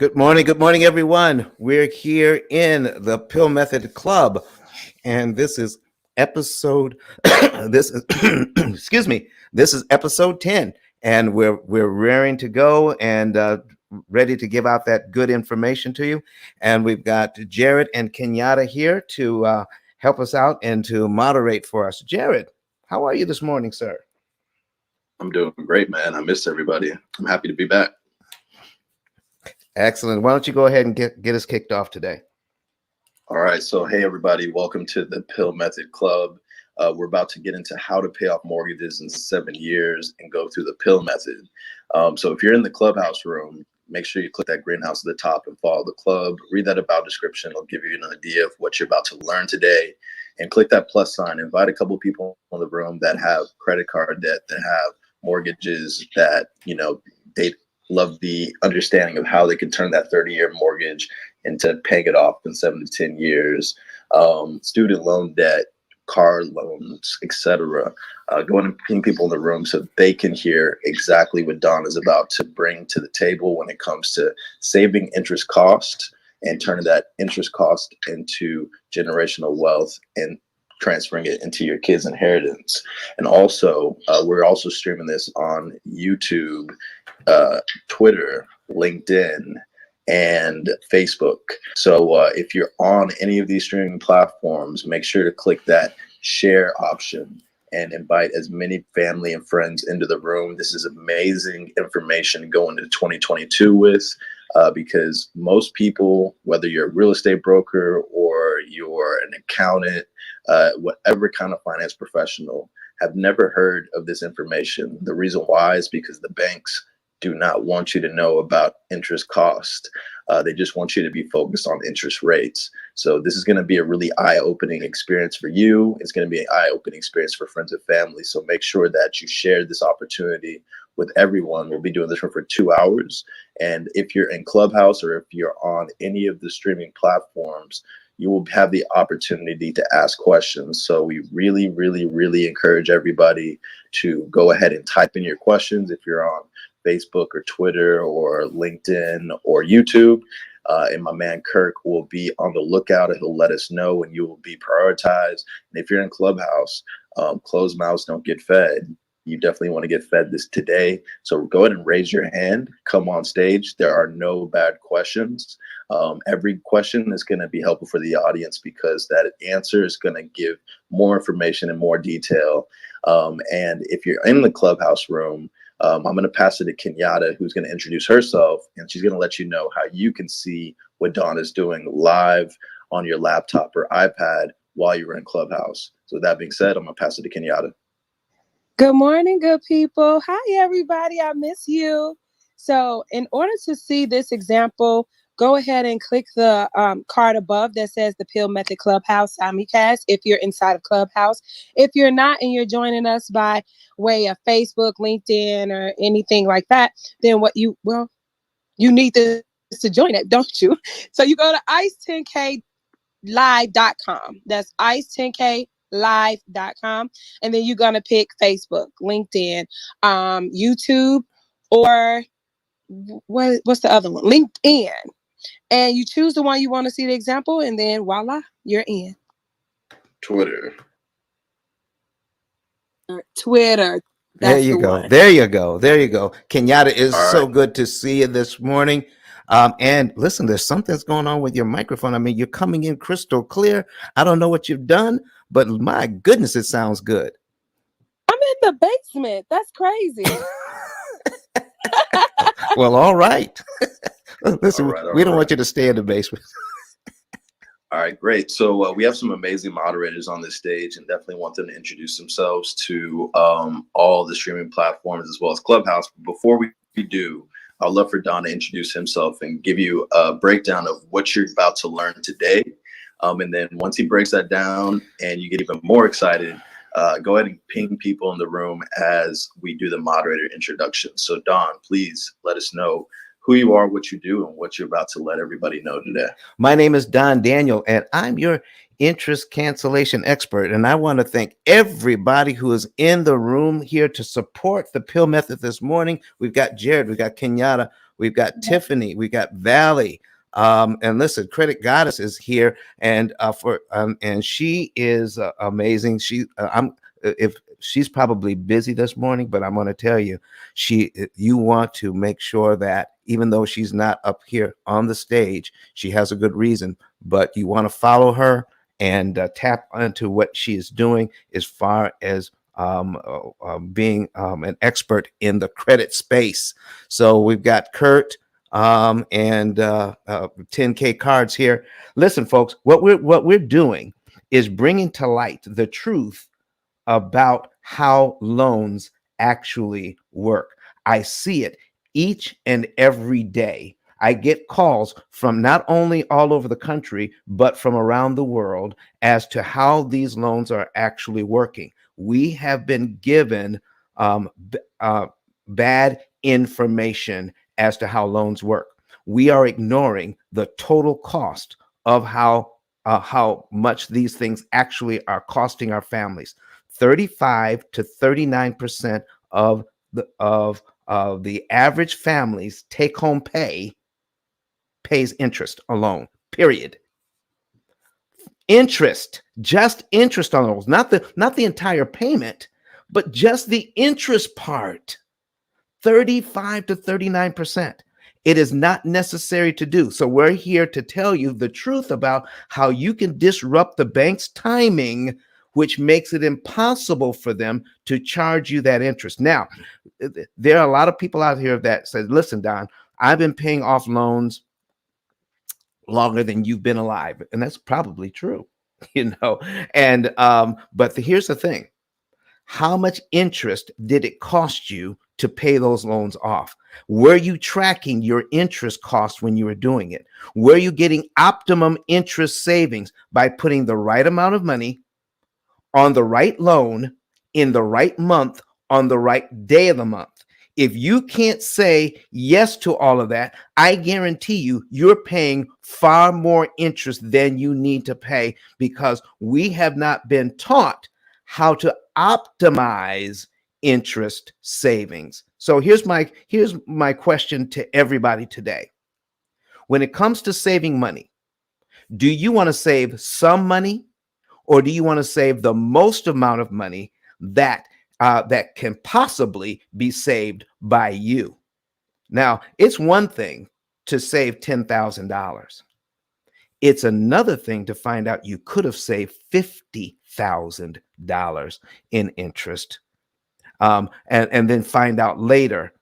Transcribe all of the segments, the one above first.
Good morning, everyone. We're here in the Pill Method Club, and this is episode. this is excuse me. This is episode 10, and we're raring to go and ready to give out that good information to you. And we've got Jared and Kenyatta here to help us out and to moderate for us. Jared, how are you this morning, sir? I'm doing great, man. I missed everybody. I'm happy to be back. Excellent. Why don't you go ahead and get us kicked off today? All right. So, hey, everybody. Welcome to the P.I.L.L Method Club. We're about to get into how to pay off mortgages in 7 years and go through the P.I.L.L method. So if you're in the clubhouse room, make sure you click that greenhouse at the top and follow the club. Read that about description. It'll give you an idea of what you're about to learn today. And click that plus sign. Invite a couple people in the room that have credit card debt, that have mortgages, that, they love the understanding of how they can turn that 30-year mortgage into paying it off in 7 to 10 years, student loan debt, car loans, etc. Go and ping people in the room so they can hear exactly what Don is about to bring to the table when it comes to saving interest cost and turning that interest cost into generational wealth and transferring it into your kids' inheritance. And also, we're also streaming this on YouTube, Twitter, LinkedIn, and Facebook. So if you're on any of these streaming platforms, make sure to click that share option and invite as many family and friends into the room. This is amazing information to go into 2022 with, because most people, whether you're a real estate broker or you're an accountant, whatever kind of finance professional, have never heard of this information. The reason why is because the banks do not want you to know about interest cost. They just want you to be focused on interest rates. So this is going to be a really eye-opening experience for you. It's going to be an eye-opening experience for friends and family. So make sure that you share this opportunity with everyone. We'll be doing this one for 2 hours. And if you're in Clubhouse or if you're on any of the streaming platforms, you will have the opportunity to ask questions. So we really, really, really encourage everybody to go ahead and type in your questions if you're on Facebook or Twitter or LinkedIn or YouTube. And my man Kirk will be on the lookout and he'll let us know and you will be prioritized. And if you're in Clubhouse, closed mouths don't get fed. You definitely want to get fed this today. So go ahead and raise your hand, come on stage. There are no bad questions. Every question is going to be helpful for the audience because that answer is going to give more information and more detail. And if you're in the Clubhouse room, I'm going to pass it to Kenyatta, who's going to introduce herself, and she's going to let you know how you can see what Dawn is doing live on your laptop or iPad while you're in Clubhouse. So with that being said, I'm going to pass it to Kenyatta. Good morning, good people. Hi, everybody. I miss you. So in order to see this example, go ahead and click the card above that says the P.I.L.L Method Clubhouse simulcast if you're inside of Clubhouse. If you're not and you're joining us by way of Facebook, LinkedIn, or anything like that, then you need to join it, don't you? So you go to ice10klive.com. That's ice10klive.com. And then you're going to pick Facebook, LinkedIn, YouTube, or what's the other one? LinkedIn. And you choose the one you want to see the example, and then voila, you're in. Twitter. Twitter. There you go. There you go. There you go. Kenyatta, is so good to see you this morning. And listen, there's something's going on with your microphone. I mean, you're coming in crystal clear. I don't know what you've done, but my goodness, it sounds good. I'm in the basement. That's crazy. Well, all right. Listen, we don't want you to stay in the basement. All right, great. So we have some amazing moderators on this stage and definitely want them to introduce themselves to all the streaming platforms as well as Clubhouse. Before we do, I'd love for Don to introduce himself and give you a breakdown of what you're about to learn today. And then once he breaks that down and you get even more excited, go ahead and ping people in the room as we do the moderator introduction. So Don, please let us know who you are, what you do, and what you're about to let everybody know today. My name is Don Daniel, and I'm your interest cancellation expert. And I want to thank everybody who is in the room here to support the P.I.L.L method this morning. We've got Jared, we've got Kenyatta, We've got Tiffany. We got Valley. And listen, Credit Goddess is here, and and she is amazing. If she's probably busy this morning, but I'm going to tell you, you want to make sure that even though she's not up here on the stage, she has a good reason, but you want to follow her and tap into what she is doing as far as being an expert in the credit space. So we've got Kurt and 10K cards here. Listen, folks, what we're doing is bringing to light the truth about how loans actually work. I see it each and every day. I get calls from not only all over the country, but from around the world as to how these loans are actually working. We have been given bad information as to how loans work. We are ignoring the total cost of how much these things actually are costing our families. 35 to 39% of the average family's take-home pays interest alone. Period. Interest, just interest on those, not the entire payment, but just the interest part. 35 to 39%. It is not necessary to do. So we're here to tell you the truth about how you can disrupt the bank's timing, which makes it impossible for them to charge you that interest. Now, there are a lot of people out here that say, listen, Don, I've been paying off loans longer than you've been alive. And that's probably true, And but here's the thing. How much interest did it cost you to pay those loans off? Were you tracking your interest costs when you were doing it? Were you getting optimum interest savings by putting the right amount of money on the right loan in the right month on the right day of the month? If you can't say yes to all of that, I guarantee you're paying far more interest than you need to pay, because we have not been taught how to optimize interest savings. So here's my question to everybody today. When it comes to saving money, do you want to save some money, or do you want to save the most amount of money that can possibly be saved by you? Now, it's one thing to save $10,000. It's another thing to find out you could have saved $50,000 in interest, and then find out later,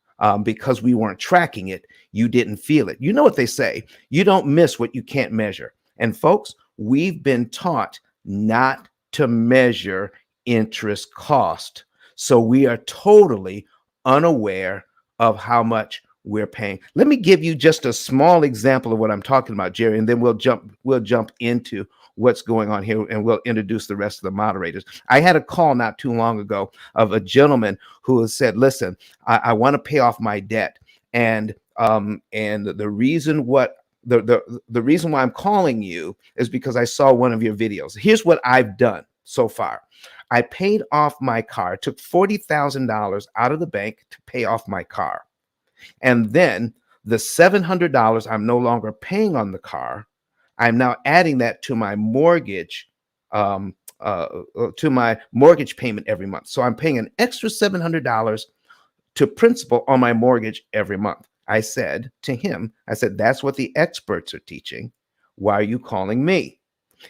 because we weren't tracking it, you didn't feel it. You know what they say, you don't miss what you can't measure. And folks, we've been taught not to measure interest cost. So we are totally unaware of how much we're paying. Let me give you just a small example of what I'm talking about, Jerry, and then we'll jump into what's going on here, and we'll introduce the rest of the moderators. I had a call not too long ago of a gentleman who has said, listen, I want to pay off my debt. And the reason the reason why I'm calling you is because I saw one of your videos. Here's what I've done so far. I paid off my car, took $40,000 out of the bank to pay off my car. And then the $700 I'm no longer paying on the car, I'm now adding that to my mortgage, payment every month. So I'm paying an extra $700 to principal on my mortgage every month. I said to him, that's what the experts are teaching. Why are you calling me?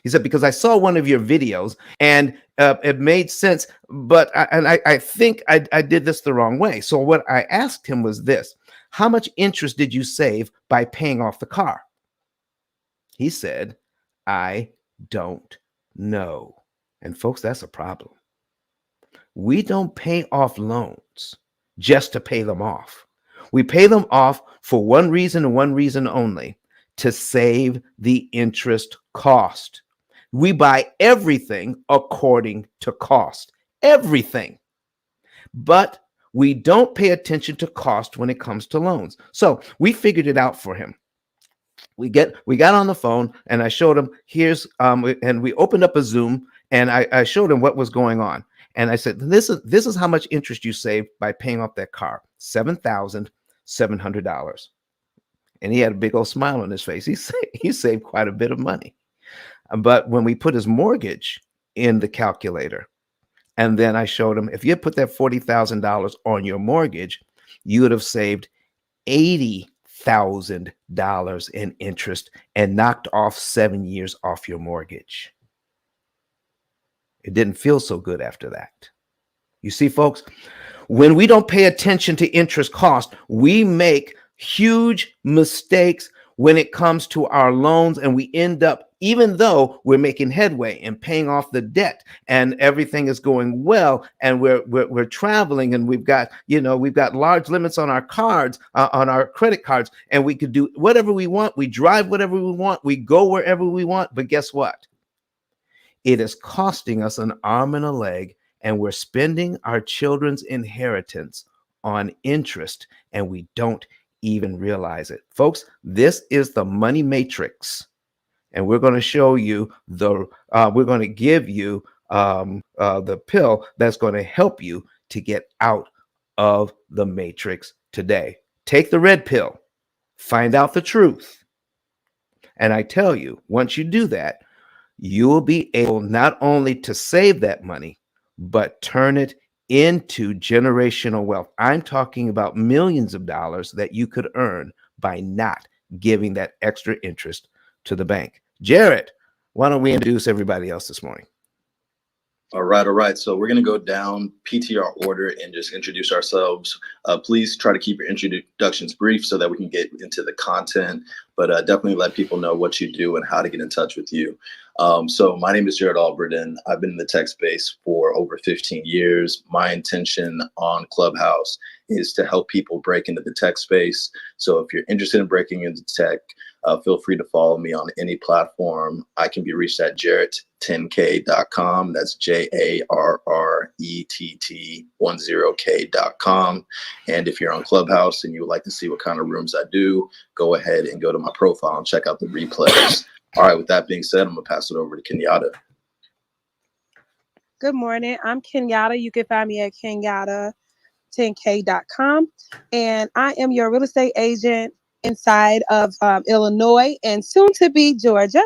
He said, because I saw one of your videos and it made sense, but I think I did this the wrong way. So what I asked him was this: how much interest did you save by paying off the car? He said, I don't know. And folks, that's a problem. We don't pay off loans just to pay them off. We pay them off for one reason and one reason only: to save the interest cost. We buy everything according to cost, everything. But we don't pay attention to cost when it comes to loans. So we figured it out for him. We got on the phone and I showed him, and we opened up a Zoom and I showed him what was going on. And I said, this is how much interest you saved by paying off that car: $7,700. And he had a big old smile on his face. He saved quite a bit of money. But when we put his mortgage in the calculator, and then I showed him, if you had put that $40,000 on your mortgage, you would have saved $80,000 in interest and knocked off 7 years off your mortgage. It didn't feel so good after that. You see, folks, when we don't pay attention to interest cost, we make huge mistakes when it comes to our loans, and we end up, even though we're making headway and paying off the debt and everything is going well, and we're traveling, and we've got large limits on our cards, on our credit cards, and we could do whatever we want, we drive whatever we want, we go wherever we want. But guess what? It is costing us an arm and a leg, and we're spending our children's inheritance on interest, and we don't even realize it. Folks, this is the money matrix, and we're going to show you we're going to give you the pill that's going to help you to get out of the matrix today. Take the red pill, find out the truth. And I tell you, once you do that, you will be able not only to save that money, but turn it into generational wealth. I'm talking about millions of dollars that you could earn by not giving that extra interest to the bank. Jared, why don't we introduce everybody else this morning? All right. So we're going to go down PTR order and just introduce ourselves. Please try to keep your introductions brief so that we can get into the content, but definitely let people know what you do and how to get in touch with you. So my name is Jared Alberton. I've been in the tech space for over 15 years. My intention on Clubhouse is to help people break into the tech space. So if you're interested in breaking into tech, feel free to follow me on any platform. I can be reached at jarrett10k.com. That's JARRETT10k.com. And if you're on Clubhouse and you would like to see what kind of rooms I do, go ahead and go to my profile and check out the replays. All right, with that being said, I'm going to pass it over to Kenyatta. Good morning. I'm Kenyatta. You can find me at kenyatta10k.com. And I am your real estate agent inside of Illinois and soon to be Georgia.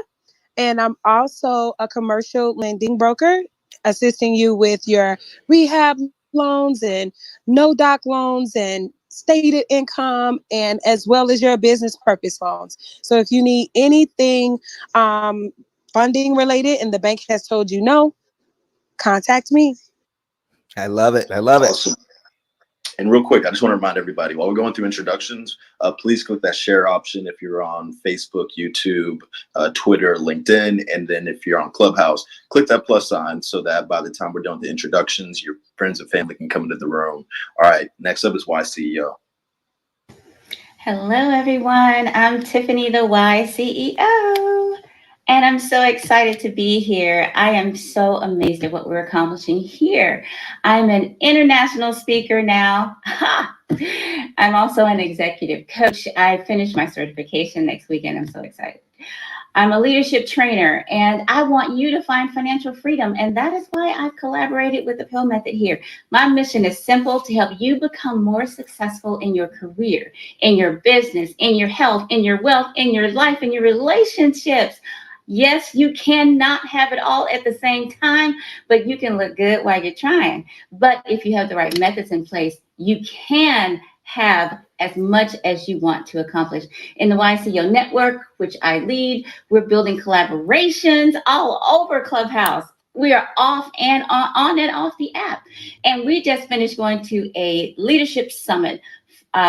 And I'm also a commercial lending broker, assisting you with your rehab loans and no doc loans and stated income, and as well as your business purpose loans. So if you need anything funding related and the bank has told you no, contact me. I love it. I love it. Awesome. And real quick, I just want to remind everybody, while we're going through introductions, please click that share option if you're on Facebook, YouTube, Twitter, LinkedIn. And then if you're on Clubhouse, click that plus sign so that by the time we're done with the introductions, your friends and family can come into the room. All right, next up is YCEO. Hello, everyone. I'm Tiffany, the YCEO. And I'm so excited to be here. I am so amazed at what we're accomplishing here. I'm an international speaker now. I'm also an executive coach. I finished my certification next weekend. I'm so excited. I'm a leadership trainer, and I want you to find financial freedom. And that is why I've collaborated with the P.I.L.L method here. My mission is simple: to help you become more successful in your career, in your business, in your health, in your wealth, in your life, in your relationships. Yes, you cannot have it all at the same time, but you can look good while you're trying. But if you have the right methods in place, you can have as much as you want to accomplish. In the YCEO network, which I lead, we're building collaborations all over Clubhouse. We are off and on and off the app. And we just finished going to a leadership summit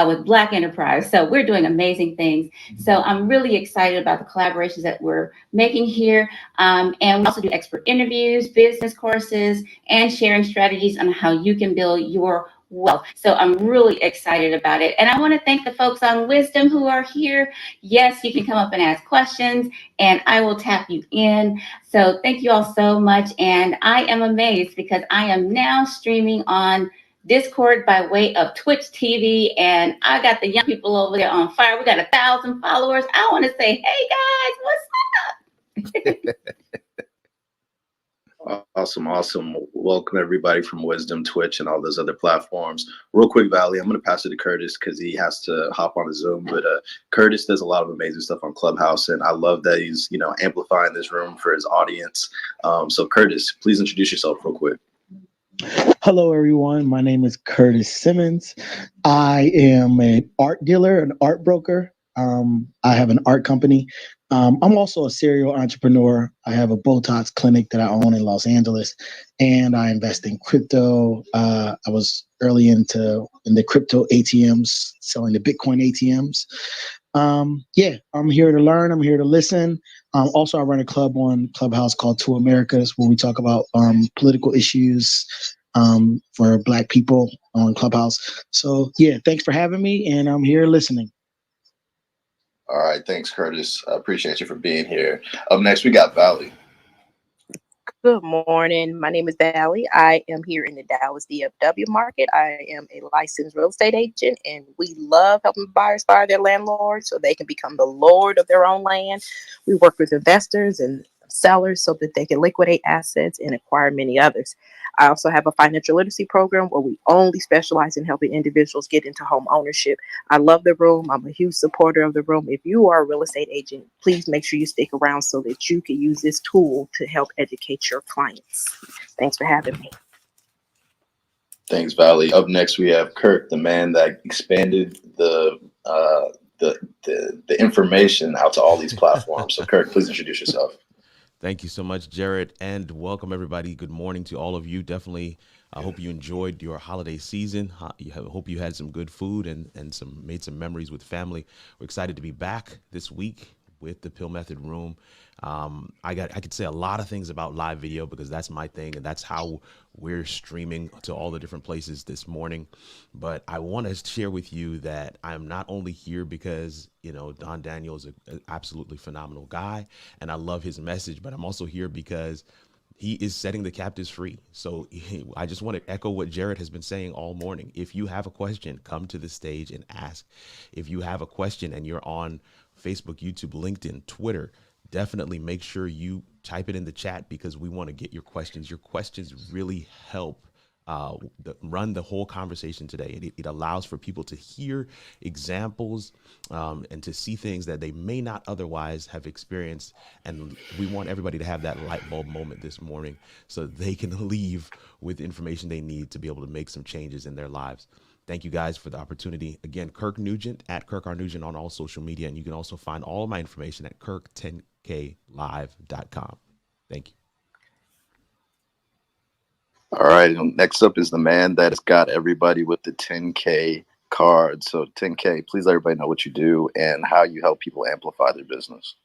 with Black Enterprise. So we're doing amazing things. So I'm really excited about the collaborations that we're making here. And we also do expert interviews, business courses, and sharing strategies on how you can build your wealth. So I'm really excited about it. And I want to thank the folks on Wisdom who are here. Yes, you can come up and ask questions and I will tap you in. So thank you all so much. And I am amazed because I am now streaming on Discord by way of Twitch TV, and I got the young people over there on fire. We got 1,000 followers. I want to say, hey guys, what's up? Awesome, awesome. Welcome everybody from Wisdom, Twitch, and all those other platforms. Real quick, Valley, I'm going to pass it to Curtis because he has to hop on a Zoom. But Curtis does a lot of amazing stuff on Clubhouse, and I love that he's amplifying this room for his audience. So Curtis, please introduce yourself real quick. Hello, everyone. My name is Curtis Simmons. I am an art dealer, an art broker. I have an art company. I'm also a serial entrepreneur. I have a Botox clinic that I own in Los Angeles, and I invest in crypto. I was early in the crypto ATMs, selling the Bitcoin ATMs. Yeah, I'm here to learn. I'm here to listen. Also, I run a club on Clubhouse called Two Americas, where we talk about political issues for Black people on Clubhouse. So, yeah, thanks for having me, and I'm here listening. All right, thanks, Curtis. I appreciate you for being here. Up next, we got Valley. Good morning. My name is Valley. I am here in the Dallas DFW market. I am a licensed real estate agent, and we love helping buyers fire their landlords so they can become the lord of their own land. We work with investors and sellers so that they can liquidate assets and acquire many others. I also have a financial literacy program where we only specialize in helping individuals get into home ownership. I love the room. I'm a huge supporter of the room. If you are a real estate agent, please make sure you stick around so that you can use this tool to help educate your clients. Thanks for having me. Thanks, Valley. Up next, we have Kirk, the man that expanded the information out to all these platforms. So, Kirk, please introduce yourself. Thank you so much, Jared, and welcome everybody. Good morning to all of you. Definitely, I hope you enjoyed your holiday season. I hope you had some good food and made some memories with family. We're excited to be back this week with the P.I.L.L Method Room. I could say a lot of things about live video because that's my thing, and that's how we're streaming to all the different places this morning. But I want to share with you that I'm not only here because Don Daniel is an absolutely phenomenal guy, and I love his message, but I'm also here because he is setting the captives free. So I just want to echo what Jared has been saying all morning. If you have a question, come to the stage and ask. If you have a question and you're on Facebook, YouTube, LinkedIn, Twitter, definitely make sure you type it in the chat because we want to get your questions. Your questions really help run the whole conversation today. It allows for people to hear examples and to see things that they may not otherwise have experienced. And we want everybody to have that light bulb moment this morning so they can leave with information they need to be able to make some changes in their lives. Thank you guys for the opportunity. Again, Kirk Nugent at Kirk R. Nugent on all social media. And you can also find all of my information at kirk10klive.com. Thank you. All right. Next up is the man that has got everybody with the 10K card. So 10K, please let everybody know what you do and how you help people amplify their business.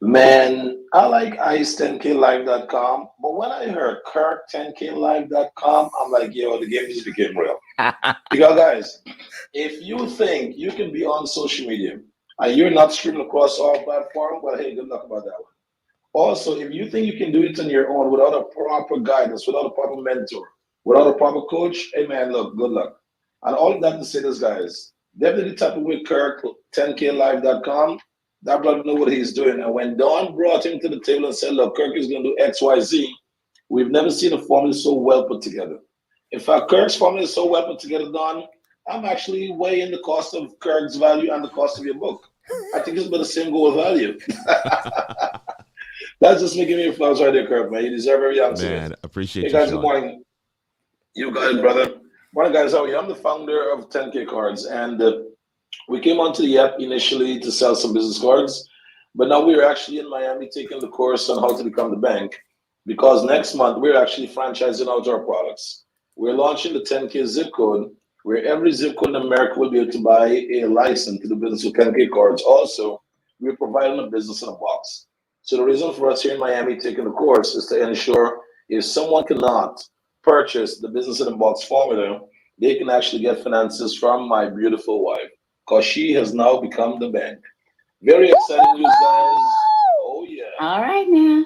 Man, I like ice10klive.com, but when I heard kirk10klive.com, I'm like, yo, the game just became real. Because guys, if you think you can be on social media and you're not streaming across all platforms, well, hey, good luck about that one. Also, if you think you can do it on your own without a proper guidance, without a proper mentor, without a proper coach, hey man, look, good luck. And all of that to say this, guys, definitely tap in with kirk10klive.com. That brother know what he's doing. And when Don brought him to the table and said, look, Kirk is going to do X, Y, Z, we've never seen a formula so well put together. In fact, Kirk's formula is so well put together, Don, I'm actually weighing the cost of Kirk's value and the cost of your book. I think it's about the same goal value. That's just me giving you flowers right there, Kirk, man. You deserve every ounce of it. Man, appreciate hey, you, guys, Sean. good morning. You guys, brother. Morning, guys. How are you? I'm the founder of 10K Cards, and we came onto the app initially to sell some business cards, but now we're actually in Miami taking the course on how to become the bank because next month we're actually franchising out our products. We're launching the 10K zip code where every zip code in America will be able to buy a license to do business with 10K cards. Also, we're providing a business in a box. So the reason for us here in Miami taking the course is to ensure if someone cannot purchase the business in a box formula, they can actually get finances from my beautiful wife because she has now become the bank. Very exciting news, guys. Oh, yeah. All right now.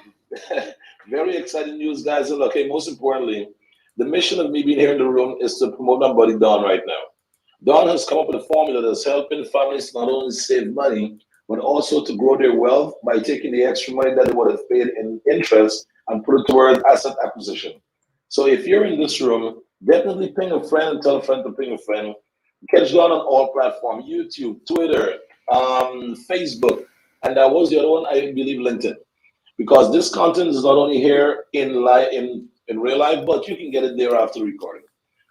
Very exciting news, guys. And okay, most importantly, the mission of me being here in the room is to promote my buddy Don right now. Don has come up with a formula that's helping families not only save money, but also to grow their wealth by taking the extra money that they would have paid in interest and put it toward asset acquisition. So if you're in this room, definitely ping a friend and tell a friend to ping a friend. Catch down on all platforms: YouTube, Twitter, Facebook, and that was the other one, I believe, LinkedIn. Because this content is not only here in real life, but you can get it there after recording.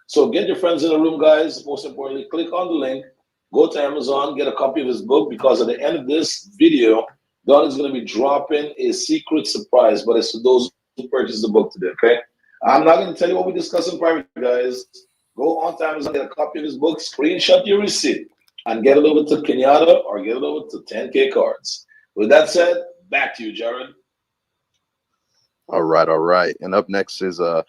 So get your friends in the room, guys. Most importantly, click on the link, go to Amazon, get a copy of his book, because at the end of this video, Don is going to be dropping a secret surprise, but it's to those who purchase the book today, okay? I'm not going to tell you what we discuss in private, guys. Go on to Amazon, get a copy of his book, screenshot your receipt, and get it over to Kenyatta or get it over to 10K Cards. With that said, back to you, Jared. All right. And up next is a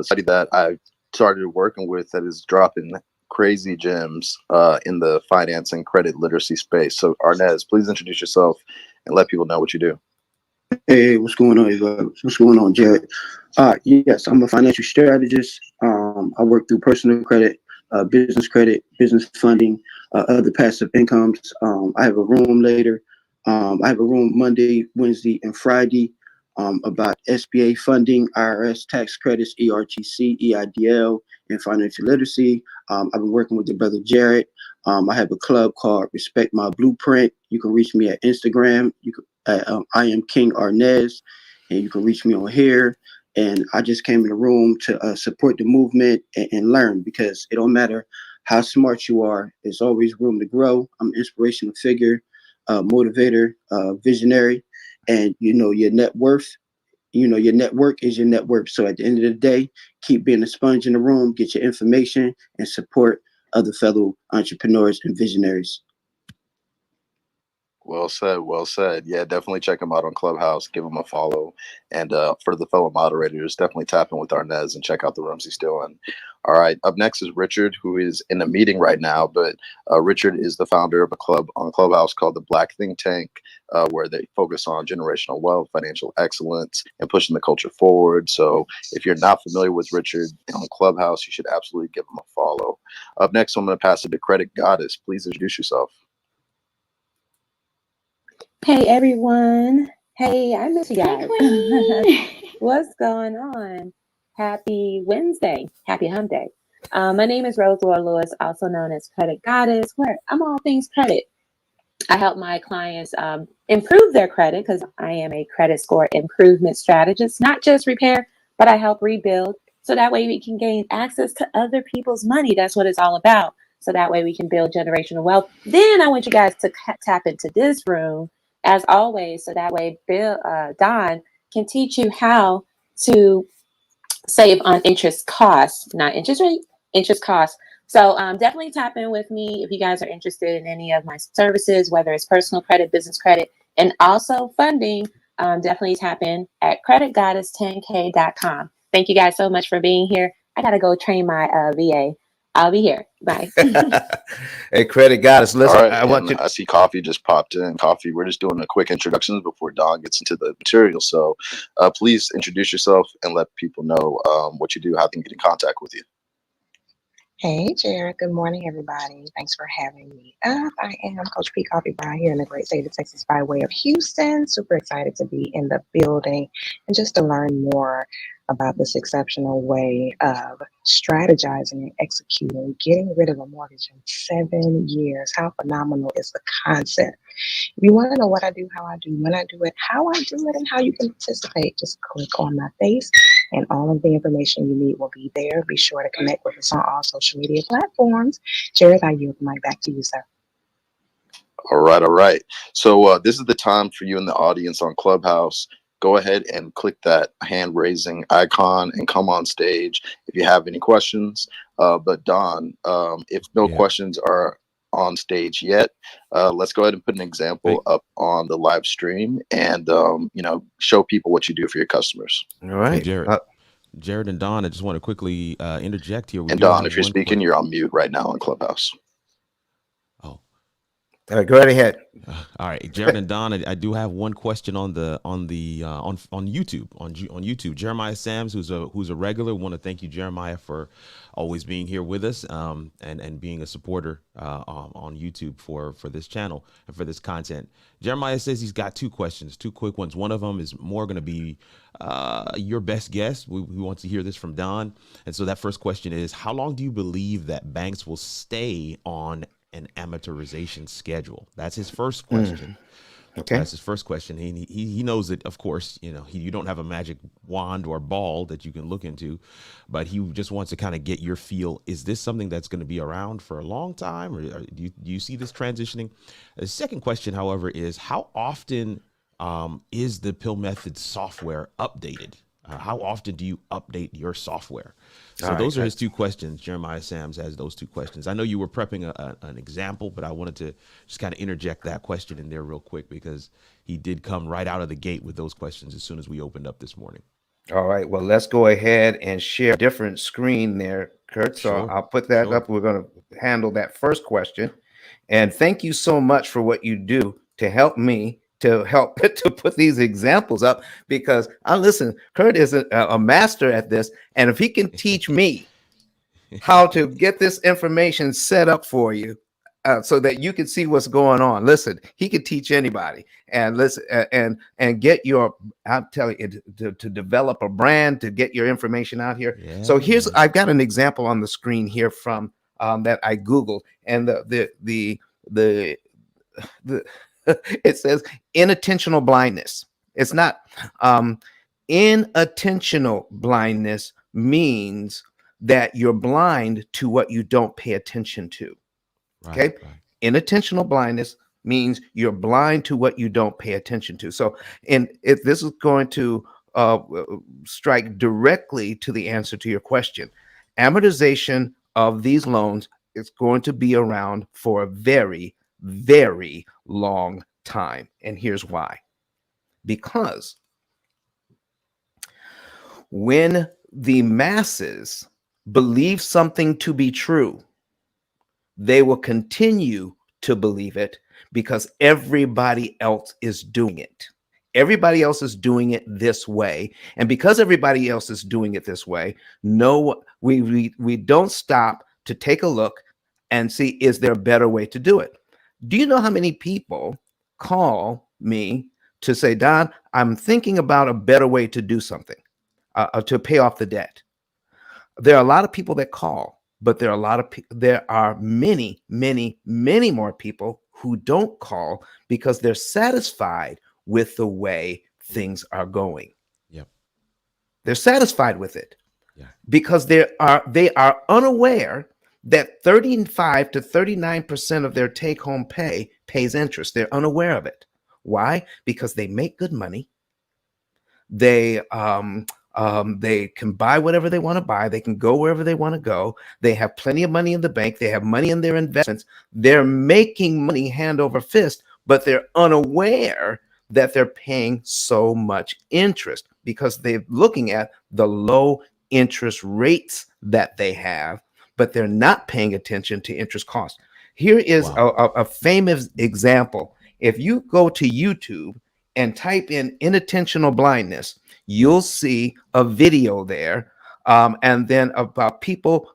study that I started working with that is dropping crazy gems in the finance and credit literacy space. So Arnez, please introduce yourself and let people know what you do. Hey, what's going on, Eva? What's going on, Jared? Yes, I'm a financial strategist. I work through personal credit, business funding, other passive incomes. I have a room later. I have a room Monday, Wednesday, and Friday about SBA funding, IRS tax credits, ERTC, EIDL, and financial literacy. I've been working with the brother Jared. I have a club called Respect My Blueprint. You can reach me at Instagram. I am King Arnez, and you can reach me on here. And I just came in the room to support the movement and learn, because it don't matter how smart you are, there's always room to grow. I'm an inspirational figure, motivator, visionary, and your net worth. Your network is your net worth. So at the end of the day, keep being a sponge in the room, get your information, and support other fellow entrepreneurs and visionaries. Well said. Yeah, definitely check him out on Clubhouse. Give him a follow. And for the fellow moderators, definitely tap in with Arnez and check out the rooms he's still in. All right. Up next is Richard, who is in a meeting right now. But Richard is the founder of a club on Clubhouse called the Black Think Tank, where they focus on generational wealth, financial excellence, and pushing the culture forward. So if you're not familiar with Richard on Clubhouse, you should absolutely give him a follow. Up next, I'm going to pass it to Credit Goddess. Please introduce yourself. Hey everyone. Hey, I miss you guys. Queen. What's going on? Happy Wednesday. Happy hump day. My name is Rose Lewis, also known as Credit Goddess, where I'm all things credit. I help my clients improve their credit, because I am a credit score improvement strategist, not just repair, but I help rebuild. So that way we can gain access to other people's money. That's what it's all about. So that way we can build generational wealth. Then I want you guys to tap into this room as always. So that way Don can teach you how to save on interest costs, not interest rate, interest costs. So definitely tap in with me if you guys are interested in any of my services, whether it's personal credit, business credit, and also funding. Definitely tap in at creditgoddess10k.com. Thank you guys so much for being here. I got to go train my VA. I'll be here. Bye. Hey, Credit Goddess, listen, All right, I want you. I see Coffee just popped in. Coffee, we're just doing a quick introductions before Don gets into the material. So please introduce yourself and let people know what you do, how they can get in contact with you. Hey, Jared. Good morning, everybody. Thanks for having me up. I am Coach P. Coffee Brown here in the great state of Texas by way of Houston. Super excited to be in the building and just to learn more about this exceptional way of strategizing and executing, getting rid of a mortgage in 7 years. How phenomenal is the concept? If you want to know what I do, how I do, when I do it, how I do it, and how you can participate, just click on my face and all of the information you need will be there. Be sure to connect with us on all social media platforms. Jared, I yield the mic back to you, sir. All right. So this is the time for you in the audience on Clubhouse. Go ahead and click that hand raising icon and come on stage if you have any questions. But Don, if no questions are on stage yet, let's go ahead and put an example up on the live stream and show people what you do for your customers. All right, Hey, Jared and Don, I just want to quickly interject here. And Don, if you're speaking, you're on mute right now on Clubhouse. Oh, All right, go right ahead. All right, Jared and Don, I do have one question on YouTube on YouTube. Jeremiah Sams, who's a regular, want to thank you, Jeremiah, for always being here with us, and being a supporter on YouTube for this channel and for this content. Jeremiah says he's got two questions, two quick ones. One of them is more going to be your best guess. We want to hear this from Don, and so that first question is: how long do you believe that banks will stay on an amortization schedule? That's his first question. Okay. That's his first question. He knows that, of course, you don't have a magic wand or ball that you can look into, but he just wants to kind of get your feel. Is this something that's going to be around for a long time, or do you see this transitioning? The second question, however, is how often is the P.I.L.L method software updated? How often do you update your software? So those are his two questions. Jeremiah Sams has those two questions. I know you were prepping an example, but I wanted to just kind of interject that question in there real quick because he did come right out of the gate with those questions as soon as we opened up this morning. All right. Well, let's go ahead and share a different screen there, Kurt. So Sure. I'll put that up. We're going to handle that first question. And thank you so much for what you do to help me to put these examples up, because listen, Kurt is a master at this. And if he can teach me how to get this information set up for you, so that you can see what's going on. Listen, he could teach anybody, and listen, and get your. I'm telling you, to develop a brand, to get your information out here. Yeah. So I've got an example on the screen here from that I Googled, and the it says inattentional blindness. It's not inattentional blindness means that you're blind to what you don't pay attention to. Okay. Right. Inattentional blindness means you're blind to what you don't pay attention to. So, if this is going to strike directly to the answer to your question, amortization of these loans is going to be around for a very, very long time. And here's why. Because when the masses believe something to be true, they will continue to believe it because everybody else is doing it. Everybody else is doing it this way. And because everybody else is doing it this way, we don't stop to take a look and see, is there a better way to do it? Do you know how many people call me to say, Don, I'm thinking about a better way to do something, to pay off the debt? There are a lot of people that call, but there are many, many, many more people who don't call because they're satisfied with the way things are going. Yep. They're satisfied with it. Yeah. Because they are unaware that 35 to 39% of their take-home pay pays interest. They're unaware of it. Why? Because they make good money. They can buy whatever they want to buy. They can go wherever they want to go. They have plenty of money in the bank. They have money in their investments. They're making money hand over fist, but they're unaware that they're paying so much interest because they're looking at the low interest rates that they have, but they're not paying attention to interest costs. Here is a famous example. If you go to YouTube and type in inattentional blindness, you'll see a video there, and then about people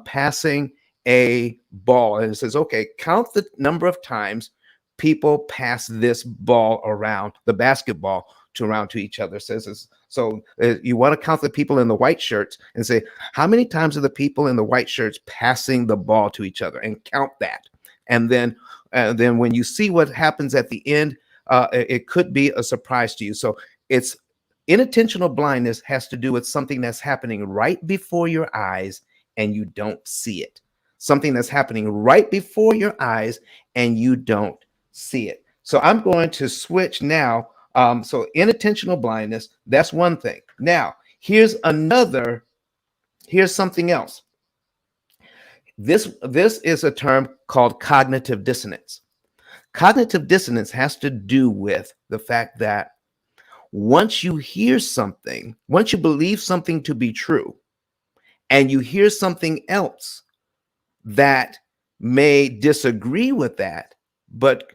passing a ball. And it says, okay, count the number of times people pass this ball around, the basketball, around to each other. It says, so you want to count the people in the white shirts and say, how many times are the people in the white shirts passing the ball to each other, and count that. And then when you see what happens at the end, it could be a surprise to you. So it's inattentional blindness has to do with something that's happening right before your eyes and you don't see it. Something that's happening right before your eyes and you don't see it. So I'm going to switch now. So inattentional blindness, that's one thing. Now, here's something else. This is a term called cognitive dissonance. Cognitive dissonance has to do with the fact that once you hear something, once you believe something to be true, and you hear something else that may disagree with that, but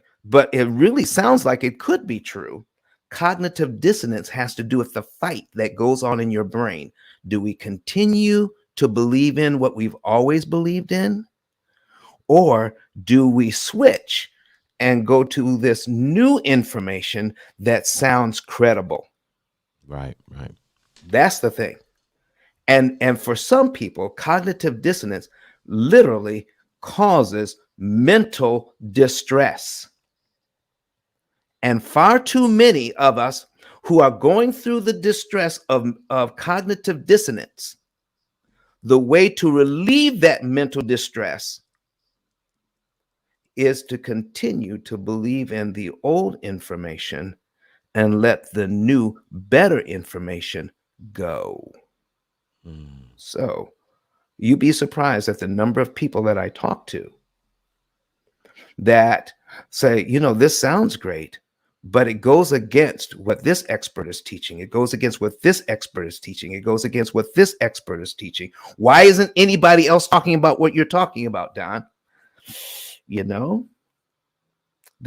it really sounds like it could be true. Cognitive dissonance has to do with the fight that goes on in your brain. Do we continue to believe in what we've always believed in, or do we switch and go to this new information that sounds credible? Right, right. That's the thing. And for some people, cognitive dissonance literally causes mental distress. And far too many of us who are going through the distress of cognitive dissonance, the way to relieve that mental distress is to continue to believe in the old information and let the new, better information go. So you'd be surprised at the number of people that I talk to that say, this sounds great, but it goes against what this expert is teaching. It goes against what this expert is teaching. It goes against what this expert is teaching. Why isn't anybody else talking about what you're talking about, Don? The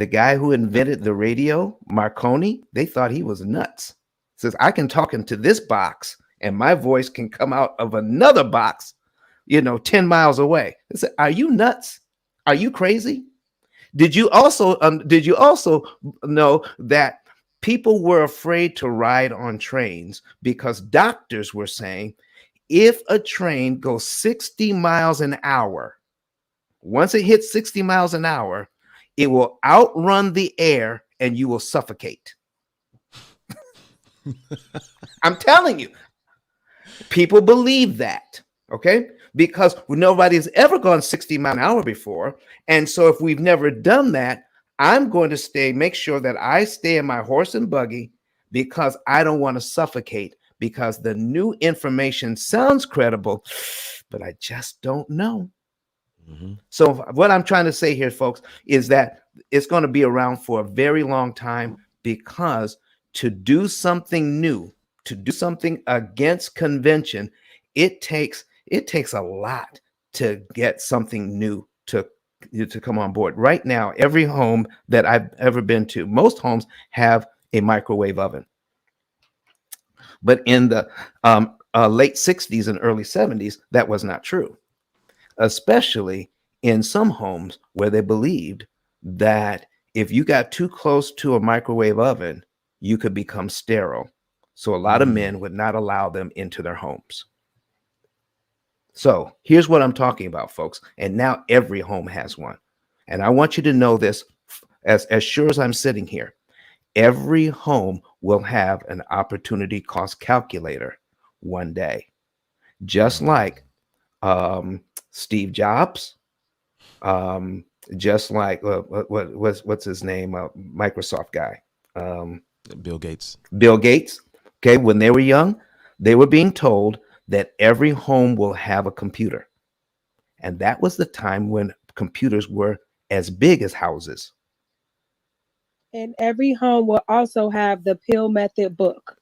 guy who invented the radio, Marconi, they thought he was nuts. Says, I can talk into this box and my voice can come out of another box, 10 miles away. They said, are you nuts? Are you crazy? Did you also know that people were afraid to ride on trains because doctors were saying if a train goes 60 miles an hour, once it hits 60 miles an hour, it will outrun the air and you will suffocate. I'm telling you, people believe that, okay? Because nobody's ever gone 60 miles an hour before. And so if we've never done that, I'm going to make sure that I stay in my horse and buggy because I don't want to suffocate, because the new information sounds credible, but I just don't know. So what I'm trying to say here, folks, is that it's going to be around for a very long time, because to do something new, to do something against convention, it takes a lot to get something new to come on board. Right now, every home that I've ever been to, most homes have a microwave oven. But in the late 60s and early 70s, that was not true, especially in some homes where they believed that if you got too close to a microwave oven, you could become sterile. So a lot of men would not allow them into their homes. So here's what I'm talking about, folks. And now every home has one. And I want you to know this as sure as I'm sitting here. Every home will have an opportunity cost calculator one day. Just like Steve Jobs, just like what's his name, Microsoft guy, Bill Gates. Okay, when they were young, they were being told that every home will have a computer, and that was the time when computers were as big as houses. And every home will also have the P.I.L.L method book.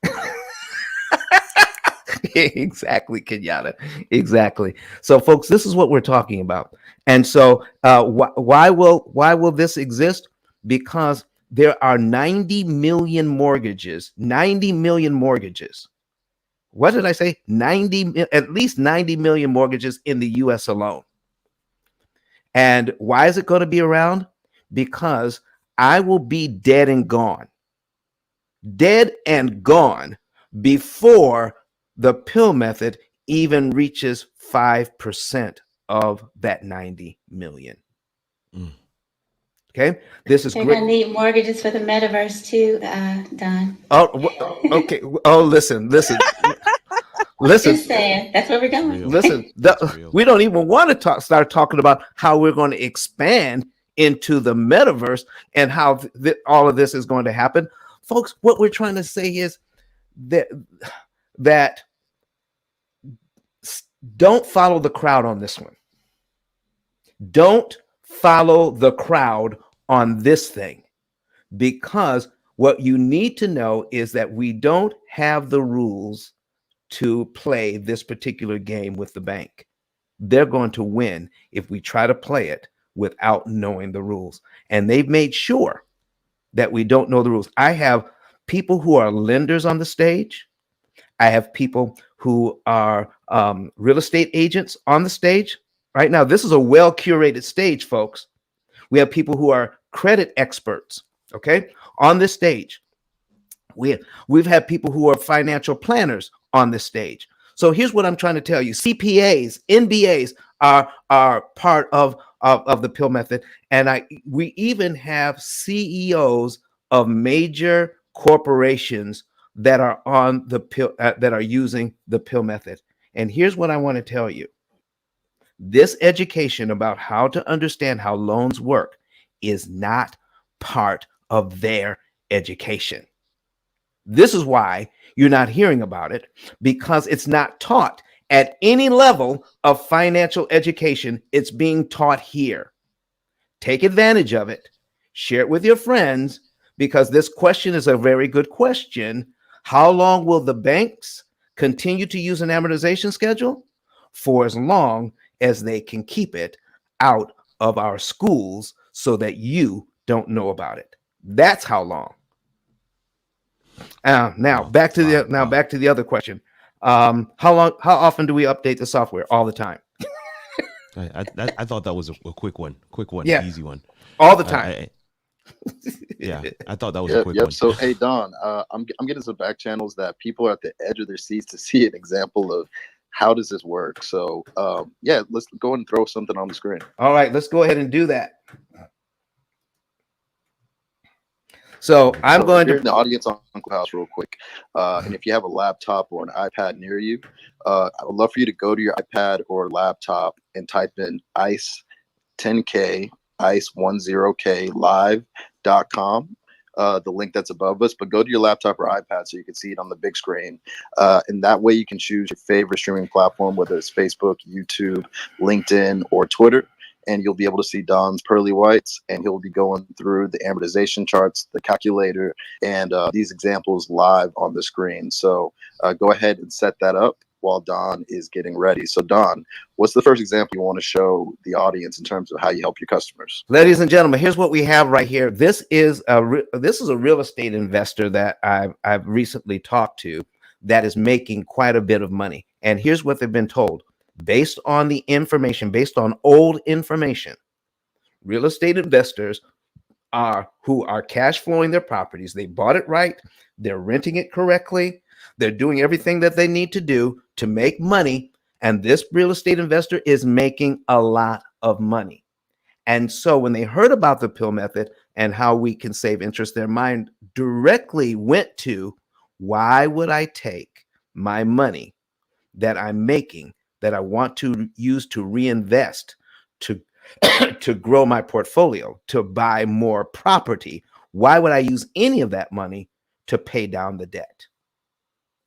Exactly, Kenyatta. Exactly. So, folks, this is what we're talking about. And so, why will this exist? Because there are 90 million mortgages. 90 million mortgages. What did I say? At least 90 million mortgages in the U.S. alone. And why is it going to be around? Because I will be dead and gone before the P.I.L.L method even reaches 5% of that 90 million. Okay, this is They're great. gonna need mortgages for the metaverse too, Don. Oh, okay. Oh, listen. Just saying, that's where we're going. Listen, we don't even want to start talking about how we're going to expand into the metaverse and how all of this is going to happen. Folks, what we're trying to say is that don't follow the crowd on this one. Don't follow the crowd on this thing, because what you need to know is that we don't have the rules to play this particular game with the bank. They're going to win if we try to play it without knowing the rules. And they've made sure that we don't know the rules. I have people who are lenders on the stage. I have people who are real estate agents on the stage. Right now, this is a well curated stage, folks. We have people who are credit experts, okay, on this stage. We've had people who are financial planners on this stage. So here's what I'm trying to tell you: CPAs, NBAs are part of the P.I.L.L method, and we even have CEOs of major corporations that are on the P.I.L.L that are using the P.I.L.L method. And here's what I want to tell you: this education about how to understand how loans work is not part of their education. This is why you're not hearing about it, because it's not taught at any level of financial education. It's being taught here. Take advantage of it. Share it with your friends, because this question is a very good question. How long will the banks continue to use an amortization schedule? For as long as they can keep it out of our schools so that you don't know about it. That's how long. Now back to the other question. How often do we update the software? All the time. I thought that was a quick one, Yeah. easy one. All the time. Yeah, I thought that was a quick one. So, hey, Don, I'm getting some back channels that people are at the edge of their seats to see an example of how does this work. So, yeah, let's go and throw something on the screen. All right, let's go ahead and do that. So I'm going to the audience on Clubhouse real quick. And if you have a laptop or an iPad near you, I would love for you to go to your iPad or laptop and type in ICE 10K, ICE10K live.com. The link that's above us, but go to your laptop or iPad so you can see it on the big screen. And that way you can choose your favorite streaming platform, whether it's Facebook, YouTube, LinkedIn, or Twitter. And you'll be able to see Don's pearly whites, and he'll be going through the amortization charts, the calculator, and these examples live on the screen. So go ahead and set that up while Don is getting ready. So Don, what's the first example you want to show the audience in terms of how you help your customers? Ladies and gentlemen, here's what we have right here. This is a real estate investor that I've recently talked to that is making quite a bit of money. And here's what they've been told. Based on the information, based on old information, real estate investors who are cash flowing their properties. They bought it right. They're renting it correctly. They're doing everything that they need to do to make money. And this real estate investor is making a lot of money. And so when they heard about the P.I.L.L method and how we can save interest, their mind directly went to, why would I take my money that I'm making, that I want to use to reinvest, to to grow my portfolio, to buy more property? Why would I use any of that money to pay down the debt?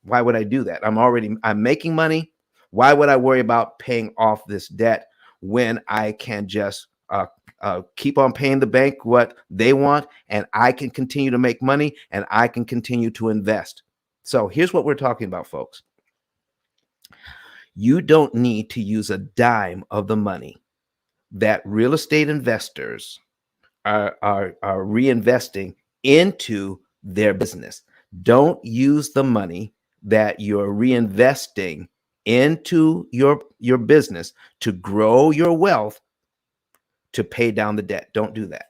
Why would I do that? I'm making money. Why would I worry about paying off this debt when I can just keep on paying the bank what they want, and I can continue to make money, and I can continue to invest? So here's what we're talking about, folks. You don't need to use a dime of the money that real estate investors are reinvesting into their business. Don't use the money that you're reinvesting into your business to grow your wealth to pay down the debt. Don't do that.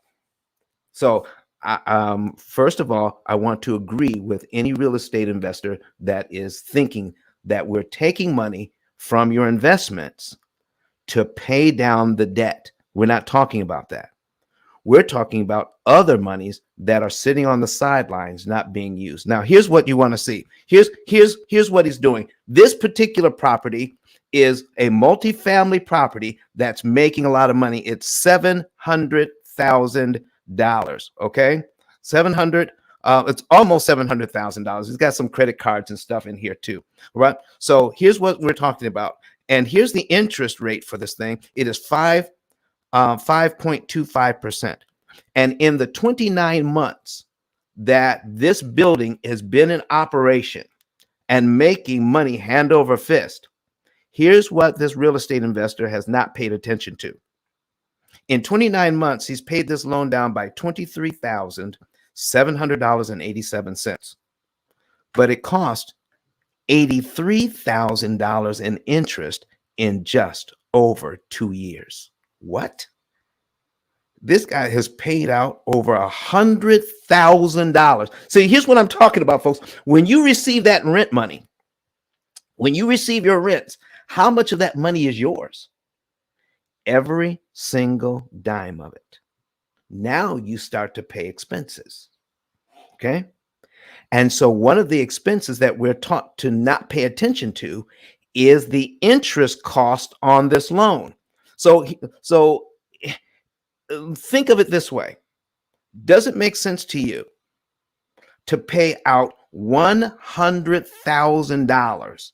So first of all, I want to agree with any real estate investor that is thinking that we're taking money from your investments to pay down the debt. We're not talking about that. We're talking about other monies that are sitting on the sidelines, not being used. Now, here's what you want to see. Here's what he's doing. This particular property is a multifamily property that's making a lot of money. It's $700,000. Okay, 700. It's almost $700,000. He's got some credit cards and stuff in here too. Right. So here's what we're talking about. And here's the interest rate for this thing. It is 5.25%. And in the 29 months that this building has been in operation and making money hand over fist, here's what this real estate investor has not paid attention to. In 29 months, he's paid this loan down by $23,700.87. But it cost $83,000 in interest in just over 2 years. What? This guy has paid out over $100,000. See, here's what I'm talking about, folks. When you receive that rent money, when you receive your rents, how much of that money is yours? Every single dime of it. Now you start to pay expenses. Okay. And so one of the expenses that we're taught to not pay attention to is the interest cost on this loan. So think of it this way. Does it make sense to you to pay out $100,000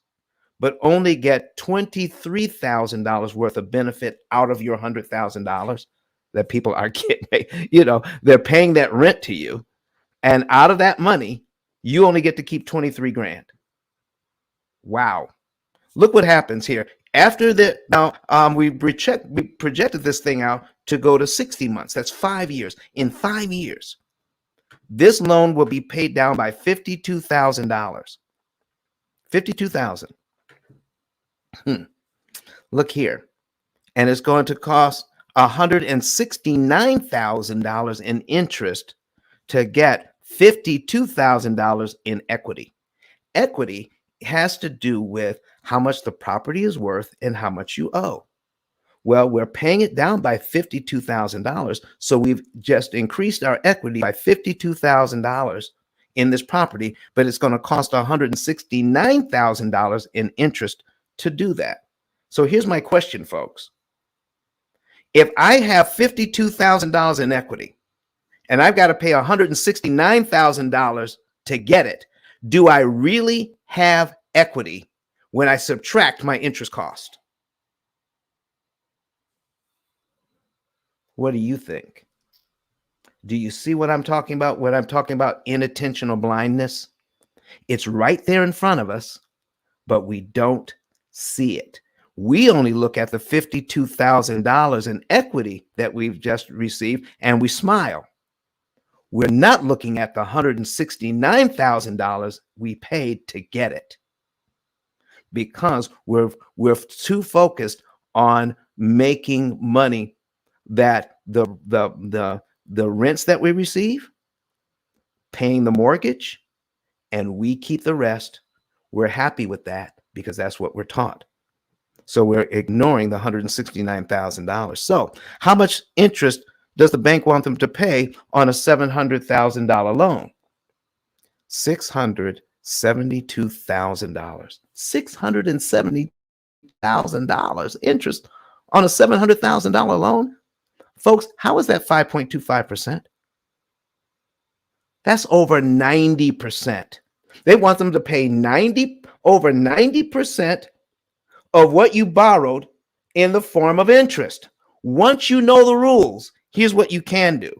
but only get $23,000 worth of benefit out of your $100,000 that people are getting? They're paying that rent to you, and out of that money, you only get to keep 23 grand. Wow. Look what happens here. After that, now we projected this thing out to go to 60 months. That's 5 years. In 5 years, this loan will be paid down by $52,000. $52,000. Look here. And it's going to cost $169,000 in interest to get $52,000 in equity. Equity has to do with how much the property is worth and how much you owe. Well, we're paying it down by $52,000. So we've just increased our equity by $52,000 in this property, but it's going to cost $169,000 in interest to do that. So here's my question, folks. If I have $52,000 in equity and I've got to pay $169,000 to get it, do I really have equity when I subtract my interest cost? What do you think? Do you see what I'm talking about? When I'm talking about inattentional blindness, it's right there in front of us, but we don't see it. We only look at the $52,000 in equity that we've just received and we smile. We're not looking at the $169,000 we paid to get it, because we're too focused on making money that the rents that we receive, paying the mortgage, and we keep the rest. We're happy with that because that's what we're taught. So we're ignoring the $169,000. So how much interest does the bank want them to pay on a $700,000 loan? $672,000. $670,000 interest on a $700,000 loan? Folks, how is that 5.25%? That's over 90%. They want them to pay over 90% of what you borrowed in the form of interest. Once you know the rules, here's what you can do.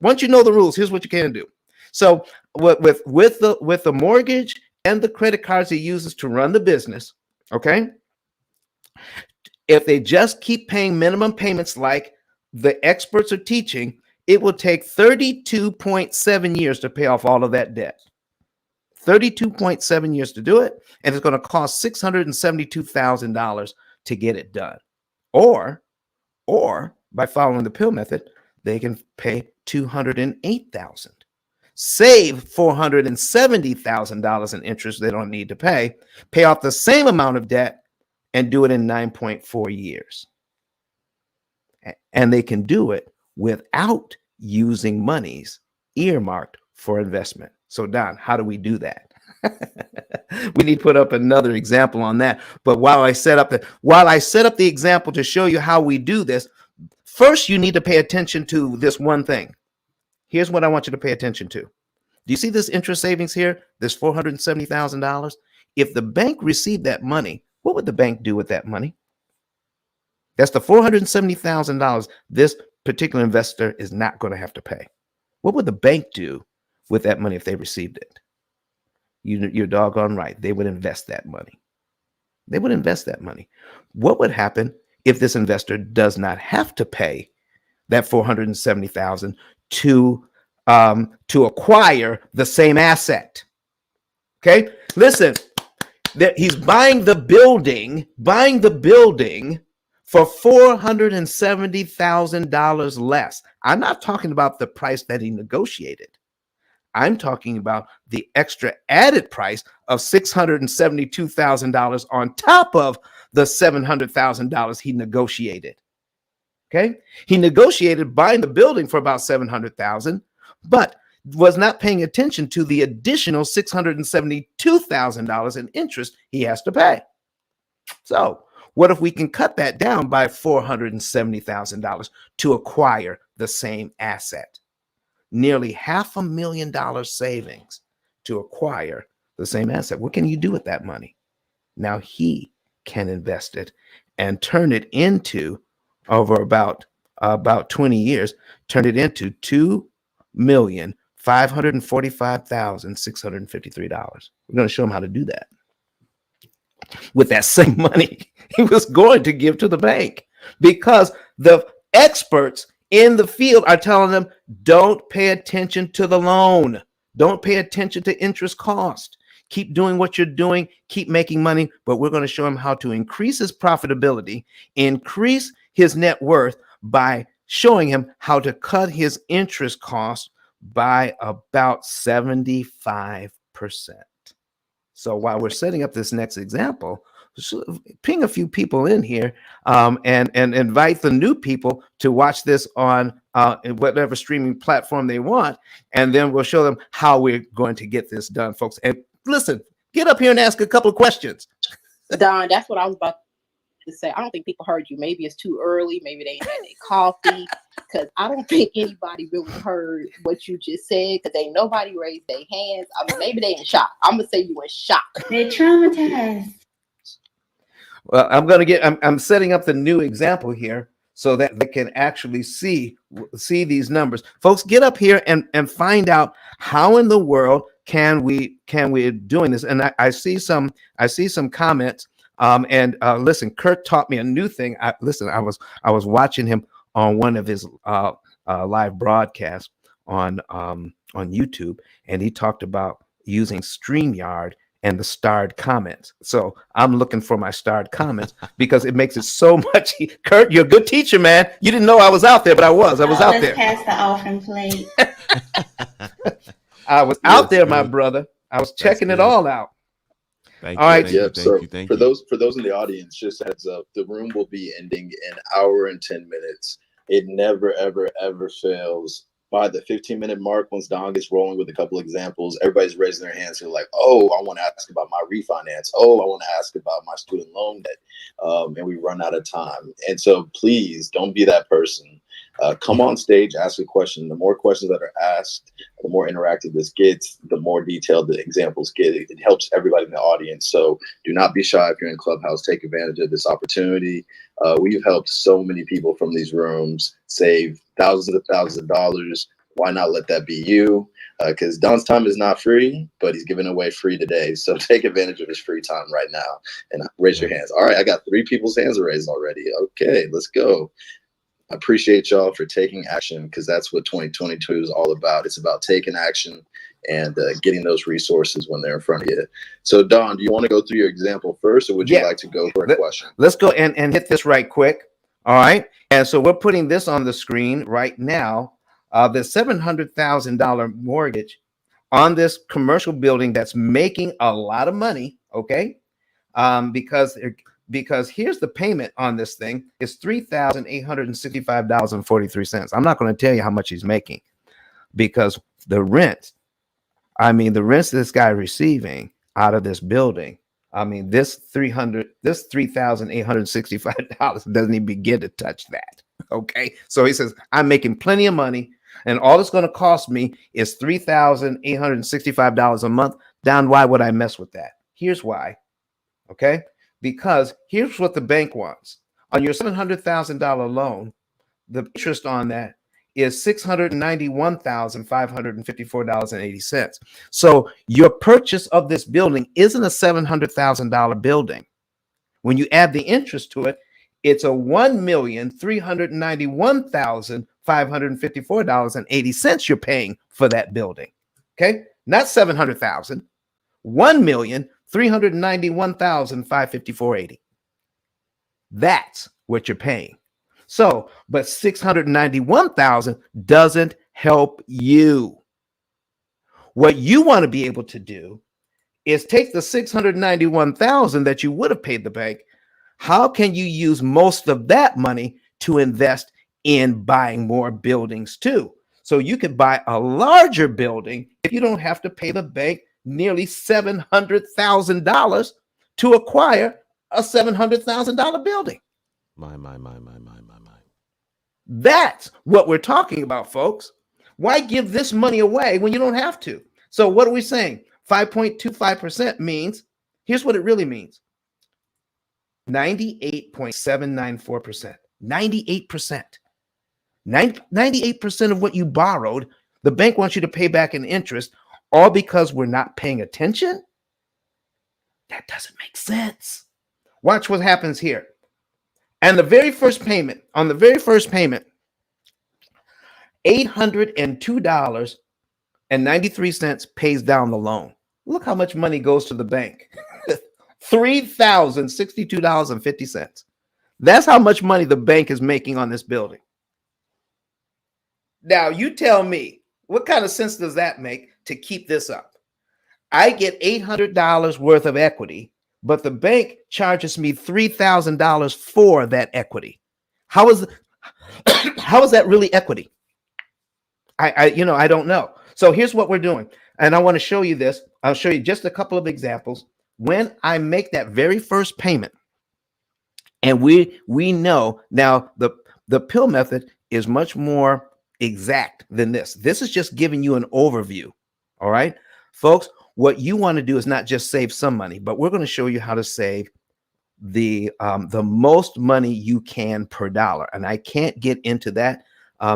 Once you know the rules, here's what you can do. So with the mortgage and the credit cards he uses to run the business, okay? If they just keep paying minimum payments like the experts are teaching, it will take 32.7 years to pay off all of that debt. 32.7 years to do it, and it's going to cost $672,000 to get it done. Or by following the P.I.L.L method, they can pay $208,000, save $470,000 in interest they don't need to pay off the same amount of debt, and do it in 9.4 years. And they can do it without using monies earmarked for investment. So Don, how do we do that? We need to put up another example on that. But while I set up the example to show you how we do this, first you need to pay attention to this one thing. Here's what I want you to pay attention to. Do you see this interest savings here? This $470,000? If the bank received that money, what would the bank do with that money? That's the $470,000 this particular investor is not going to have to pay. What would the bank do with that money if they received it? You're doggone right. They would invest that money. They would invest that money. What would happen if this investor does not have to pay that $470,000 to acquire the same asset. Okay, listen, he's buying the building for $470,000 less. I'm not talking about the price that he negotiated. I'm talking about the extra added price of $672,000 on top of the $700,000 he negotiated. Okay, he negotiated buying the building for about $700,000, but was not paying attention to the additional $672,000 in interest he has to pay. So, what if we can cut that down by $470,000 to acquire the same asset? Nearly $500,000 savings to acquire the same asset. What can you do with that money? Now he can invest it and turn it into, over about 20 years, turn it into $2,545,653. We're going to show him how to do that with that same money he was going to give to the bank, because the experts in the field are telling them, don't pay attention to the loan. Don't pay attention to interest cost. Keep doing what you're doing. Keep making money. But we're going to show him how to increase his profitability, increase his net worth by showing him how to cut his interest costs by about 75%. So while we're setting up this next example, ping a few people in here and invite the new people to watch this on whatever streaming platform they want. And then we'll show them how we're going to get this done, folks. And listen, get up here and ask a couple of questions. Don, that's what I was about to say. I don't think people heard you. Maybe it's too early. Maybe they had their coffee. Because I don't think anybody really heard what you just said. Because ain't nobody raised their hands. I mean, maybe they in shock. I'm gonna say you in shock. They're traumatized. Well, I'm setting up the new example here so that they can actually see these numbers. Folks, get up here and find out how in the world can we doing this. And I see some comments. Listen, Kurt taught me a new thing. I was watching him on one of his live broadcasts on YouTube, and he talked about using StreamYard and the starred comments. So I'm looking for my starred comments because it makes it so much. Kurt, you're a good teacher, man. You didn't know I was out there, but I was out there. Pass the offering plate. I was out there, my brother. I was checking it all out. Thank all right. Thank you. For those in the audience, just heads up, the room will be ending in an hour and 10 minutes. It never, ever, ever fails. By the 15-minute mark, once Don gets rolling with a couple examples, everybody's raising their hands. They're like, oh, I want to ask about my refinance. Oh, I want to ask about my student loan debt. And we run out of time. And so please don't be that person. Come on stage, ask a question. The more questions that are asked, the more interactive this gets, the more detailed the examples get. It helps everybody in the audience. So do not be shy if you're in Clubhouse. Take advantage of this opportunity. We've helped so many people from these rooms save thousands of dollars. Why not let that be you? Because Don's time is not free, but he's giving away free today. So take advantage of his free time right now and raise your hands. All right, I got 3 people's hands raised already. Okay, let's go. I appreciate y'all for taking action, because that's what 2022 is all about. It's about taking action and getting those resources when they're in front of you. So Don, do you want to go through your example first, or would you like to go for a question? Let's go and hit this right quick. All right. And so we're putting this on the screen right now. The $700,000 mortgage on this commercial building that's making a lot of money. Okay. Because here's the payment on this thing is $3,865.43. I'm not going to tell you how much he's making, because the rents this guy receiving out of this building, this $3,865 doesn't even begin to touch that. Okay. So he says, I'm making plenty of money, and all it's going to cost me is $3,865 a month. Don, why would I mess with that? Here's why. Okay. Because here's what the bank wants. On your $700,000 loan, the interest on that is $691,554.80. So your purchase of this building isn't a $700,000 building. When you add the interest to it, It's a $1,391,554.80 you're paying for that building. Okay, not 700,000. 1,391,554.80. That's what you're paying. So, but 691,000 doesn't help you. What you want to be able to do is take the 691,000 that you would have paid the bank. How can you use most of that money to invest in buying more buildings too? So you could buy a larger building if you don't have to pay the bank nearly $700,000 to acquire a $700,000 building. My. That's what we're talking about, folks. Why give this money away when you don't have to? So what are we saying? 5.25% means, here's what it really means. 98.794%. 98%. 98% of what you borrowed, the bank wants you to pay back in interest, all because we're not paying attention? That doesn't make sense. Watch what happens here. And the very first payment, $802.93 pays down the loan. Look how much money goes to the bank. $3,062.50. That's how much money the bank is making on this building. Now, you tell me, what kind of sense does that make to keep this up? I get $800 worth of equity, but the bank charges me $3,000 for that equity. How is that really equity? I don't know. So here's what we're doing. And I want to show you this. I'll show you just a couple of examples. When I make that very first payment, and we know now the P.I.L.L method is much more exact than this. This is just giving you an overview. All right, folks, what you want to do is not just save some money, but we're going to show you how to save the most money you can per dollar. And I can't get into that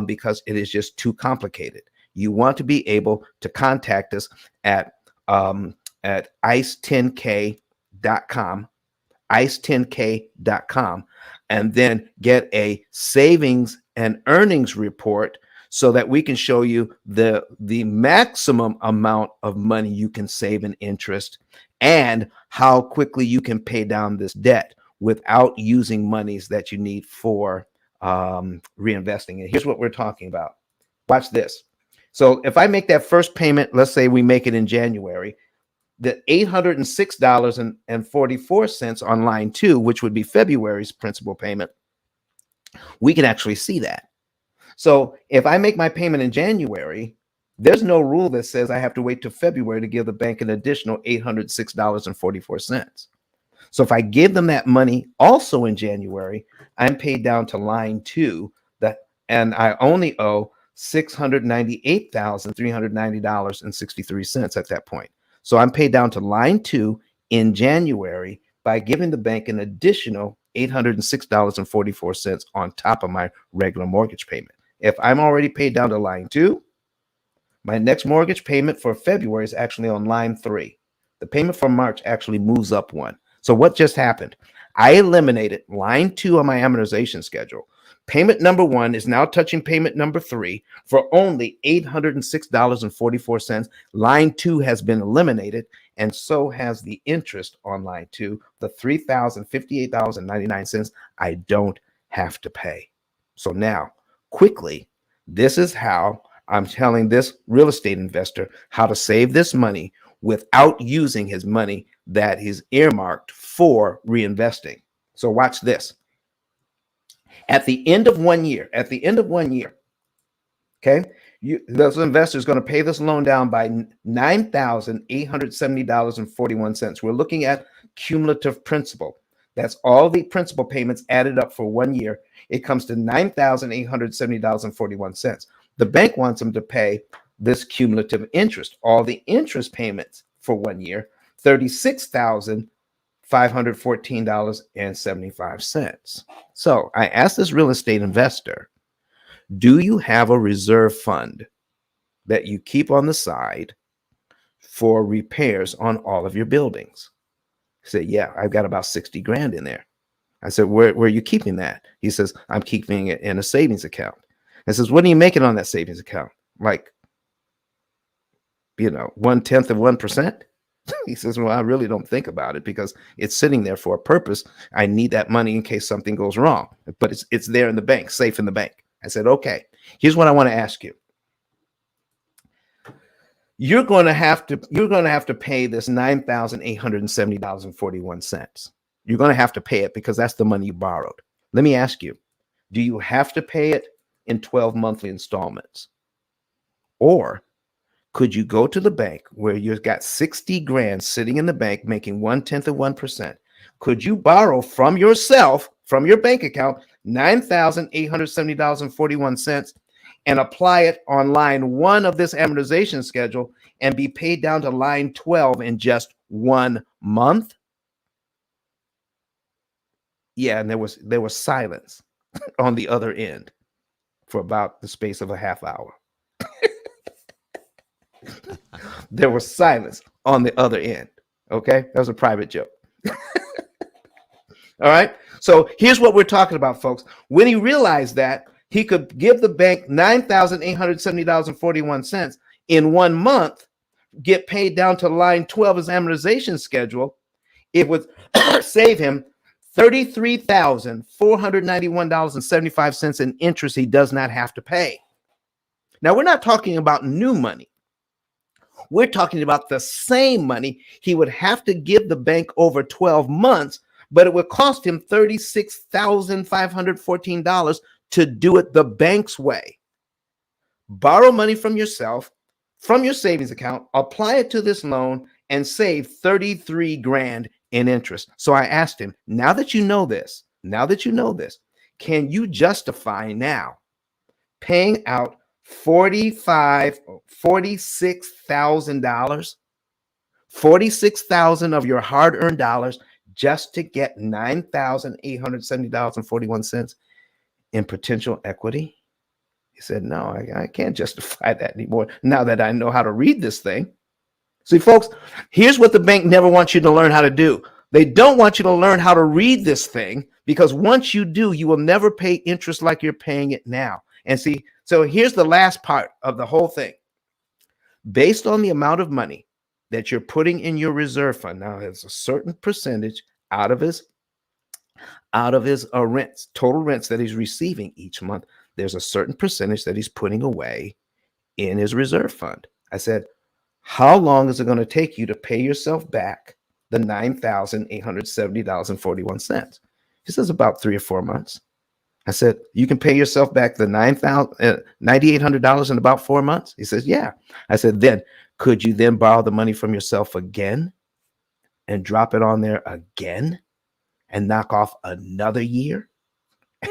because it is just too complicated. You want to be able to contact us at ice10k.com, ice10k.com, and then get a savings and earnings report so that we can show you the maximum amount of money you can save in interest and how quickly you can pay down this debt without using monies that you need for reinvesting. And here's what we're talking about. Watch this. So if I make that first payment, let's say we make it in January, the $806.44 on line 2, which would be February's principal payment, we can actually see that. So if I make my payment in January, there's no rule that says I have to wait till February to give the bank an additional $806.44. So if I give them that money also in January, I'm paid down to line 2, and I only owe $698,390.63 at that point. So I'm paid down to line 2 in January by giving the bank an additional $806.44 on top of my regular mortgage payment. If I'm already paid down to line 2, my next mortgage payment for February is actually on line 3. The payment for March actually moves up one. So what just happened? I eliminated line 2 on my amortization schedule. Payment number 1 is now touching payment number 3 for only $806.44. Line 2 has been eliminated, and so has the interest on line 2, the $3,058.99 I don't have to pay. So now, quickly, this is how I'm telling this real estate investor how to save this money without using his money that is earmarked for reinvesting. So watch this. At the end of 1 year, okay, those investors are going to pay this loan down by $9,870.41. We're looking at cumulative principal. That's all the principal payments added up for 1 year. It comes to $9,870.41. The bank wants them to pay this cumulative interest, all the interest payments for 1 year, $36,514.75. So I asked this real estate investor, do you have a reserve fund that you keep on the side for repairs on all of your buildings? He said, yeah, I've got about 60 grand in there. I said, where are you keeping that? He says, I'm keeping it in a savings account. I says, what are you making on that savings account? Like, 1/10 of 1%. He says, well, I really don't think about it because it's sitting there for a purpose. I need that money in case something goes wrong, but it's there in the bank, safe in the bank. I said, okay, here's what I want to ask you. You're going to have to pay this $9,870.41. You're going to have to pay it because that's the money you borrowed. Let me ask you, do you have to pay it in 12 monthly installments? Or could you go to the bank where you've got 60 grand sitting in the bank making 1/10 of 1%? Could you borrow from yourself, from your bank account, $9,870.41 and apply it on line 1 of this amortization schedule and be paid down to line 12 in just 1 month? Yeah, and there was silence on the other end for about the space of a half hour. There was silence on the other end. Okay, that was a private joke. All right, so here's what we're talking about, folks. When he realized that he could give the bank $9,870.41 in 1 month, get paid down to line 12 as amortization schedule, it would save him $33,491.75 in interest he does not have to pay. Now, we're not talking about new money. We're talking about the same money he would have to give the bank over 12 months, but it would cost him $36,514 to do it the bank's way. Borrow money from yourself, from your savings account, apply it to this loan, and save 33 grand in interest. So I asked him, now that you know this, can you justify now paying out $46,000, $46,000 of your hard-earned dollars just to get $9,870.41 in potential equity? He said, no, I can't justify that anymore now that I know how to read this thing. See, folks, here's what the bank never wants you to learn how to do. They don't want you to learn how to read this thing, because once you do, you will never pay interest like you're paying it now. And see, so here's the last part of the whole thing. Based on the amount of money that you're putting in your reserve fund, now there's a certain percentage out of his rents, total rents that he's receiving each month. There's a certain percentage that he's putting away in his reserve fund. I said, how long is it going to take you to pay yourself back the $9,870.41? He says, about 3 or 4 months. I said, you can pay yourself back the $9,800 in about 4 months? He says, yeah. I said, then could you then borrow the money from yourself again and drop it on there again and knock off another year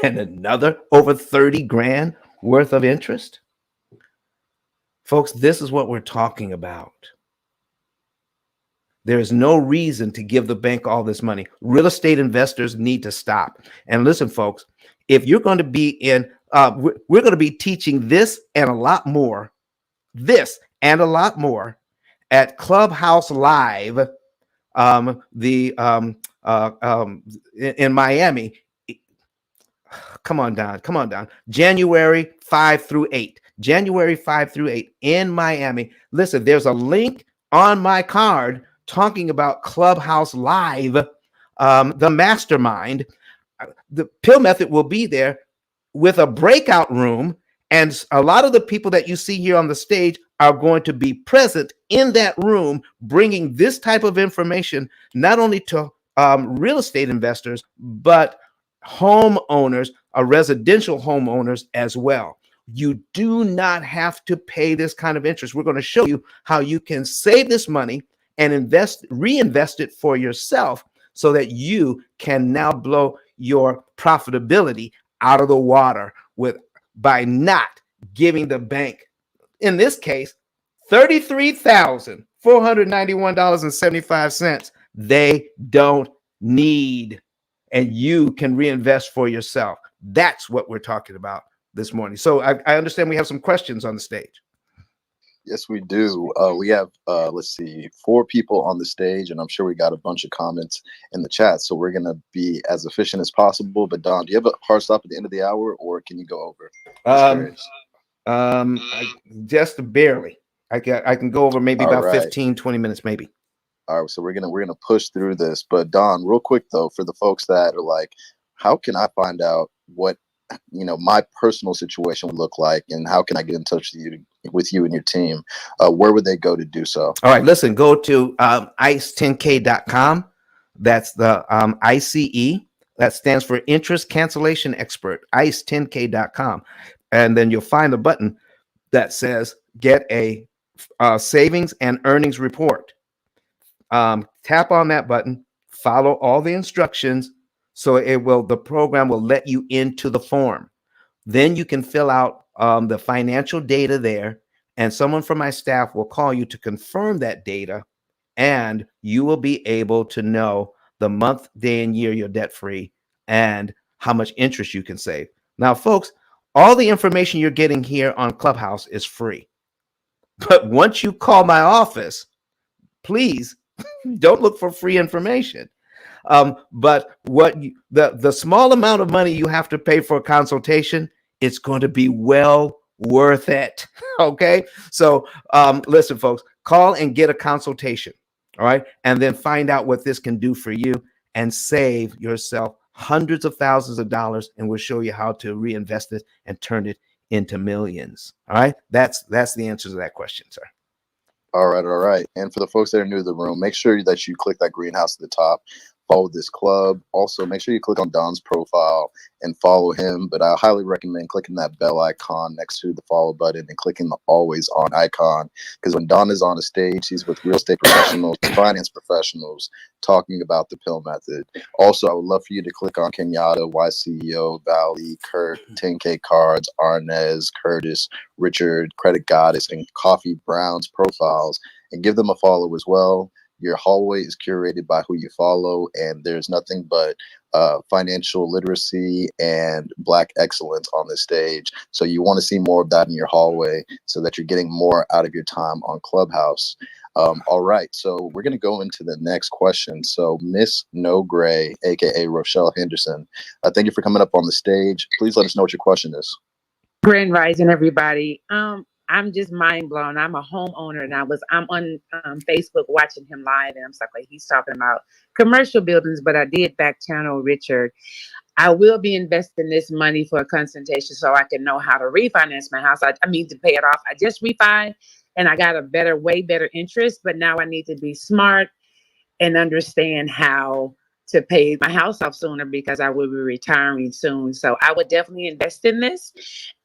and another over 30 grand worth of interest? Folks, this is what we're talking about. There is no reason to give the bank all this money. Real estate investors need to stop. And listen, folks, if you're going to be in, we're going to be teaching this and a lot more, at Clubhouse Live, in Miami. Come on down. January 5 through 8 in Miami. Listen, there's a link on my card talking about Clubhouse Live, the mastermind. The P.I.L.L method will be there with a breakout room, and a lot of the people that you see here on the stage are going to be present in that room, bringing this type of information not only to real estate investors, but homeowners, residential homeowners as well. You do not have to pay this kind of interest. We're going to show you how you can save this money and reinvest it for yourself so that you can now blow your profitability out of the water by not giving the bank, in this case, $33,491.75 they don't need, and you can reinvest for yourself. That's what we're talking about this morning. So I understand we have some questions on the stage. Yes, we do. We have, let's see, 4 people on the stage, and I'm sure we got a bunch of comments in the chat. So we're going to be as efficient as possible. But Don, do you have a hard stop at the end of the hour, or can you go over? Just curious. Just barely. I can go over maybe All about right. 15-20 minutes, maybe. All right. So we're gonna push through this. But Don, real quick though, for the folks that are like, how can I find out what my personal situation would look like, and how can I get in touch with you and your team? Where would they go to do so? All right, listen, go to ICE10K.com. That's the ICE. That stands for Interest Cancellation Expert, ICE10K.com. And then you'll find a button that says get a savings and earnings report. Tap on that button, follow all the instructions, so the program will let you into the form. Then you can fill out the financial data there, and someone from my staff will call you to confirm that data, and you will be able to know the month, day, and year you're debt free and how much interest you can save. Now, folks, all the information you're getting here on Clubhouse is free. But once you call my office, please don't look for free information. But the small amount of money you have to pay for a consultation, it's going to be well worth it. Okay. So listen, folks, call and get a consultation. All right. And then find out what this can do for you and save yourself hundreds of thousands of dollars. And we'll show you how to reinvest it and turn it into millions. All right. That's the answer to that question, sir. All right. And for the folks that are new to the room, make sure that you click that greenhouse at the top. Follow this club. Also, make sure you click on Don's profile and follow him. But I highly recommend clicking that bell icon next to the follow button and clicking the always on icon. Because when Don is on a stage, he's with real estate professionals, finance professionals, talking about the P.I.L.L method. Also, I would love for you to click on Kenyatta, YCEO, Valley, Kurt, 10K Cards, Arnez, Curtis, Richard, Credit Goddess, and Coffee Brown's profiles and give them a follow as well. Your hallway is curated by who you follow, and there's nothing but financial literacy and Black excellence on this stage. So you want to see more of that in your hallway so that you're getting more out of your time on Clubhouse. All right, so we're going to go into the next question. So Miss No Gray, aka Rochelle Henderson, thank you for coming up on the stage. Please let us know what your question is. Grand Rising, everybody. I'm just mind blown. I'm a homeowner, and I'm on Facebook watching him live, and I'm like, he's talking about commercial buildings, but I did back channel Richard. I will be investing this money for a consultation so I can know how to refinance my house. I mean, to pay it off. I just refi, and I got a way better interest, but now I need to be smart and understand how to pay my house off sooner because I will be retiring soon. So I would definitely invest in this.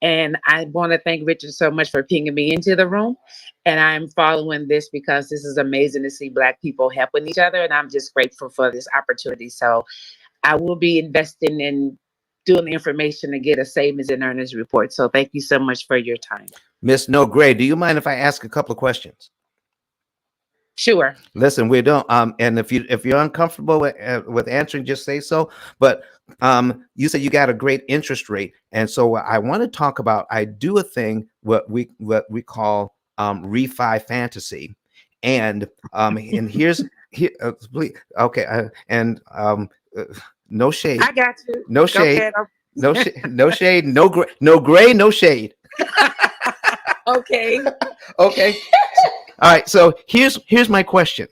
And I want to thank Richard so much for pinging me into the room. And I'm following this because this is amazing to see Black people helping each other. And I'm just grateful for this opportunity. So I will be investing in doing the information to get a savings and earnings report. So thank you so much for your time. Miss No Gray, do you mind if I ask a couple of questions? Sure. Listen, we don't. And if you're uncomfortable with answering, just say so. But you said you got a great interest rate, and so I want to talk about. I do a thing what we call refi fantasy, and here. Please, okay, no shade. I got you. No shade. No shade. No shade. No gray. No shade. Okay. Okay. All right, so here's my question.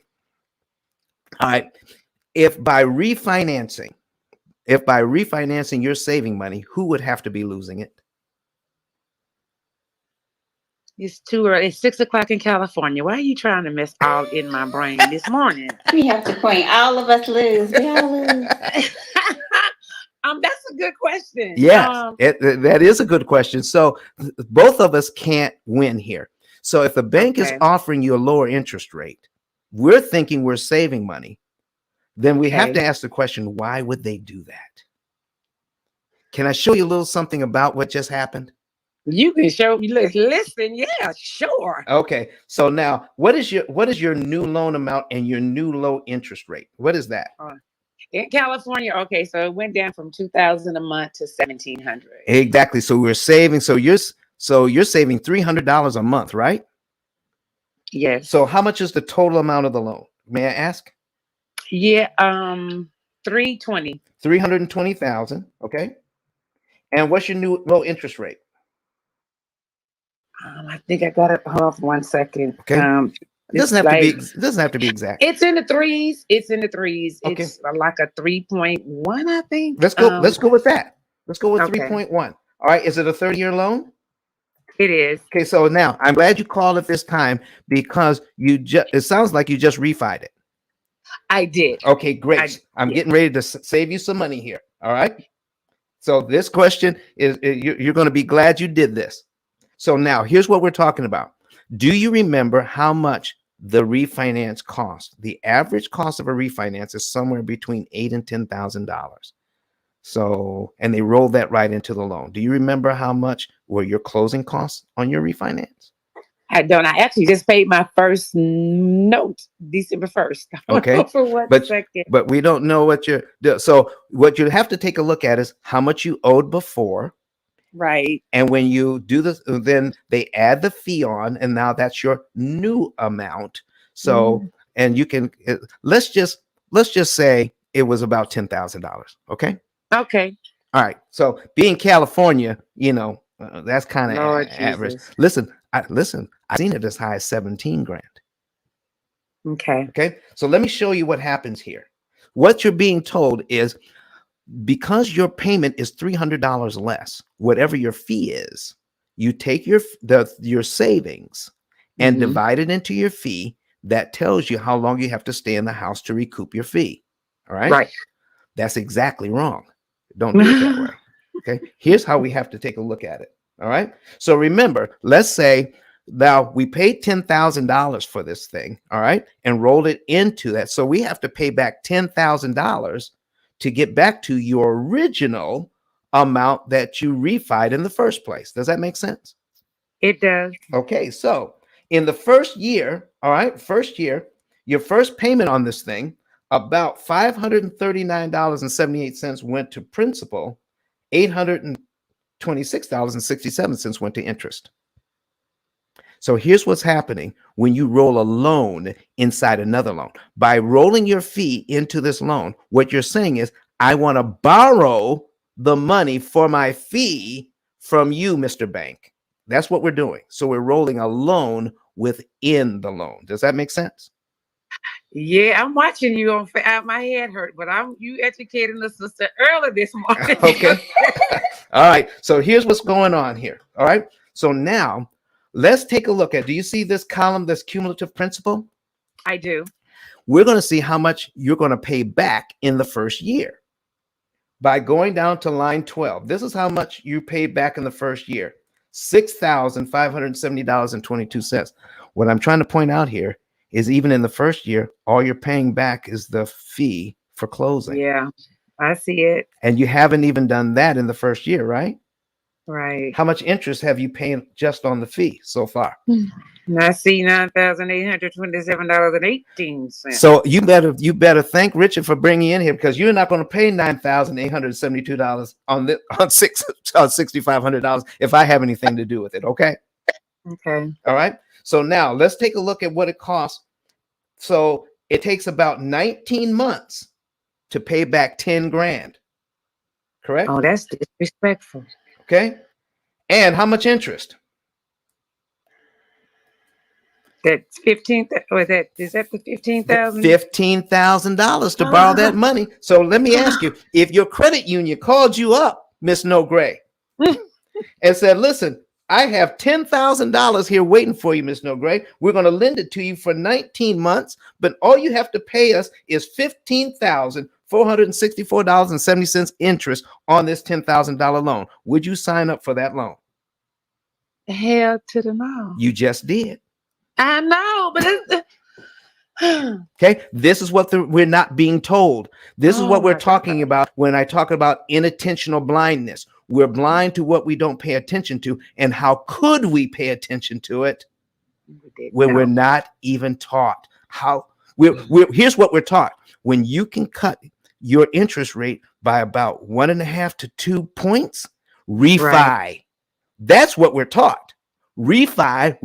All right, if by refinancing you're saving money, who would have to be losing it? It's too early. It's 6 o'clock in California. Why are you trying to mess all in my brain this morning? We have to point. All of us lose. We all lose. That's a good question. Yes, that is a good question. So both of us can't win here. So if the bank is offering you a lower interest rate, we're thinking we're saving money, then we have to ask the question, why would they do that? Can I show you a little something about what just happened? You can show me. Listen, yeah, sure. Okay. So now what is your new loan amount and your new low interest rate? What is that? In California, okay, so it went down from $2,000 a month to $1,700. Exactly. So we're saving. So you're saving $300 a month, right? Yes. So how much is the total amount of the loan? May I ask? Yeah. 320. 320,000. Okay. And what's your new low interest rate? I think I got it. Hold on 1 second. Okay. It doesn't have to be. It doesn't have to be exact. It's in the threes. It's in the threes. Okay. It's like a 3.1, I think. Let's go. Let's go with that. Let's go with Okay. 3.1. All right. Is it a 30-year loan? It is. Okay. So now I'm glad you called at this time because it sounds like you just refied it. I did. Okay, great. I'm getting ready to save you some money here. All right. So this question is you're going to be glad you did this. So now here's what we're talking about. Do you remember how much the refinance cost? The average cost of a refinance is somewhere between $8,000 and $10,000. So, and they roll that right into the loan. Do you remember how much were your closing costs on your refinance? I don't. I actually just paid my first note December 1st. Okay. For 1 second. But we don't know what so what you have to take a look at is how much you owed before. Right. And when you do this, then they add the fee on, and now that's your new amount. So, and you can let's just say it was about $10,000. Okay. Okay. All right. So being California, that's kind of average. Jesus. Listen, I've seen it as high as 17 grand. Okay. Okay. So let me show you what happens here. What you're being told is because your payment is $300 less, whatever your fee is, you take your savings and divide it into your fee. That tells you how long you have to stay in the house to recoup your fee. All right. Right. That's exactly wrong. Don't do it that way. Okay. Here's how we have to take a look at it. All right. So remember, let's say now we paid $10,000 for this thing. All right. And rolled it into that. So we have to pay back $10,000 to get back to your original amount that you refied in the first place. Does that make sense? It does. Okay. So in the first year, all right, your first payment on this thing, about $539.78 went to principal, $826.67 went to interest. So here's what's happening when you roll a loan inside another loan. By rolling your fee into this loan, what you're saying is, I want to borrow the money for my fee from you, Mr. Bank. That's what we're doing. So we're rolling a loan within the loan. Does that make sense? Yeah, I'm watching you on. My head hurt, but you educating the sister early this morning. Okay. All right. So here's what's going on here. All right. So now let's take a look at. Do you see this column? This cumulative principal. I do. We're going to see how much you're going to pay back in the first year by going down to line 12. This is how much you paid back in the first year: $6,570.22. What I'm trying to point out here is even in the first year, all you're paying back is the fee for closing. Yeah, I see it. And you haven't even done that in the first year, right? Right. How much interest have you paid just on the fee so far? I see $9,827.18. So you better thank Richard for bringing you in here, because you're not going to pay $9,872 on $6,500 if I have anything to do with it. Okay. Okay. All right. So now let's take a look at what it costs. So it takes about 19 months to pay back 10 grand. Correct? Oh, that's disrespectful. Okay. And how much interest? That's 15. Or is that the 15,000? $15,000 to borrow that money. So let me ask you, if your credit union called you up, Miss No Gray, and said, listen, I have $10,000 here waiting for you, Miss No Gray. We're going to lend it to you for 19 months, but all you have to pay us is $15,464.70 interest on this $10,000 loan. Would you sign up for that loan? Hell to the no. You just did. I know, but it's okay. This is what we're not being told. This is what we're talking about when I talk about inattentional blindness. We're blind to what we don't pay attention to. And how could we pay attention to it when we're not even taught how? Here's what we're taught. When you can cut your interest rate by about 1.5 to 2 points, refi. Right. That's what we're taught. Refi.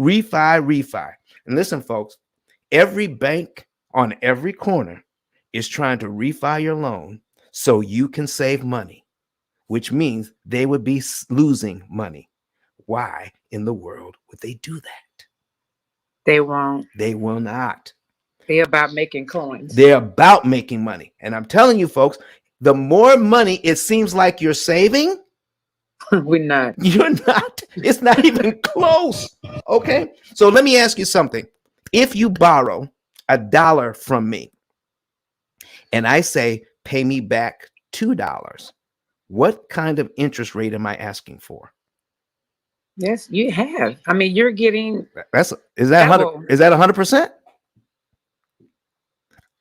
And listen, folks, every bank on every corner is trying to refi your loan so you can save money, which means they would be losing money. Why in the world would they do that? They won't. They will not. They're about making coins. They're about making money. And I'm telling you, folks, the more money it seems like you're saving, We're not. you're not. It's not even close. Okay. So let me ask you something. If you borrow $1 from me and I say, pay me back $2, what kind of interest rate am I asking for? Yes, you have. I mean, you're getting Is that double. 100? Is that 100%?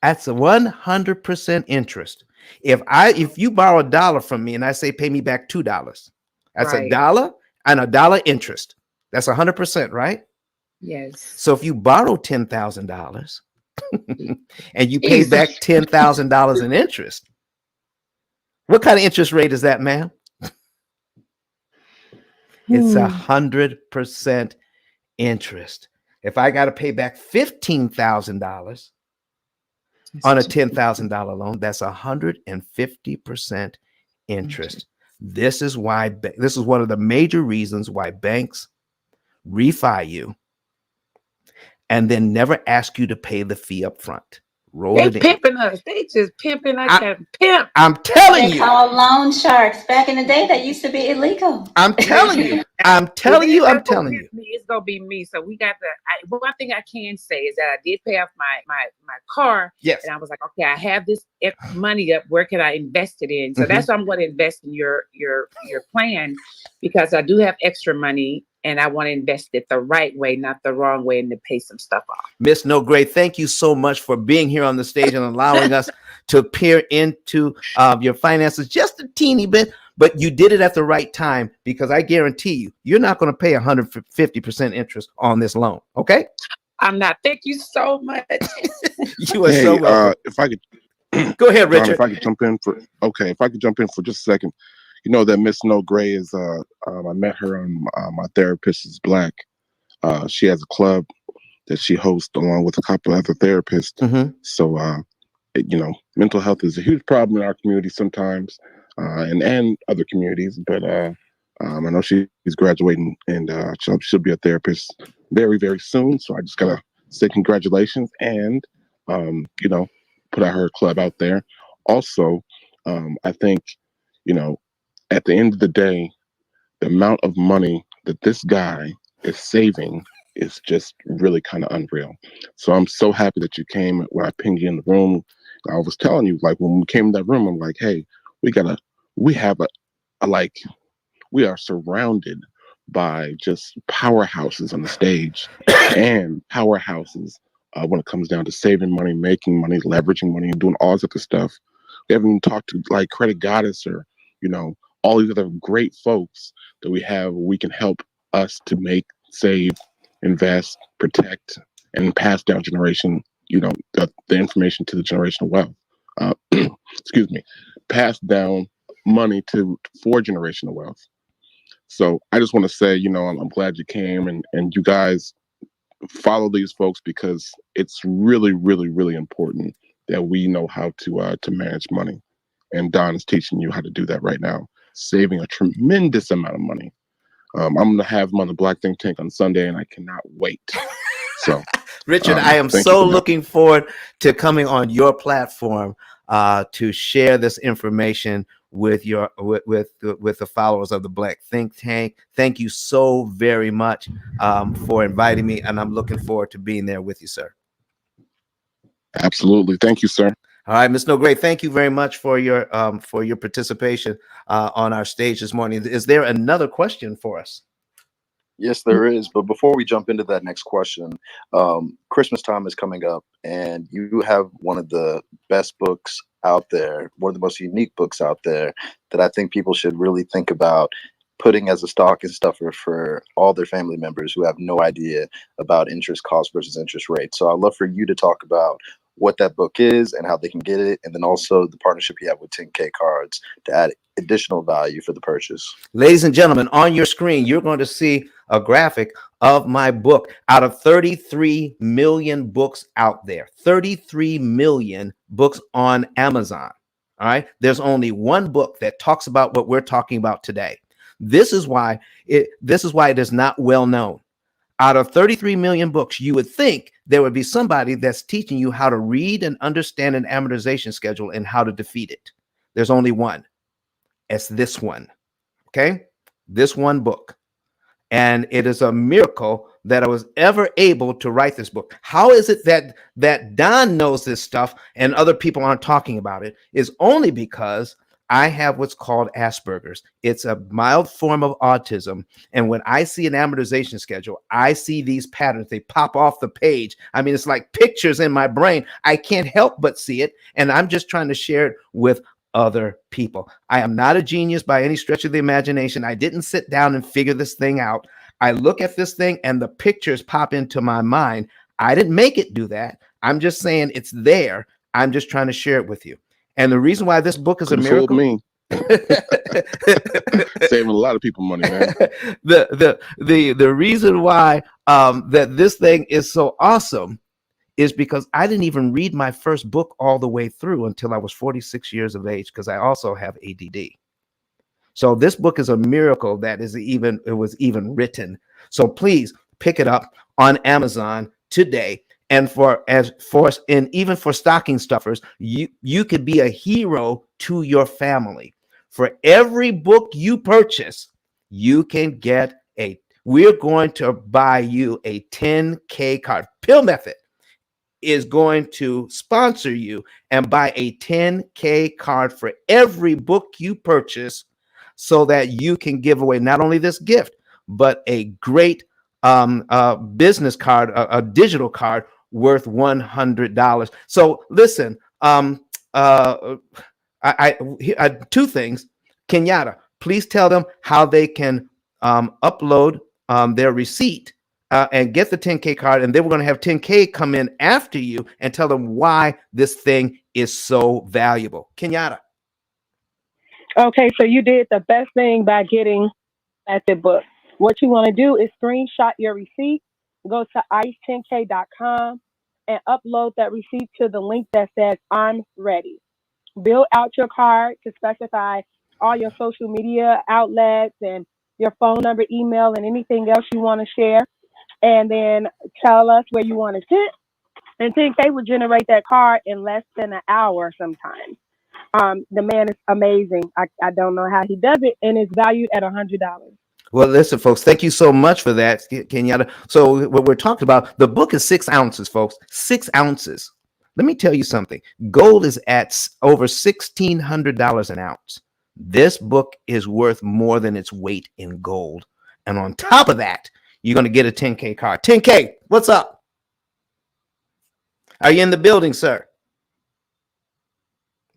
That's a 100% interest. If you borrow $1 from me and I say pay me back $2, that's Right. $1 and $1 interest. That's 100%, right? Yes. So if you borrow $10,000 and you pay Easy. back $10,000 in interest, what kind of interest rate is that, ma'am? It's 100% interest. If I got to pay back $15,000 on a $10,000 loan, that's 150% interest. This is one of the major reasons why banks refi you and then never ask you to pay the fee up front. They pimping us. They just pimping us. Pimp. I'm telling They you. call loan sharks. Back in the day, that used to be illegal. I'm telling you. I'm telling you. I'm telling you. It's gonna be me. So we got one thing I can say is that I did pay off my car. Yes. And I was like, okay, I have this money up. Where can I invest it in? So that's why I'm going to invest in your plan, because I do have extra money and I want to invest it the right way, not the wrong way, and to pay some stuff off. Miss No Gray, thank you so much for being here on the stage and allowing us to peer into your finances just a teeny bit, but you did it at the right time, because I guarantee you, you're not going to pay 150% interest on this loan. Okay? I'm not. Thank you so much. You are so welcome. If I could go ahead, Richard. If I could jump in for just a second. You know that Miss No Gray is I met her on My Therapist is Black. She has a club that she hosts along with a couple other therapists. So mental health is a huge problem in our community sometimes, and other communities. But I know she's graduating, and she'll be a therapist very, very soon. So I just gotta say congratulations, and put her club out there. Also, I think at the end of the day, the amount of money that this guy is saving is just really kind of unreal. So I'm so happy that you came when I pinged you in the room. I was telling you, like, when we came in that room, I'm like, hey, we are surrounded by just powerhouses on the stage and powerhouses when it comes down to saving money, making money, leveraging money, and doing all this other stuff. We haven't even talked to like Credit Goddess or, all these other great folks that we can help us to make, save, invest, protect, and pass down the information to the generational wealth. Excuse me, pass down money for generational wealth. So I just want to say, I'm glad you came, and you guys follow these folks, because it's really, really, really important that we know how to manage money. And Don is teaching you how to do that right now, saving a tremendous amount of money. I'm going to have him on the Black Think Tank on Sunday, and I cannot wait. So, Richard, I am so looking forward to coming on your platform to share this information with the followers of the Black Think Tank. Thank you so very much for inviting me, and I'm looking forward to being there with you, sir. Absolutely. Thank you, sir. All right, Ms. No Gray, thank you very much for your participation on our stage this morning. Is there another question for us? Yes, there is. But before we jump into that next question, Christmas time is coming up, and you have one of the best books out there, one of the most unique books out there that I think people should really think about putting as a stocking stuffer for all their family members who have no idea about interest cost versus interest rate. So I'd love for you to talk about what that book is and how they can get it, and then also the partnership you have with 10K Cards to add additional value for the purchase. Ladies and gentlemen, on your screen, you're going to see a graphic of my book. Out of 33 million books out there, 33 million books on Amazon. All right. There's only one book that talks about what we're talking about today. This is why it is not well known. Out of 33 million books, you would think there would be somebody that's teaching you how to read and understand an amortization schedule and how to defeat it. There's only one. It's this one. Okay. This one book. And it is a miracle that I was ever able to write this book. How is it that Don knows this stuff and other people aren't talking about it? Is only because I have what's called Asperger's. It's a mild form of autism. And when I see an amortization schedule, I see these patterns. They pop off the page. I mean, it's like pictures in my brain. I can't help but see it. And I'm just trying to share it with other people. I am not a genius by any stretch of the imagination. I didn't sit down and figure this thing out. I look at this thing and the pictures pop into my mind. I didn't make it do that. I'm just saying it's there. I'm just trying to share it with you. And the reason why this book is a miracle. Me. Saving a lot of people money, man. The reason why that this thing is so awesome is because I didn't even read my first book all the way through until I was 46 years of age, because I also have ADD. So this book is a miracle that it was even written. So please pick it up on Amazon today. And even for stocking stuffers, you could be a hero to your family. For every book you purchase, you can get we're going to buy you a 10K card. P.I.L.L Method is going to sponsor you and buy a 10K card for every book you purchase, so that you can give away not only this gift, but a great business card, a digital card worth $100. So listen, two things. Kenyatta, please tell them how they can upload their receipt and get the 10K card, and then we're going to have 10K come in after you and tell them why this thing is so valuable. Kenyatta. Okay, so you did the best thing by getting at the book. What you want to do is screenshot your receipt, go to ice10k.com, and upload that receipt to the link that says I'm ready. Build out your card to specify all your social media outlets and your phone number, email, and anything else you want to share. And then tell us where you want to sit. And 10K will generate that card in less than an hour sometimes. The man is amazing. I don't know how he does it, and it's valued at $100. Well, listen, folks, thank you so much for that, Kenyatta. So what we're talking about, the book is 6 ounces, folks, 6 ounces. Let me tell you something. Gold is at over $1,600 an ounce. This book is worth more than its weight in gold. And on top of that, you're going to get a 10K card. 10K, what's up? Are you in the building, sir?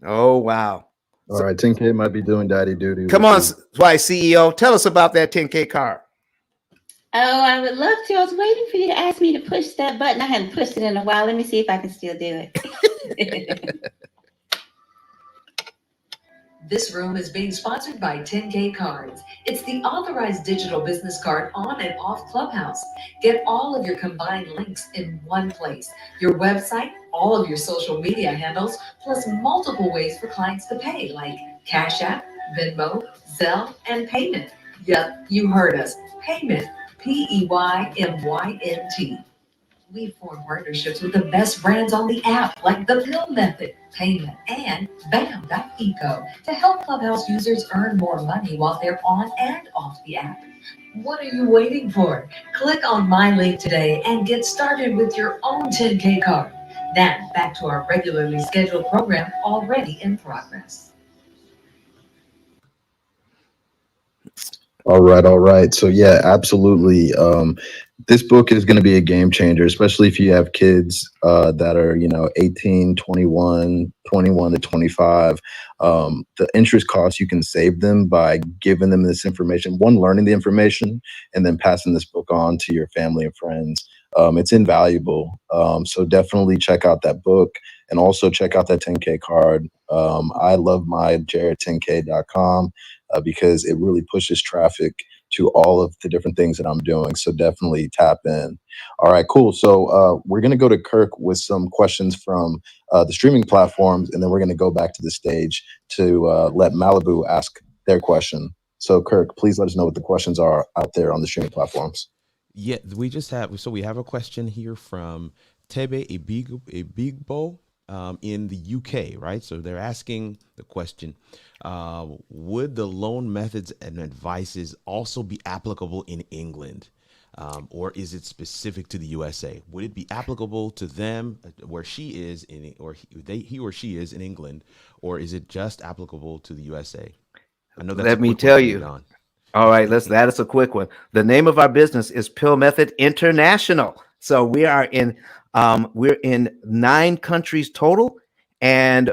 Oh, wow. All right, 10K might be doing daddy duty. Come on, Why CEO, tell us about that 10K card. Oh, I would love to. I was waiting for you to ask me to push that button. I hadn't pushed it in a while. Let me see if I can still do it. This room is being sponsored by 10K Cards. It's the authorized digital business card on and off Clubhouse. Get all of your combined links in one place. Your website, all of your social media handles, plus multiple ways for clients to pay, like Cash App, Venmo, Zelle, and payment. Yep, you heard us. Payment. P-E-Y-M-Y-N-T. We form partnerships with the best brands on the app, like the P.I.L.L Method, Payment, and BAM.eco to help Clubhouse users earn more money while they're on and off the app. What are you waiting for? Click on my link today and get started with your own 10K card. Now, back to our regularly scheduled program already in progress. All right. So yeah, absolutely. This book is going to be a game changer, especially if you have kids that are, 18, 21 to 25. The interest costs, you can save them by giving them this information, one, learning the information, and then passing this book on to your family and friends. It's invaluable. So definitely check out that book, and also check out that 10K card. I love my jared10k.com because it really pushes traffic to all of the different things that I'm doing. So definitely tap in. All right, cool. So we're going to go to Kirk with some questions from the streaming platforms, and then we're going to go back to the stage to let Malibu ask their question. So Kirk, please let us know what the questions are out there on the streaming platforms. Yeah, we have a question here from Tebe Ebigbo in the UK, right? So they're asking the question, would the loan methods and advices also be applicable in England? Or is it specific to the USA? Would it be applicable to them where she is he or she is in England, or is it just applicable to the USA? I know that's Let me tell you. Don. All right, that is a quick one. The name of our business is P.I.L.L Method International. So we're in 9 countries total, and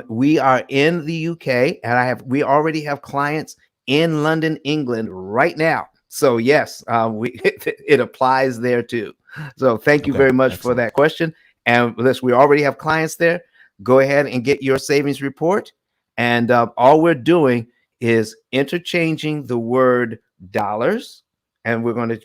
we are in the UK, and we already have clients in London, England right now. So yes, it applies there too. So thank you very much for that question. And we already have clients there. Go ahead and get your savings report, and all we're doing is interchanging the word dollars, and we're going to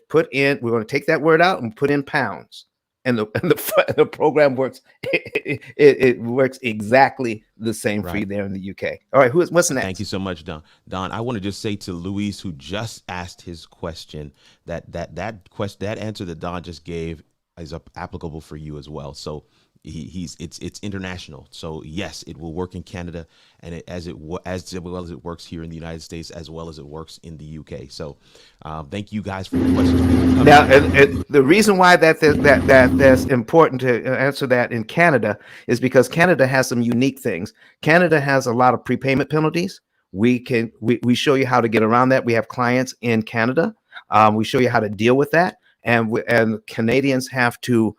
take that word out and put in pounds, and the program works. It works exactly the same for you there in the UK. All right, what's next? Thank you so much, Don. Don, I want to just say to Luis, who just asked his question, that answer that Don just gave is applicable for you as well. So it's international. So yes, it will work in Canada, and as well as it works here in the United States, as well as it works in the UK. So thank you guys for your questions. Now, the reason why that's important to answer that in Canada is because Canada has some unique things. Canada has a lot of prepayment penalties. We show you how to get around that. We have clients in Canada. We show you how to deal with that, and Canadians have to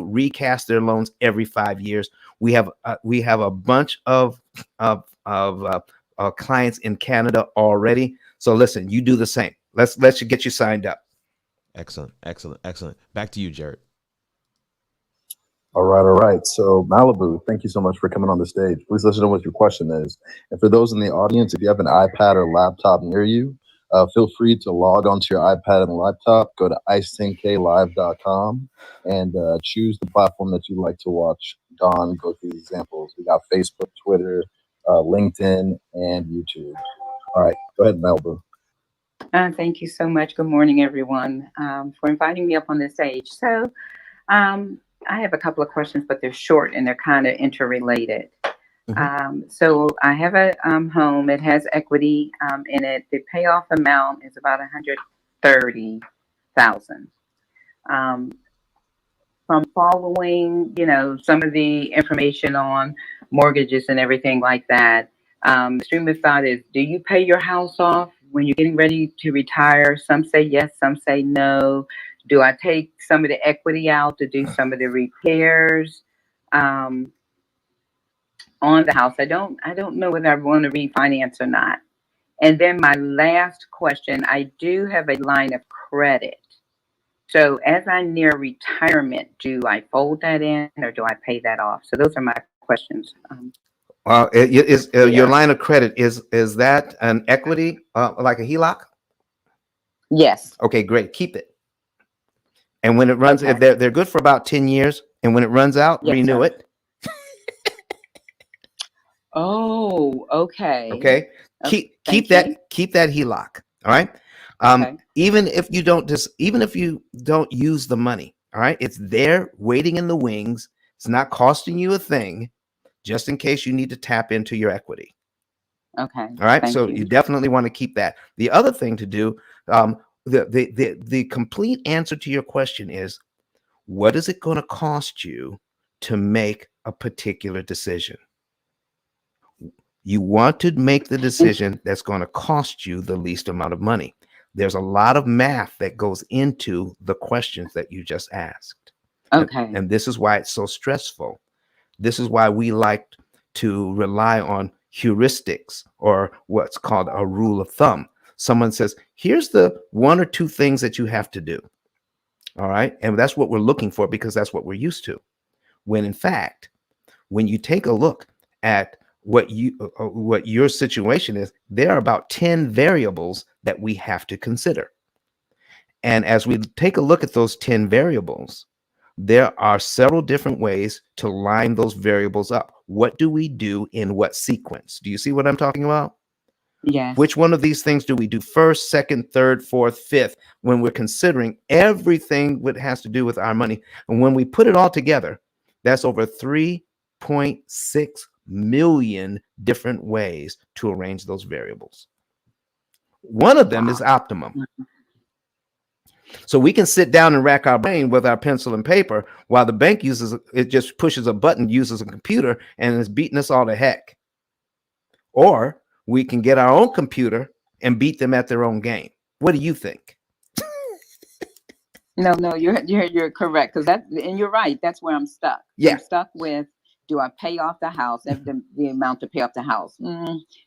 recast their loans every 5 years. We have a bunch of clients in Canada already. So listen, you do the same. Let's get you signed up. Excellent. Back to you, Jared. All right. So Malibu, thank you so much for coming on the stage. Please let us know what your question is. And for those in the audience, if you have an iPad or laptop near you, feel free to log onto your iPad and laptop, go to ice10klive.com, and choose the platform that you'd like to watch Don go through the examples. We got Facebook, Twitter, LinkedIn, and YouTube. All right, go ahead, Malibu. Thank you so much. Good morning, everyone, for inviting me up on this stage. So I have a couple of questions, but they're short and they're kind of interrelated. So I have a home. It has equity in it. The payoff amount is about $130,000. From following, some of the information on mortgages and everything like that, the stream of thought is, do you pay your house off when you're getting ready to retire? Some say yes, some say no. Do I take some of the equity out to do some of the repairs on the house? I don't know whether I want to refinance or not. And then my last question, I do have a line of credit. So as I near retirement, do I fold that in or do I pay that off? So those are my questions. Your line of credit, is that an equity, like a HELOC? Yes. Okay, great. Keep it. And when it runs, if they're good for about 10 years, and when it runs out, renew it. Oh, okay. Okay. Keep that HELOC. All right. Even if you don't use the money, all right, it's there waiting in the wings. It's not costing you a thing, just in case you need to tap into your equity. Okay. All right. So you definitely want to keep that. The other thing to do, the complete answer to your question is, what is it going to cost you to make a particular decision? You want to make the decision that's going to cost you the least amount of money. There's a lot of math that goes into the questions that you just asked. Okay. And this is why it's so stressful. This is why we like to rely on heuristics, or what's called a rule of thumb. Someone says, here's the 1 or 2 things that you have to do. All right. And that's what we're looking for, because that's what we're used to. When in fact, when you take a look at what your situation is, there are about 10 variables that we have to consider. And as we take a look at those 10 variables, there are several different ways to line those variables up. What do we do in what sequence? Do you see what I'm talking about? Yes. Which one of these things do we do first, second, third, fourth, fifth, when we're considering everything that has to do with our money? And when we put it all together, that's over 3.6 million different ways to arrange those variables. One of them is optimum. So we can sit down and rack our brain with our pencil and paper while the bank just pushes a button, uses a computer, and is beating us all to heck. Or we can get our own computer and beat them at their own game. What do you think? No, you're correct, because and you're right. That's where I'm stuck. Yeah. I'm stuck with, do I pay off the house? The amount to pay off the house.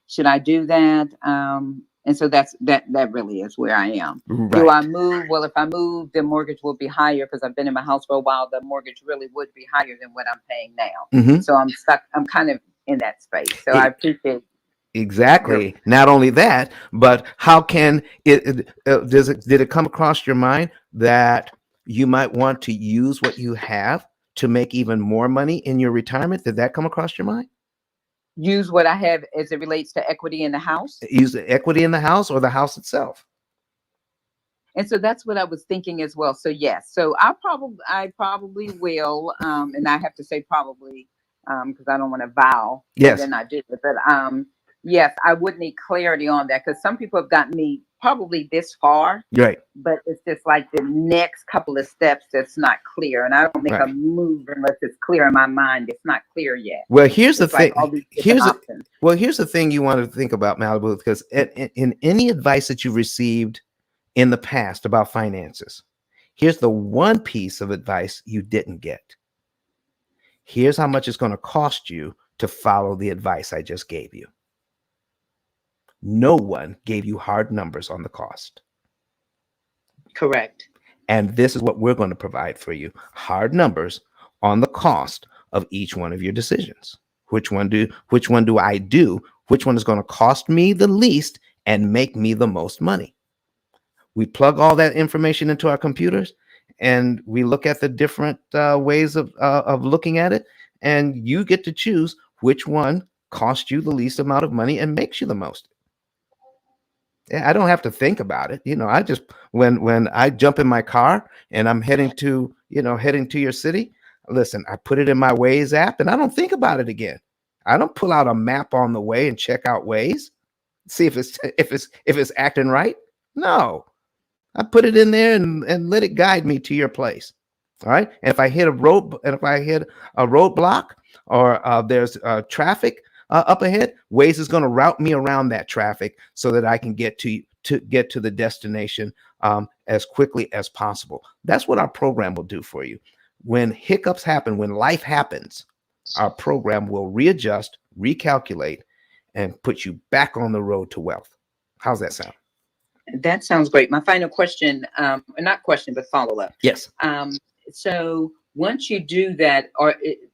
Should I do that? And so that really is where I am. Right. Do I move? Well, if I move, the mortgage will be higher because I've been in my house for a while. The mortgage really would be higher than what I'm paying now. So I'm stuck. I'm kind of in that space. So I appreciate. Exactly. Not only that, but how can did it come across your mind that you might want to use what you have to make even more money in your retirement? Did that come across your mind? Use what I have as it relates to equity in the house? Use the equity in the house or the house itself? And so that's what I was thinking as well. So yes, so I probably will, and I have to say probably because I don't want to vow. Yes. Then I do it, but yes, I would need clarity on that because some people have gotten me probably this far, right? But it's just like the next couple of steps that's not clear, and I don't make a move unless it's clear in my mind. It's not clear yet. Well, here's the thing. Here's the thing you want to think about, Malibu, because in any advice that you've received in the past about finances, here's the one piece of advice you didn't get. Here's how much it's going to cost you to follow the advice I just gave you. No one gave you hard numbers on the cost. Correct. And this is what we're going to provide for you. Hard numbers on the cost of each one of your decisions. Which one do I do? Which one is going to cost me the least and make me the most money? We plug all that information into our computers and we look at the different ways of looking at it. And you get to choose which one costs you the least amount of money and makes you the most. I don't have to think about it. I just, when I jump in my car and I'm heading to your city, listen, I put it in my Waze app and I don't think about it again. I don't pull out a map on the way and check out Waze, see if it's acting right. No, I put it in there and let it guide me to your place. All right. And if I hit a roadblock or there's traffic up ahead, Waze is going to route me around that traffic so that I can get to the destination as quickly as possible. That's what our program will do for you. When hiccups happen, when life happens, our program will readjust, recalculate, and put you back on the road to wealth. How's that sound? That sounds great. My final question, not question, but follow up. Yes. So once you do that,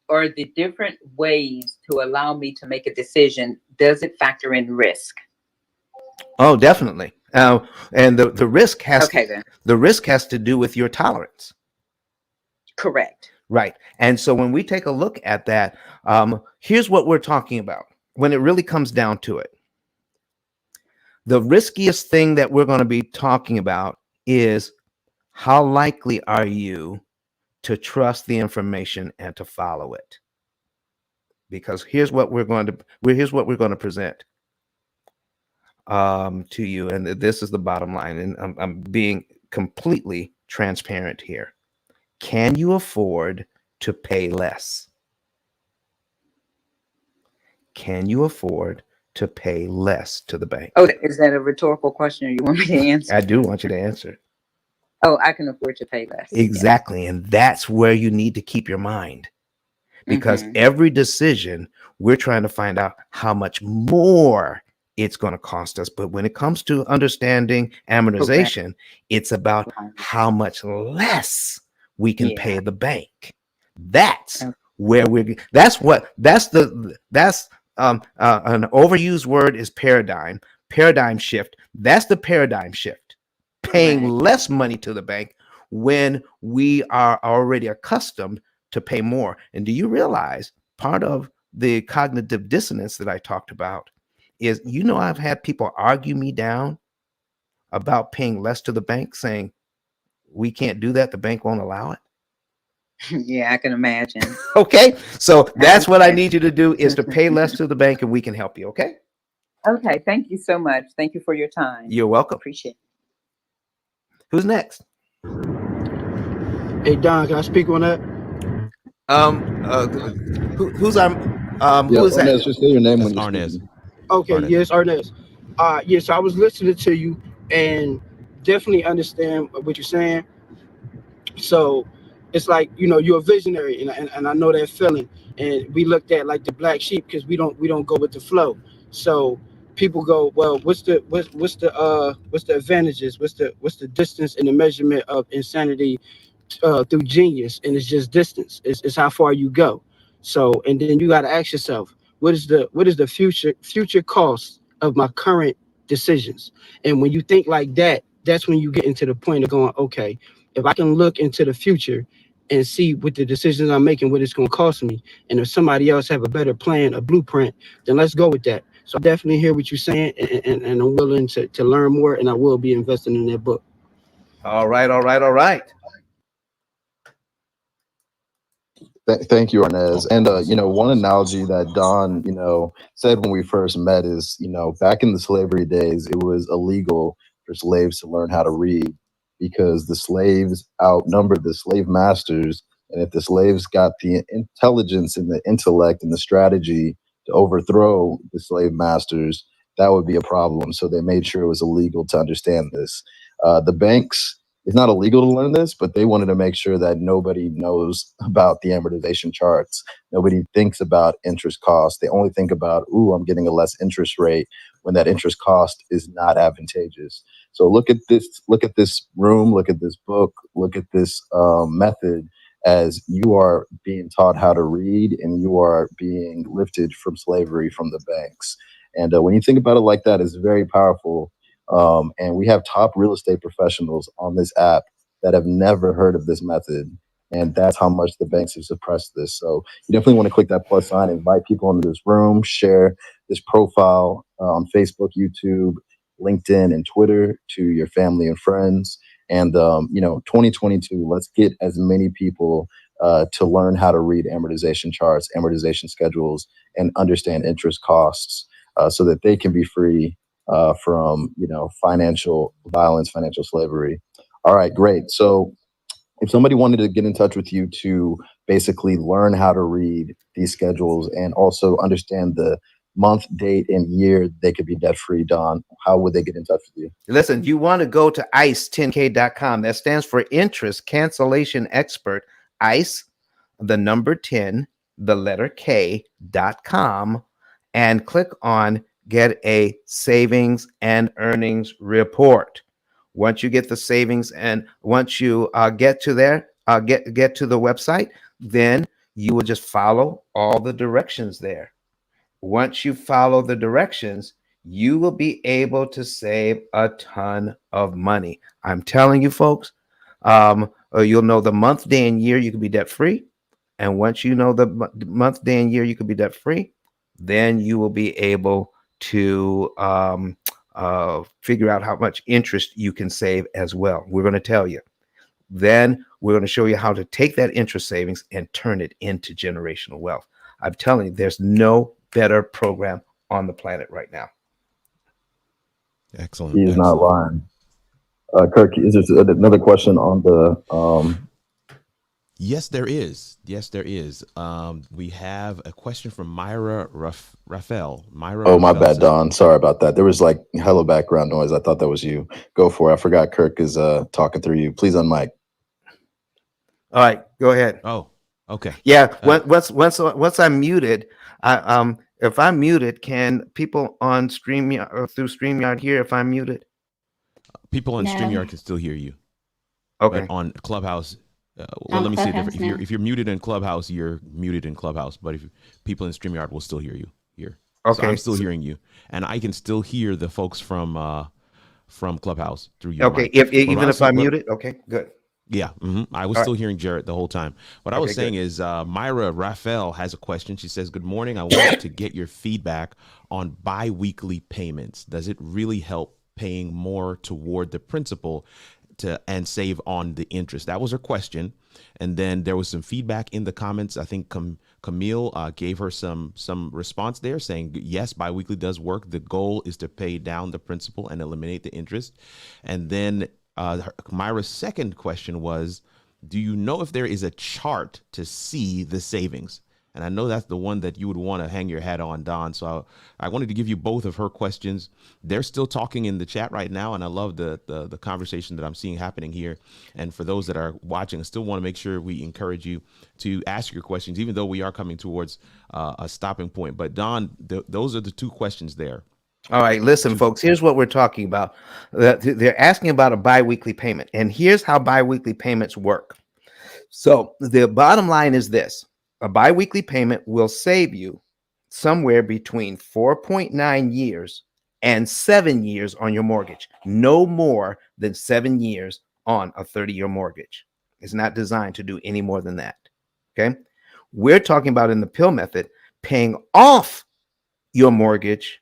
are the different ways to allow me to make a decision, does it factor in risk? Oh, definitely. And the risk has the risk has to do with your tolerance. Correct. Right. And so when we take a look at that, here's what we're talking about when it really comes down to it. The riskiest thing that we're going to be talking about is how likely are you to trust the information and to follow it? Because here's what we're going to present to you, and this is the bottom line. And I'm being completely transparent here. Can you afford to pay less? Can you afford to pay less to the bank? Oh, is that a rhetorical question or you want me to answer? I do want you to answer. Oh, I can afford to pay less. Exactly. And that's where you need to keep your mind. Because every decision, we're trying to find out how much more it's going to cost us. But when it comes to understanding amortization, it's about how much less we can pay the bank. That's where that's An overused word is paradigm shift. That's the paradigm shift. Paying less money to the bank when we are already accustomed to pay more. And do you realize part of the cognitive dissonance that I talked about is, I've had people argue me down about paying less to the bank, saying, we can't do that. The bank won't allow it. Yeah, I can imagine. Okay. So that's what I need you to do, is to pay less to the bank, and we can help you. Okay. Okay, thank you so much. Thank you for your time. You're welcome. Appreciate it. Who's next? Hey Don, can I speak on that? Who's our who is that? Arnez, just say your name That's when you're Arnez. speaking. Okay, Arnez. yes, Ernest. Yes, I was listening to you and definitely understand what you're saying. So it's like, you're a visionary, and I know that feeling. And we looked at like the black sheep because we don't go with the flow. So people go, well, what's the advantages? What's the distance and the measurement of insanity through genius? And it's just distance. It's how far you go. So, and then you got to ask yourself, what is the future cost of my current decisions? And when you think like that, that's when you get into the point of going, okay, if I can look into the future and see what the decisions I'm making, what it's going to cost me, and if somebody else have a better plan, a blueprint, then let's go with that. So I definitely hear what you're saying, and I'm willing to learn more, and I will be investing in that book. All right. Thank you, Arnez. And one analogy that Don, said when we first met is, back in the slavery days, it was illegal for slaves to learn how to read because the slaves outnumbered the slave masters. And if the slaves got the intelligence and the intellect and the strategy to overthrow the slave masters, that would be a problem. So they made sure it was illegal to understand this. The banks, it's not illegal to learn this, but they wanted to make sure that nobody knows about the amortization charts. Nobody thinks about interest costs. They only think about, ooh, I'm getting a less interest rate, when that interest cost is not advantageous. So look at this room, look at this book, look at this method as you are being taught how to read and you are being lifted from slavery from the banks. And when you think about it like that, it's very powerful. And we have top real estate professionals on this app that have never heard of this method. And that's how much the banks have suppressed this. So you definitely want to click that plus sign, invite people into this room, share this profile on Facebook, YouTube, LinkedIn, and Twitter to your family and friends. And, 2022, let's get as many people to learn how to read amortization charts, amortization schedules, and understand interest costs so that they can be free from financial violence, financial slavery. All right, great. So if somebody wanted to get in touch with you to basically learn how to read these schedules and also understand the month, date, and year they could be debt free, Don, how would they get in touch with you? Listen, you want to go to ICE10K.com. That stands for Interest Cancellation Expert. ICE, the number 10, the letter K.com, and click on Get a Savings and Earnings Report. Once you get the savings and once you get to there, get to the website, then you will just follow all the directions there. Once you follow the directions, you will be able to save a ton of money. I'm telling you, folks, you'll know the month, day, and year you can be debt free. And once you know the month, day, and year you can be debt free, then you will be able to figure out how much interest you can save as well. We're going to tell you. Then we're going to show you how to take that interest savings and turn it into generational wealth. I'm telling you, there's no better program on the planet right now. Excellent. He is not lying. Kirk, is there another question on the Yes, there is. We have a question from Myra Raphael. Oh, my bad, Don. Sorry about that. There was like hella background noise. I thought that was you. Go for it. I forgot Kirk is talking through you. Please unmic. All right, go ahead. Oh, okay. Yeah. Once I'm muted, if I'm muted, can people on StreamYard or through StreamYard hear if I'm muted? People on No. StreamYard can still hear you. Okay. But on Clubhouse, On let me see it Clubhouse different. now. If you're muted in Clubhouse, you're muted in Clubhouse. But if people in StreamYard will still hear you here. So Okay. I'm still hearing you, and I can still hear the folks from Clubhouse through your Okay. mic. If But what I even was if I saying, mute it, okay, good. yeah, I was All right. still hearing Jarrett the whole time. What I was Okay, good. saying is, Myra Raphael has a question. She says, "Good morning. I wanted to get your feedback on biweekly payments. Does it really help paying more toward the principal and save on the interest?" That was her question. And then there was some feedback in the comments. I think Camille gave her some response there, saying yes, biweekly does work. The goal is to pay down the principal and eliminate the interest. And then Myra's second question was, do you know if there is a chart to see the savings? And I know that's the one that you would want to hang your hat on, Don. So I wanted to give you both of her questions. They're still talking in the chat right now, and I love the conversation that I'm seeing happening here. And for those that are watching, I still want to make sure we encourage you to ask your questions, even though we are coming towards a stopping point. But Don, those are the two questions there. All right, listen, folks, here's what we're talking about. They're asking about a biweekly payment, and here's how biweekly payments work. So the bottom line is this: a biweekly payment will save you somewhere between 4.9 years and 7 years on your mortgage. No more than 7 years on a 30-year mortgage. It's not designed to do any more than that. Okay. We're talking about in the P.I.L.L method, paying off your mortgage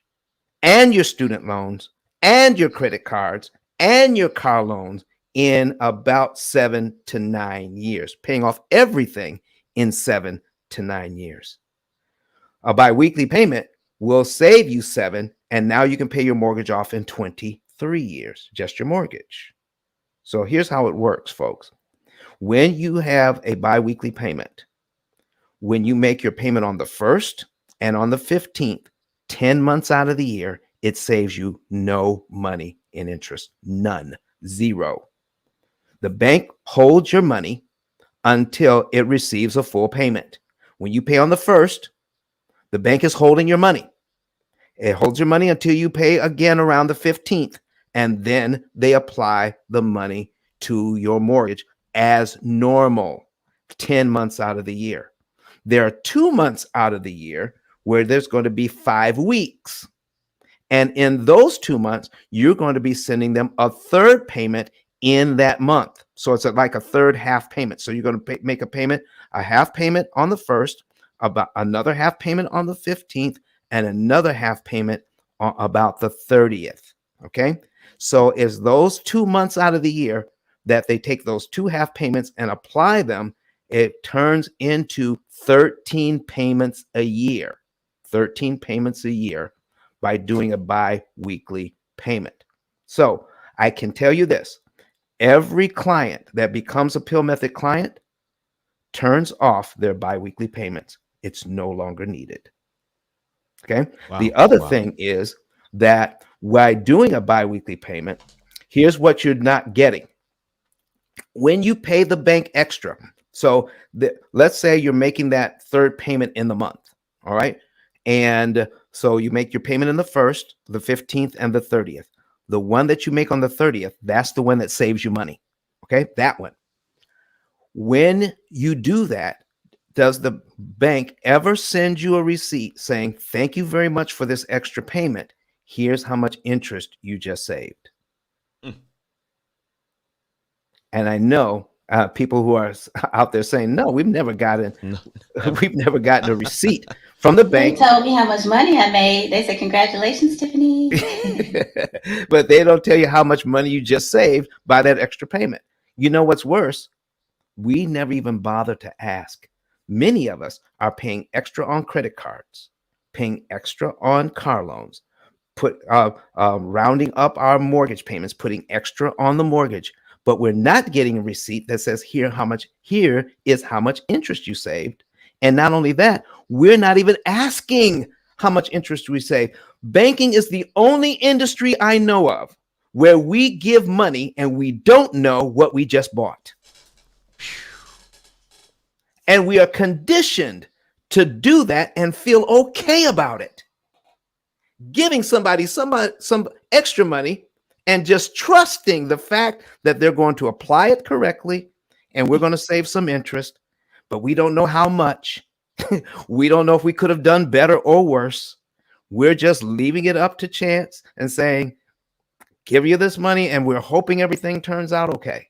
and your student loans and your credit cards and your car loans in about 7 to 9 years, paying off everything in 7 to 9 years. A biweekly payment will save you 7, and now you can pay your mortgage off in 23 years, just your mortgage. So here's how it works, folks. When you have a biweekly payment, when you make your payment on the 1st and on the 15th, 10 months out of the year, it saves you no money in interest. None. Zero. The bank holds your money until it receives a full payment. When you pay on the 1st, the bank is holding your money. It holds your money until you pay again around the 15th, and then they apply the money to your mortgage as normal 10 months out of the year. There are 2 months out of the year where there's going to be 5 weeks. And in those 2 months, you're going to be sending them a third payment in that month. So it's like a third half payment. So you're going to make a payment, a half payment on the 1st, about another half payment on the 15th, and another half payment on about the 30th. Okay. So it's those 2 months out of the year that they take those 2 half payments and apply them. It turns into 13 payments a year. 13 payments a year by doing a bi-weekly payment. So I can tell you this: every client that becomes a P.I.L.L method client turns off their bi-weekly payments. It's no longer needed. Okay. Wow. The other thing is that by doing a bi-weekly payment, here's what you're not getting. When you pay the bank extra, so let's say you're making that third payment in the month. All right. And so you make your payment in the 1st, the 15th, and the 30th. The one that you make on the 30th, that's the one that saves you money. Okay. That one. When you do that, does the bank ever send you a receipt saying, thank you very much for this extra payment? Here's how much interest you just saved. And I know people who are out there saying, no, we've never gotten a receipt from the bank. They told me how much money I made. They said, congratulations, Tiffany. But they don't tell you how much money you just saved by that extra payment. You know what's worse? We never even bother to ask. Many of us are paying extra on credit cards, paying extra on car loans, rounding up our mortgage payments, putting extra on the mortgage, but we're not getting a receipt that says here is how much interest you saved. And not only that, we're not even asking how much interest we save. Banking is the only industry I know of where we give money and we don't know what we just bought. And we are conditioned to do that and feel okay about it. Giving somebody some extra money and just trusting the fact that they're going to apply it correctly and we're going to save some interest, but we don't know how much. We don't know if we could have done better or worse. We're just leaving it up to chance and saying, give you this money and we're hoping everything turns out okay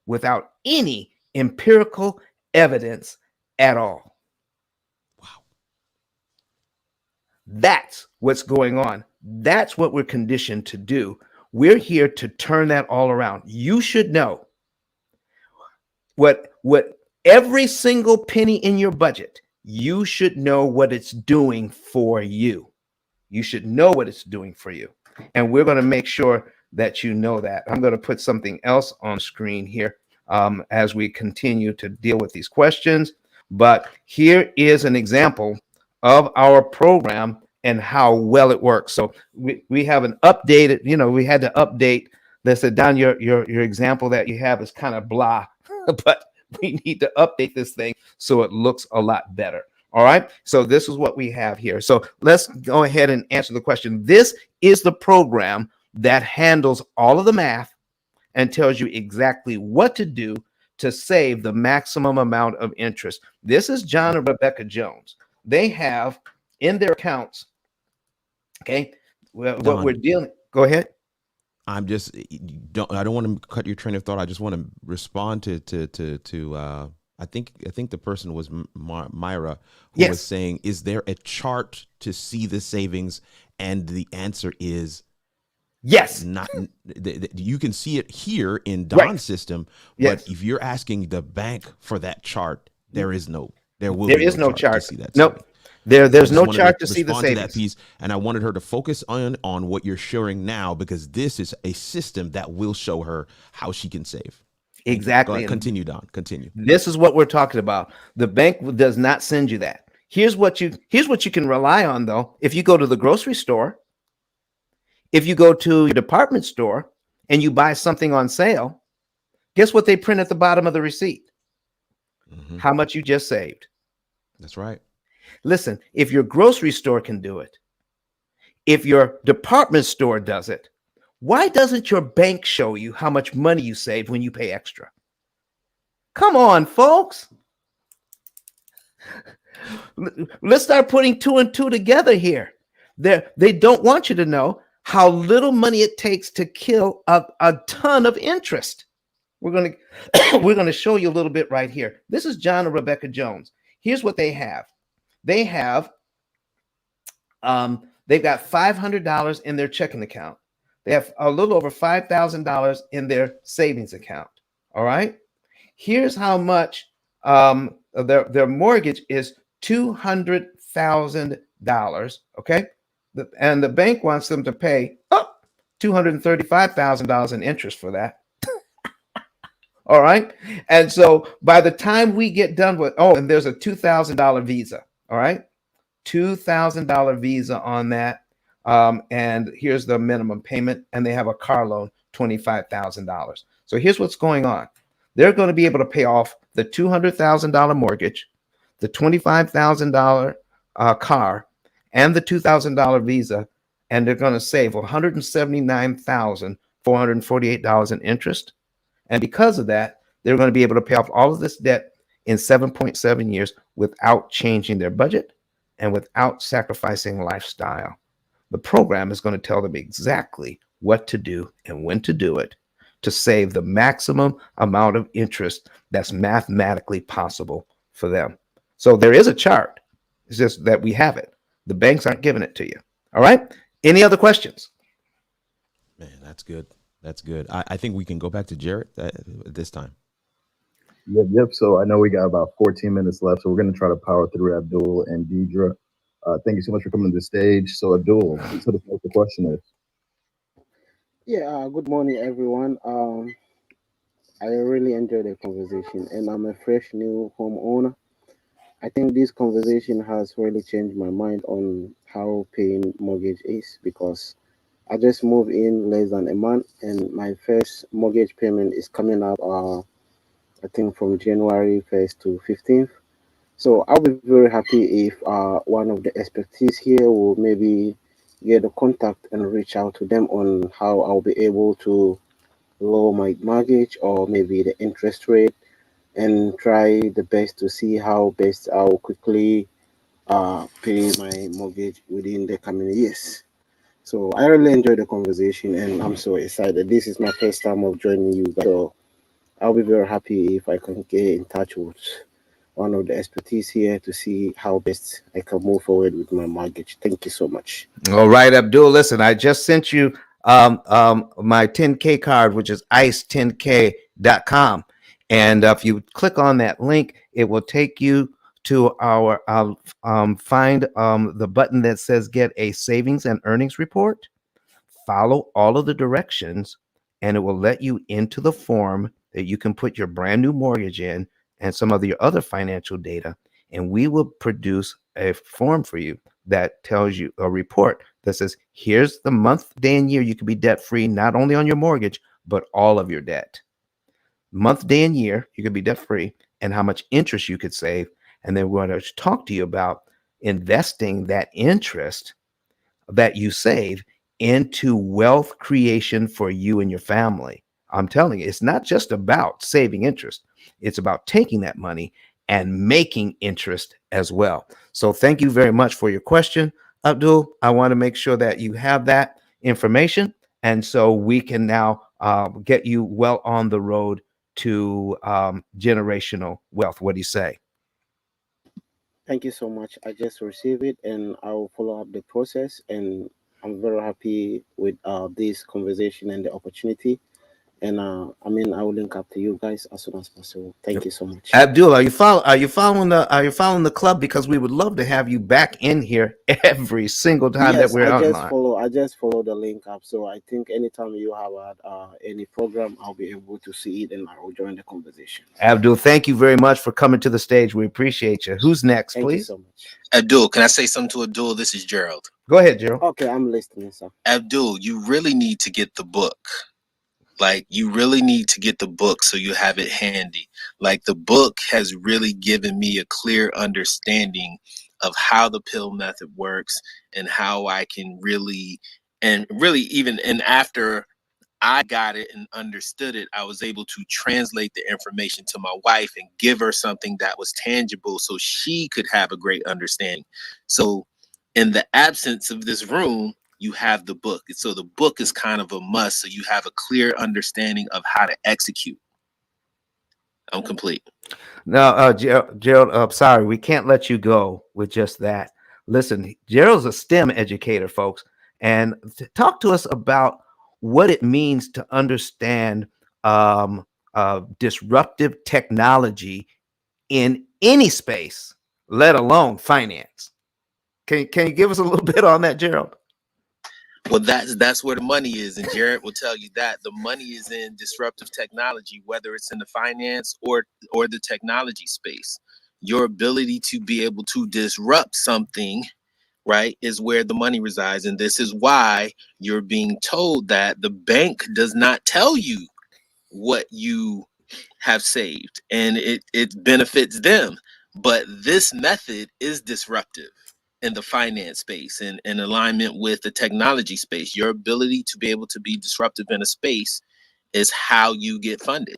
without any empirical evidence at all. Wow. That's what's going on. That's what we're conditioned to do. We're here to turn that all around. You should know what every single penny in your budget, you should know what it's doing for you. You should know what it's doing for you. And we're going to make sure that you know that. I'm going to put something else on screen here as we continue to deal with these questions. But here is an example of our program and how well it works. So we have an updated, we had to update. They said, Don, your example that you have is kind of blah, but we need to update this thing so it looks a lot better. All right. So this is what we have here. So let's go ahead and answer the question. This is the program that handles all of the math and tells you exactly what to do to save the maximum amount of interest. This is John and Rebecca Jones. They have in their accounts, okay, well, what Don, we're dealing. Go ahead. I'm just I don't want to cut your train of thought. I just want to respond to I think the person was Myra who was Yes. saying, is there a chart to see the savings? And the answer is Yes. not. You can see it here in Right. Don's system, Yes. but if you're asking the bank for that chart, there will There be is no no chart to chart. see that Nope. saving. I There's just no wanted chart to to see the respond to that savings. piece, and I wanted her to focus on what you're sharing now, because this is a system that will show her how she can save. Thank you. Go Exactly. ahead, continue, Don. Continue. This is what we're talking about. The bank does not send you that. Here's what you can rely on though. If you go to the grocery store, if you go to your department store and you buy something on sale, guess what they print at the bottom of the receipt? Hmm. How much you just saved. That's right. Listen, if your grocery store can do it, if your department store does it, why doesn't your bank show you how much money you saved when you pay extra? Come on, folks. Let's start putting two and two together here. They don't want you to know how little money it takes to kill a ton of interest. We're going to we're going to show you a little bit right here. This is John and Rebecca Jones. Here's what they have. They have they've got $500 in their checking account. They have a little over $5,000 in their savings account. All right. Here's how much their mortgage is $200,000. Okay. And the bank wants them to pay $235,000 in interest for that. All right. And so by the time we get done with, and there's a $2,000 visa. All right. $2,000 visa on that. And here's the minimum payment. And they have a car loan, $25,000. So here's what's going on. They're going to be able to pay off the $200,000 mortgage, the $25,000 car, and the $2,000 visa. And they're going to save $179,448 in interest. And because of that, they're going to be able to pay off all of this debt in 7.7 years without changing their budget and without sacrificing lifestyle. The program is going to tell them exactly what to do and when to do it to save the maximum amount of interest that's mathematically possible for them. So there is a chart. It's just that we have it. The banks aren't giving it to you. All right. Any other questions? Man, that's good. That's good. I think we can go back to Jared this time. Yep. So I know we got about 14 minutes left, so we're going to try to power through Abdul and Deidre. Thank you so much for coming to the stage. So Abdul, tell us what the question is. Yeah, good morning, everyone. I really enjoyed the conversation, and I'm a fresh new homeowner. I think this conversation has really changed my mind on how paying mortgage is because I just moved in less than a month, and my first mortgage payment is coming up. I think from January 1st to 15th. So I'll be very happy if one of the expertise here will maybe get a contact and reach out to them on how I'll be able to lower my mortgage or maybe the interest rate and try the best to see how best I'll quickly pay my mortgage within the coming years. So I really enjoyed the conversation, and I'm so excited. This is my first time of joining you guys. So I'll be very happy if I can get in touch with one of the expertise here to see how best I can move forward with my mortgage. Thank you so much. All right, Abdul. Listen, I just sent you my 10K card, which is ice10k.com. And if you click on that link, it will take you to our find the button that says get a savings and earnings report. Follow all of the directions, and it will let you into the form that you can put your brand new mortgage in and some of your other financial data. And we will produce a form for you that tells you a report that says, here's the month, day, and year you can be debt free, not only on your mortgage, but all of your debt. Month, day, and year you could be debt free, and how much interest you could save. And then we're going to talk to you about investing that interest that you save into wealth creation for you and your family. I'm telling you, it's not just about saving interest, it's about taking that money and making interest as well. So, thank you very much for your question, Abdul. I want to make sure that you have that information. And so we can now get you well on the road to generational wealth. What do you say? Thank you so much. I just received it, and I'll follow up the process. And I'm very happy with this conversation and the opportunity. And I will link up to you guys as soon as possible. Thank you so much. Abdul, are you following the club? Because we would love to have you back in here every single time that Yes, we're online. I just follow the link up. So I think anytime you have any program, I'll be able to see it and I will join the conversation. Abdul, thank you very much for coming to the stage. We appreciate you. Who's next, Thank you please? so much. Abdul, can I say something to Abdul? This is Gerald. Go ahead, Gerald. Okay, I'm listening, sir. Abdul, you really need to get the book. Like, you really need to get the book so you have it handy. Like, the book has really given me a clear understanding of how the pill method works and how I can really, and really even, and after I got it and understood it, I was able to translate the information to my wife and give her something that was tangible so she could have a great understanding. So in the absence of this room, you have the book. So the book is kind of a must, so you have a clear understanding of how to execute. I'm complete. No, Gerald, sorry, we can't let you go with just that. Listen, Gerald's a STEM educator, folks, and talk to us about what it means to understand disruptive technology in any space, let alone finance. Can you give us a little bit on that, Gerald? Well, that's where the money is, and Jared will tell you that the money is in disruptive technology, whether it's in the finance or the technology space. Your ability to be able to disrupt something, right, is where the money resides, and this is why you're being told that the bank does not tell you what you have saved, and it benefits them. But this method is disruptive in the finance space and in alignment with the technology space. Your ability to be able to be disruptive in a space is how you get funded,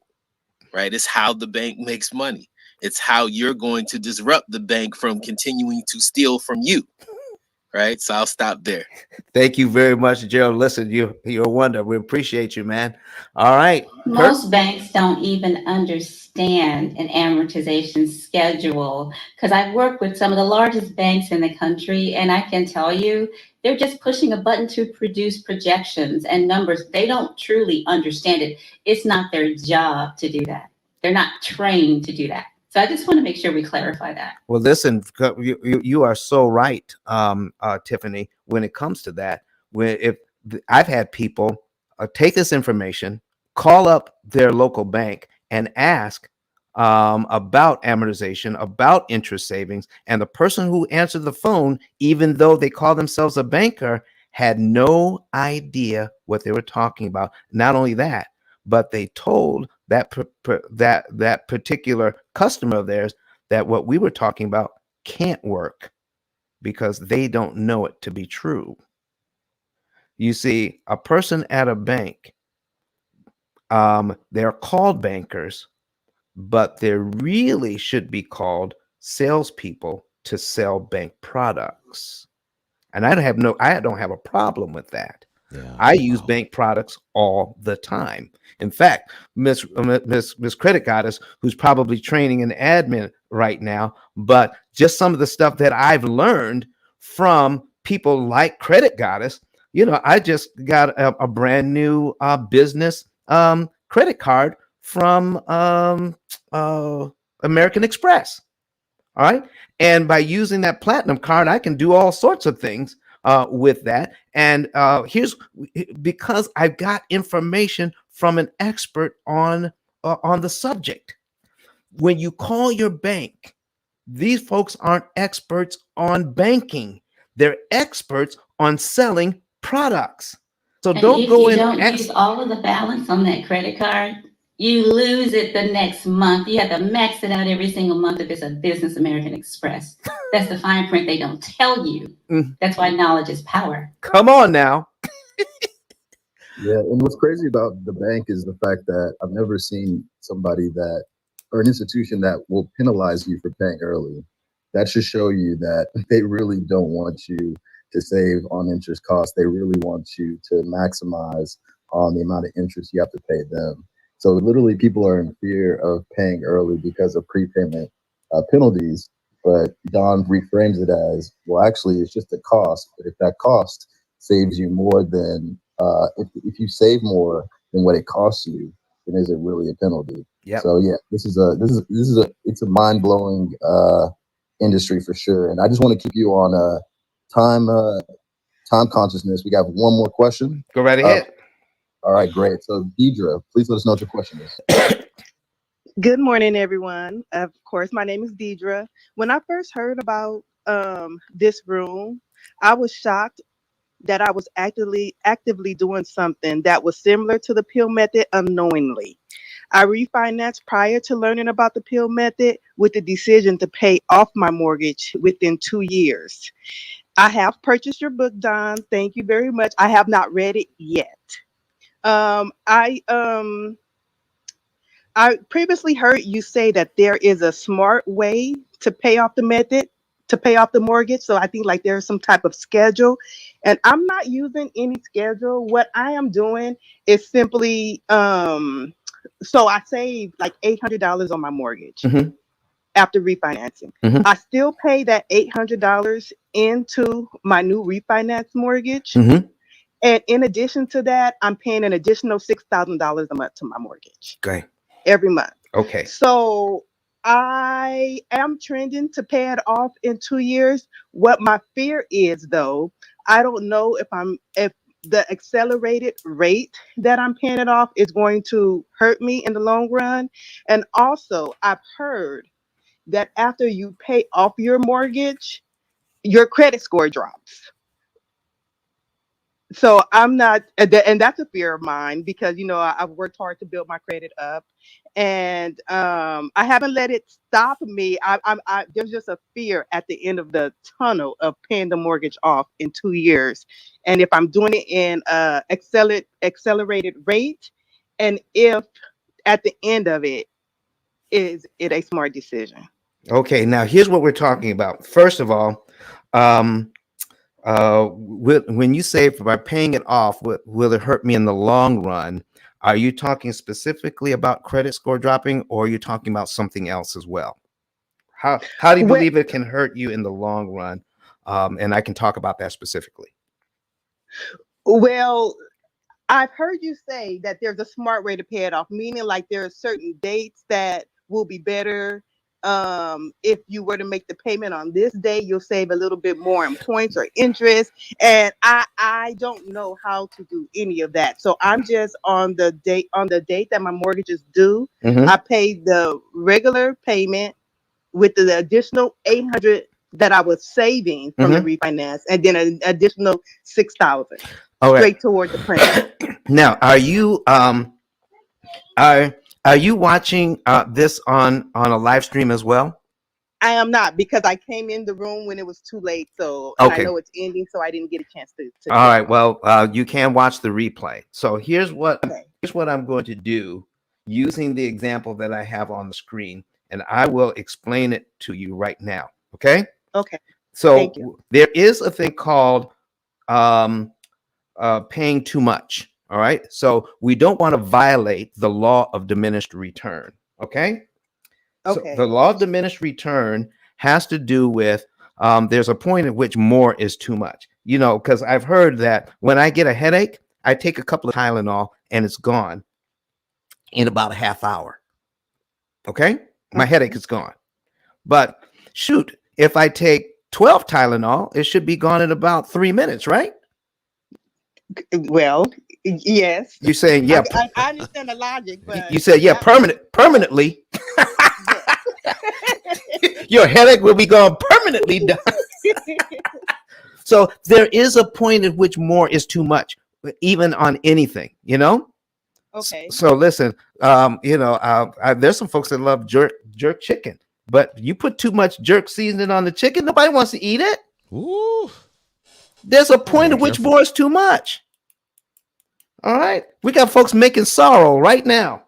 right? It's how the bank makes money. It's how you're going to disrupt the bank from continuing to steal from you, right? So I'll stop there. Thank you very much, Gerald. Listen, you're a wonder. We appreciate you, man. All right. Most banks don't even understand an amortization schedule because I've worked with some of the largest banks in the country, and I can tell you they're just pushing a button to produce projections and numbers. They don't truly understand it. It's not their job to do that. They're not trained to do that. So I just want to make sure we clarify that. Well, listen, you are so right, Tiffany, when it comes to that. I've had people take this information, call up their local bank, and ask about amortization, about interest savings, and the person who answered the phone, even though they call themselves a banker, had no idea what they were talking about. Not only that, but they told that particular customer of theirs that what we were talking about can't work because they don't know it to be true. You see, a person at a bank, they're called bankers, but they really should be called salespeople to sell bank products. And I don't have a problem with that. Yeah. I use bank products all the time. In fact, Miss Credit Goddess, who's probably training an admin right now, but just some of the stuff that I've learned from people like Credit Goddess, I just got a brand new business credit card from American Express. All right. And by using that platinum card, I can do all sorts of things with that. And here's because I've got information from an expert on the subject. When you call your bank, these folks aren't experts on banking. They're experts on selling products. So And don't if go you in. don't use all of the balance on that credit card, you lose it the next month. You have to max it out every single month if it's a business American Express. That's the fine print they don't tell you. That's why knowledge is power. Come on now. Yeah, and what's crazy about the bank is the fact that I've never seen somebody that, or an institution that will penalize you for paying early. That should show you that they really don't want you to save on interest costs. They really want you to maximize on the amount of interest you have to pay them. So literally, people are in fear of paying early because of prepayment penalties. But Don reframes it as, well, actually, it's just a cost. But if that cost saves you more than if you save more than what it costs you, then is it really a penalty? Yep. So yeah, this is a mind blowing industry for sure. And I just want to keep you on time time consciousness. We got one more question. Go right ahead. All right, great. So Deidre, please let us know what your question is. Good morning, everyone. Of course, my name is Deidre. When I first heard about this room, I was shocked that I was actively doing something that was similar to the P.I.L.L method unknowingly. I refinanced prior to learning about the P.I.L.L method with the decision to pay off my mortgage within 2 years. I have purchased your book, Don. Thank you very much. I have not read it yet. I previously heard you say that there is a smart way to pay off the method, to pay off the mortgage. So I think like there's some type of schedule. And I'm not using any schedule. What I am doing is simply so I saved like $800 on my mortgage after refinancing. I still pay that $800 into my new refinance mortgage. And in addition to that, I'm paying an additional $6,000 a month to my mortgage. Okay. Every month. Okay. So I am trending to pay it off in 2 years. What my fear is, though, I don't know if the accelerated rate that I'm paying it off is going to hurt me in the long run. And also, I've heard that after you pay off your mortgage, your credit score drops. So I'm not, and that's a fear of mine because I've worked hard to build my credit up, and I haven't let it stop me. There's just a fear at the end of the tunnel of paying the mortgage off in 2 years, and if I'm doing it in accelerated rate, and if at the end of it is it a smart decision? Okay. Now here's what we're talking about. First of all, when you say by paying it off, will it hurt me in the long run? Are you talking specifically about credit score dropping, or are you talking about something else as well? How do you believe it can hurt you in the long run? And I can talk about that specifically. Well, I've heard you say that there's a smart way to pay it off, meaning like there are certain dates that will be better. If you were to make the payment on this day, you'll save a little bit more in points or interest. And I don't know how to do any of that. So I'm just on the date that my mortgage is due. I paid the regular payment with the additional 800 that I was saving from the refinance, and then an additional 6,000 straight toward the principal. Now, are you watching this on a live stream as well? I am not, because I came in the room when it was too late. So, and I know it's ending, so I didn't get a chance to All right. Well, you can watch the replay. So here's what I'm going to do using the example that I have on the screen, and I will explain it to you right now. Okay. Okay. So Thank you. there is a thing called paying too much. All right. So we don't want to violate the law of diminished return. Okay. So Okay. the law of diminished return has to do with there's a point at which more is too much. You know, because I've heard that when I get a headache, I take a couple of Tylenol and it's gone in about a half hour. Okay. My headache is gone. But shoot, if I take 12 Tylenol, it should be gone in about 3 minutes, right? Well, yes. You're saying, yeah. I understand the logic, but You said, yeah, permanently. Your headache will be gone permanently. So there is a point at which more is too much, even on anything, you know? Okay. So listen, there's some folks that love jerk chicken, but you put too much jerk seasoning on the chicken, nobody wants to eat it. Ooh. There's a point at which more is too much. All right. We got folks making sorrow right now.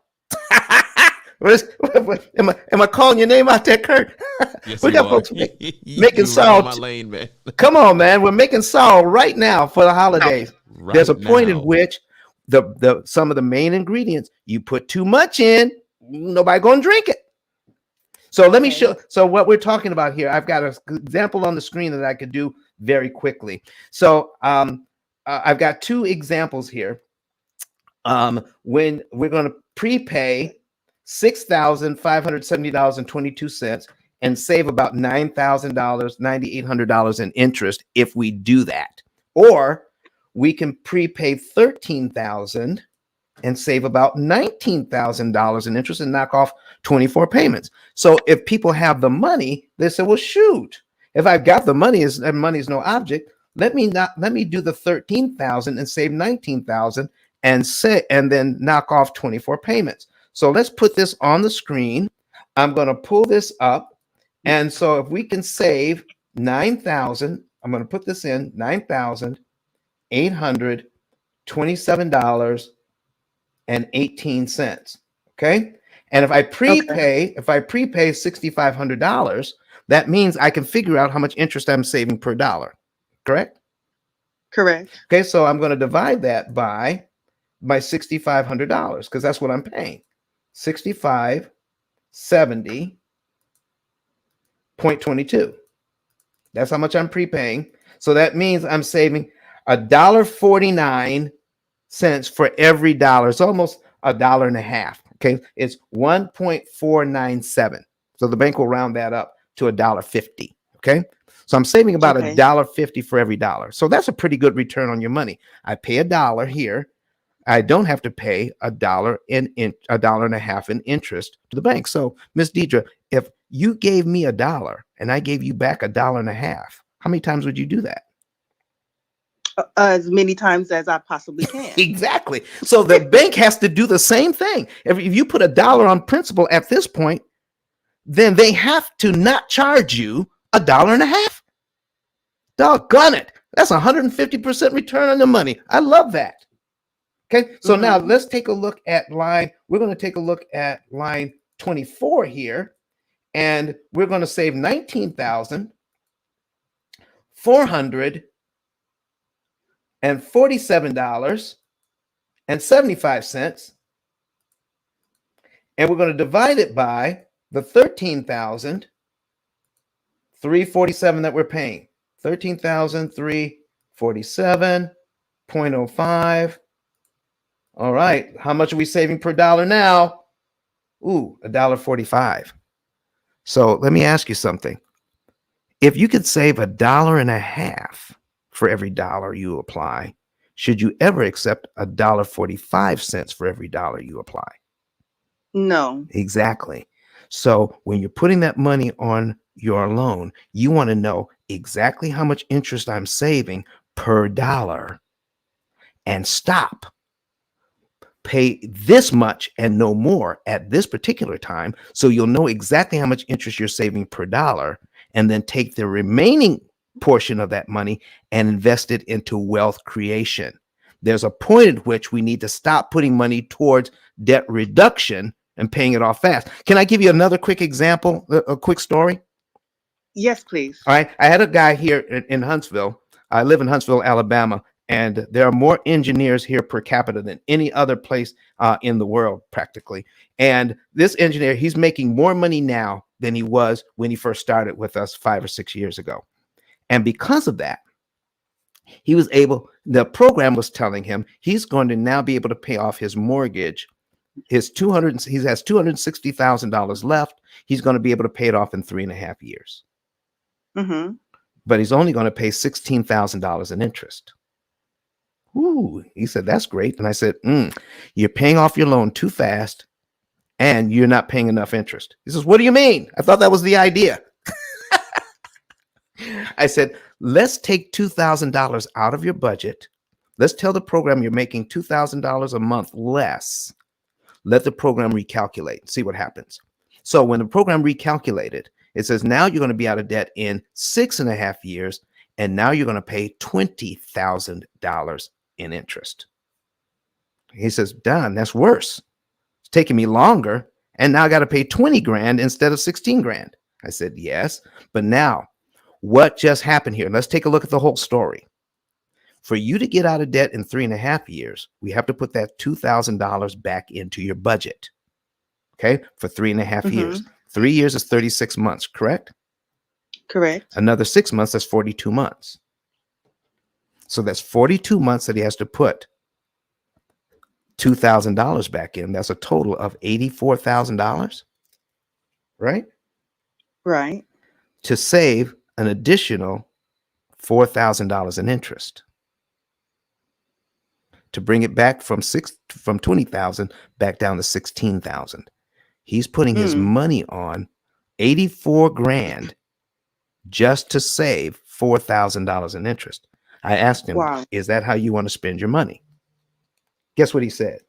Am I calling your name out there, Kurt? Yes, we you got are. folks making You sorrow. right in my lane, man. Come on, man. We're making sorrow right now for the holidays. Right There's a point now. in which the some of the main ingredients, you put too much in, nobody gonna drink it. So let me show. So what we're talking about here, I've got an example on the screen that I could do very quickly. So I've got two examples here. When we're going to prepay $6,570.22 and save about $9,000, $9,800 in interest if we do that, or we can prepay $13,000 and save about $19,000 in interest and knock off 24 payments. So if people have the money, they say, well, shoot, if I've got the money, and money is no object, let me do the 13,000 and save 19,000 and then knock off 24 payments. So let's put this on the screen. I'm going to pull this up. And so if we can save 9,000, I'm going to put this in $9,827.18. Okay. And if I prepay $6,500, that means I can figure out how much interest I'm saving per dollar. Correct? Correct. Okay. So I'm going to divide that by $6,500 because that's what I'm paying. 6570.22. That's how much I'm prepaying. So that means I'm saving $1.49 for every dollar. It's almost $1.50. Okay, it's 1.497. So the bank will round that up to $1.50. Okay, so I'm saving about $1.50 for every dollar. So that's a pretty good return on your money. I pay $1 here. I don't have to pay $1.50 in interest to the bank. So, Miss Deidre, if you gave me $1 and I gave you back $1.50, how many times would you do that? As many times as I possibly can. Exactly. So the bank has to do the same thing. If you put $1 on principal at this point, then they have to not charge you $1.50. Doggone it. That's 150% return on the money. I love that. Okay, so now let's take a look at we're going to take a look at line 24 here, and we're going to save $19,447.75, and we're going to divide it by the $13,347 that we're paying. 13,347.05. All right. How much are we saving per dollar now? Ooh, $1.45. So let me ask you something. If you could save $1.50 for every dollar you apply, should you ever accept $1.45 for every dollar you apply? No. Exactly. So when you're putting that money on your loan, you want to know exactly how much interest I'm saving per dollar and stop. Pay this much and no more at this particular time, so you'll know exactly how much interest you're saving per dollar, and then take the remaining portion of that money and invest it into wealth creation. There's a point at which we need to stop putting money towards debt reduction and paying it off fast. Can I give you another quick example, a quick story? Yes, please. All right. I had a guy here in Huntsville. I live in Huntsville, Alabama, and there are more engineers here per capita than any other place in the world, practically. And this engineer, he's making more money now than he was when he first started with us 5 or 6 years ago. And because of that, he was able, the program was telling him he's going to now be able to pay off his mortgage. He has $260,000 left. He's going to be able to pay it off in 3.5 years. Mm-hmm. But he's only going to pay $16,000 in interest. Ooh, he said, that's great. And I said, you're paying off your loan too fast and you're not paying enough interest. He says, what do you mean? I thought that was the idea. I said, let's take $2,000 out of your budget. Let's tell the program you're making $2,000 a month less. Let the program recalculate, see what happens. So when the program recalculated, it says now you're going to be out of debt in 6.5 years, and now you're going to pay $20,000 in interest. He says, Don, that's worse. It's taking me longer, and now I got to pay 20 grand instead of 16 grand. I said, yes, but now what just happened here? Let's take a look at the whole story. For you to get out of debt in 3.5 years, we have to put that $2,000 back into your budget. Okay, for 3.5 years. 3 years is 36 months, correct? Correct. Another 6 months, that's 42 months. So that's 42 months that he has to put $2,000 back in. That's a total of $84,000, right? Right. To save an additional $4,000 in interest. To bring it back from 20,000 back down to 16,000. He's putting his money on 84 grand just to save $4,000 in interest. I asked him, wow, is that how you want to spend your money? Guess what he said?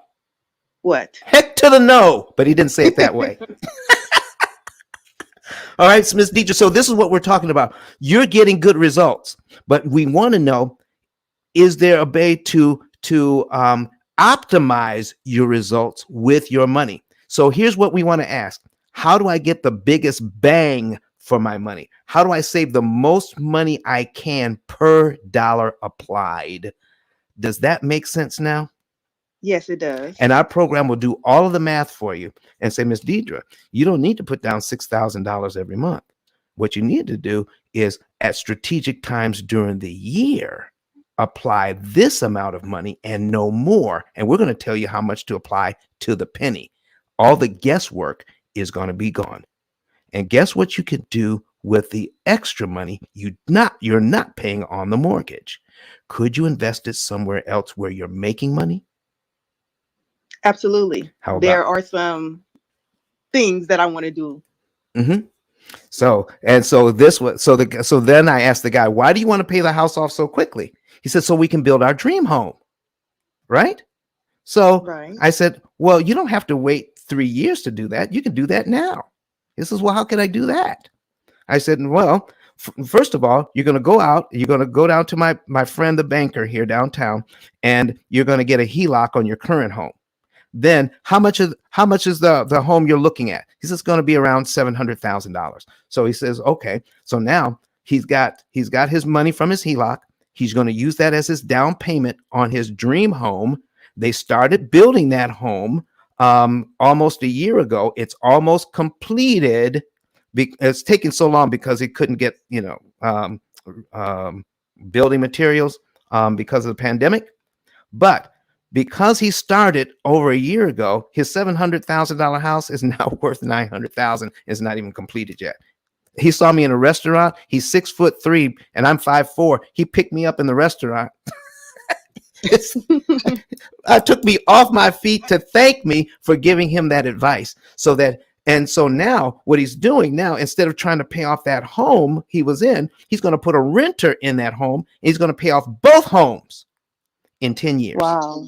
What? Heck to the no, but he didn't say it that way. All right, so Ms. Deidre, so this is what we're talking about. You're getting good results, but we want to know, is there a way to optimize your results with your money? So here's what we want to ask. How do I get the biggest bang for my money? How do I save the most money I can per dollar applied? Does that make sense now? Yes, it does. And our program will do all of the math for you and say, Ms. Deidre, you don't need to put down $6,000 every month. What you need to do is at strategic times during the year, apply this amount of money and no more. And we're going to tell you how much to apply to the penny. All the guesswork is going to be gone. And guess what you can do with the extra money you're not paying on the mortgage? Could you invest it somewhere else where you're making money? Absolutely. How There about? are some things that I want to do. So then I asked the guy, why do you want to pay the house off so quickly? He said, so we can build our dream home. Right? So Right. I said, well, you don't have to wait 3 years to do that. You can do that now. He says, well, how can I do that? I said, well, first of all, you're going to go out, you're going to go down to my friend, the banker here downtown, and you're going to get a HELOC on your current home. Then how much is the home you're looking at? He says it's going to be around $700,000. So he says, okay, so now he's got his money from his HELOC. He's going to use that as his down payment on his dream home. They started building that home almost a year ago. It's almost completed. It's taking so long because he couldn't get building materials because of the pandemic. But because he started over a year ago, his $700,000 house is now worth $900,000. It's not even completed yet. He saw me in a restaurant. He's 6'3" and I'm 5'4". He picked me up in the restaurant. It took me off my feet to thank me for giving him that advice. So now what he's doing now, instead of trying to pay off that home he was in, he's going to put a renter in that home. He's going to pay off both homes in 10 years. Wow.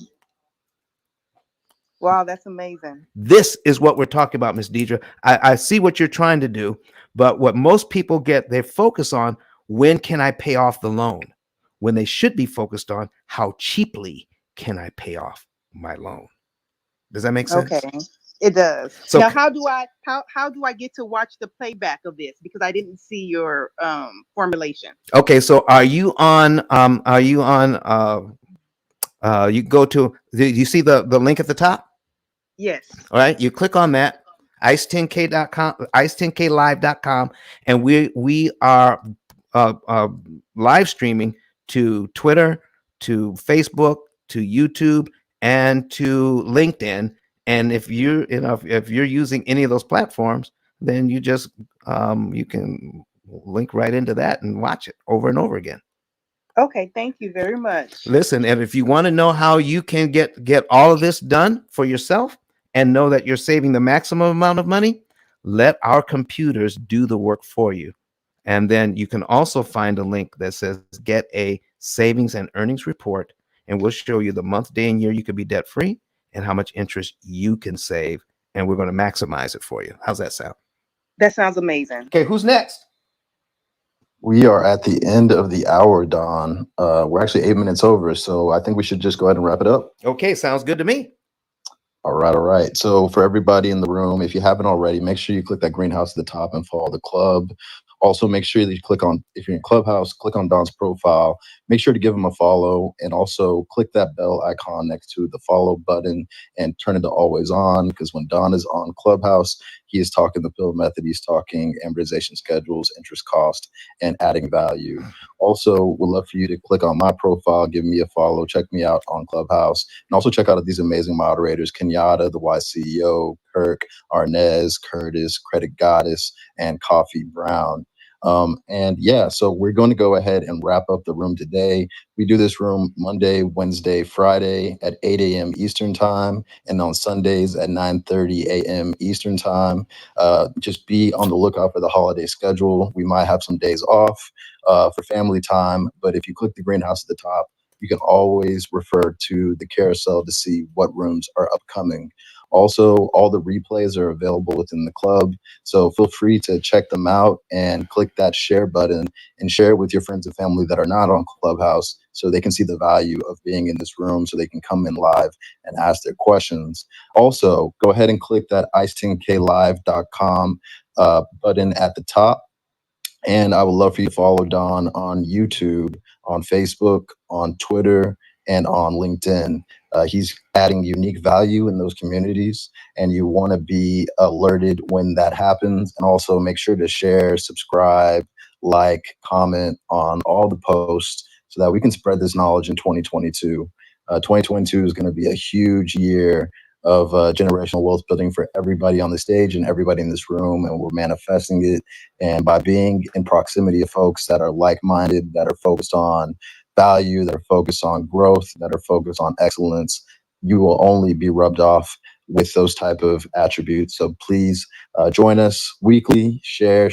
Wow, that's amazing. This is what we're talking about, Ms. Deidre. I see what you're trying to do, but what most people they focus on, when can I pay off the loan? When they should be focused on how cheaply can I pay off my loan? Does that make sense? Okay. It does. So Now, how do I get to watch the playback of this? Because I didn't see your formulation. okay, so are you on you go to you see the link at the top? Yes. All right, you click on that, ice10k.com, ice10klive.com, and we are live streaming to Twitter, to Facebook, to YouTube, and to LinkedIn. And if if you're using any of those platforms, then you just you can link right into that and watch it over and over again. Okay. Thank you very much. Listen, and if you want to know how you can get all of this done for yourself and know that you're saving the maximum amount of money, let our computers do the work for you. And then you can also find a link that says get a savings and earnings report, and we'll show you the month, day, and year you could be debt free and how much interest you can save. And we're going to maximize it for you. How's that sound? That sounds amazing. Okay, who's next? We are at the end of the hour, Don. We're actually 8 minutes over, so I think we should just go ahead and wrap it up. Okay, sounds good to me. All right, all right. So for everybody in the room, if you haven't already, make sure you click that greenhouse at the top and follow the club. Also, make sure that you click on, if you're in Clubhouse, click on Don's profile. Make sure to give him a follow, and also click that bell icon next to the follow button and turn it to always on, because when Don is on Clubhouse, he is talking the P.I.L.L method. He's talking amortization schedules, interest cost, and adding value. Also, would love for you to click on my profile, give me a follow, check me out on Clubhouse, and also check out these amazing moderators: Kenyatta, the Y CEO, Kirk, Arnez, Curtis, Credit Goddess, and Coffee Brown. And yeah, so we're going to go ahead and wrap up the room today. We do this room Monday, Wednesday, Friday at 8 a.m. Eastern time, and on Sundays at 9:30 a.m. Eastern time. Just be on the lookout for the holiday schedule. We might have some days off for family time, but if you click the greenhouse at the top, you can always refer to the carousel to see what rooms are upcoming. Also, all the replays are available within the club, so feel free to check them out and click that share button and share it with your friends and family that are not on Clubhouse, so they can see the value of being in this room, so they can come in live and ask their questions. Also, go ahead and click that ice10klive.com button at the top. And I would love for you to follow Don on YouTube, on Facebook, on Twitter, and on LinkedIn. He's adding unique value in those communities, and you want to be alerted when that happens. And also make sure to share, subscribe, like, comment on all the posts so that we can spread this knowledge in 2022. 2022 is going to be a huge year of generational wealth building for everybody on the stage and everybody in this room, and we're manifesting it. And by being in proximity of folks that are like-minded, that are focused on value, that are focused on growth, that are focused on excellence, you will only be rubbed off with those type of attributes. So please join us weekly, share,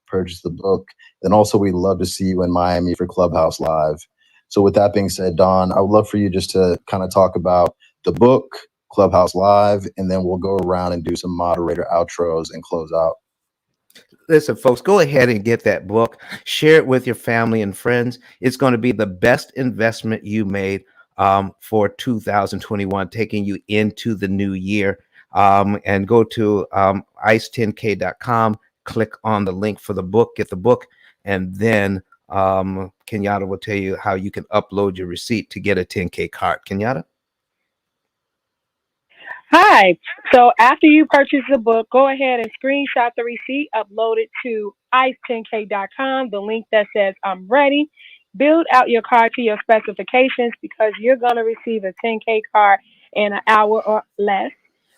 purchase the book. Then also we'd love to see you in Miami for Clubhouse Live. So with that being said, Don, I would love for you just to kind of talk about the book, Clubhouse Live, and then we'll go around and do some moderator outros and close out. Listen, folks, go ahead and get that book. Share it with your family and friends. It's going to be the best investment you made for 2021, taking you into the new year. And go to ice10k.com, click on the link for the book, get the book, and then Kenyatta will tell you how you can upload your receipt to get a 10K card. Kenyatta? Hi. So after you purchase the book, go ahead and screenshot the receipt, upload it to ice10k.com, the link that says I'm ready. Build out your card to your specifications, because you're going to receive a 10K card in an hour or less,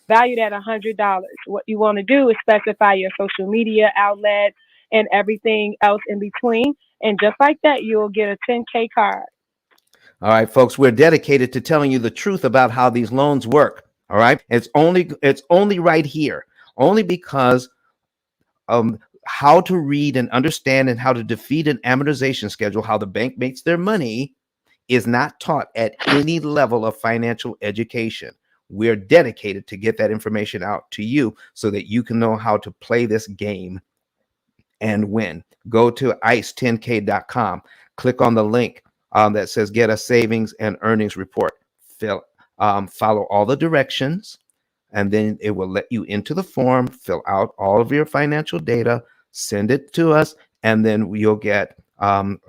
valued at $100. What you want to do is specify your social media outlets and everything else in between. And just like that, you'll get a 10K card. All right, folks, we're dedicated to telling you the truth about how these loans work. All right. It's only right here, only because how to read and understand and how to defeat an amortization schedule, how the bank makes their money, is not taught at any level of financial education. We're dedicated to get that information out to you so that you can know how to play this game and win. Go to ice10k.com, click on the link that says get a savings and earnings report. Follow all the directions, and then it will let you into the form, fill out all of your financial data, send it to us, and then you'll get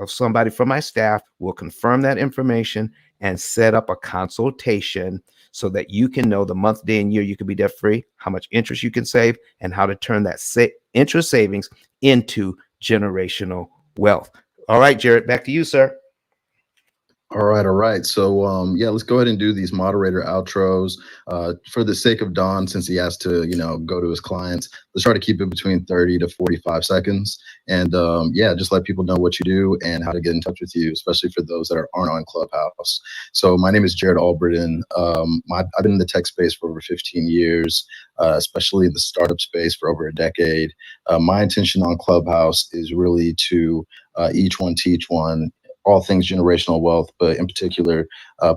somebody from my staff will confirm that information and set up a consultation so that you can know the month, day, and year you can be debt free, how much interest you can save, and how to turn that interest savings into generational wealth. All right, Jared, back to you, sir. All right, all right. So yeah, let's go ahead and do these moderator outros. For the sake of Don, since he has to, go to his clients, let's try to keep it between 30 to 45 seconds. And yeah, just let people know what you do and how to get in touch with you, especially for those that aren't on Clubhouse. So my name is Jared Albritton. I've been in the tech space for over 15 years, especially the startup space for over a decade. My intention on Clubhouse is really to each one teach one, all things generational wealth, but in particular,